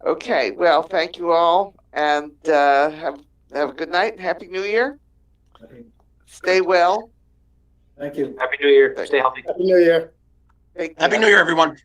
Okay, well, thank you all, and have a good night. Happy New Year. Stay well. Thank you. Happy New Year. Stay healthy. Happy New Year. Take Happy care. New Year, everyone.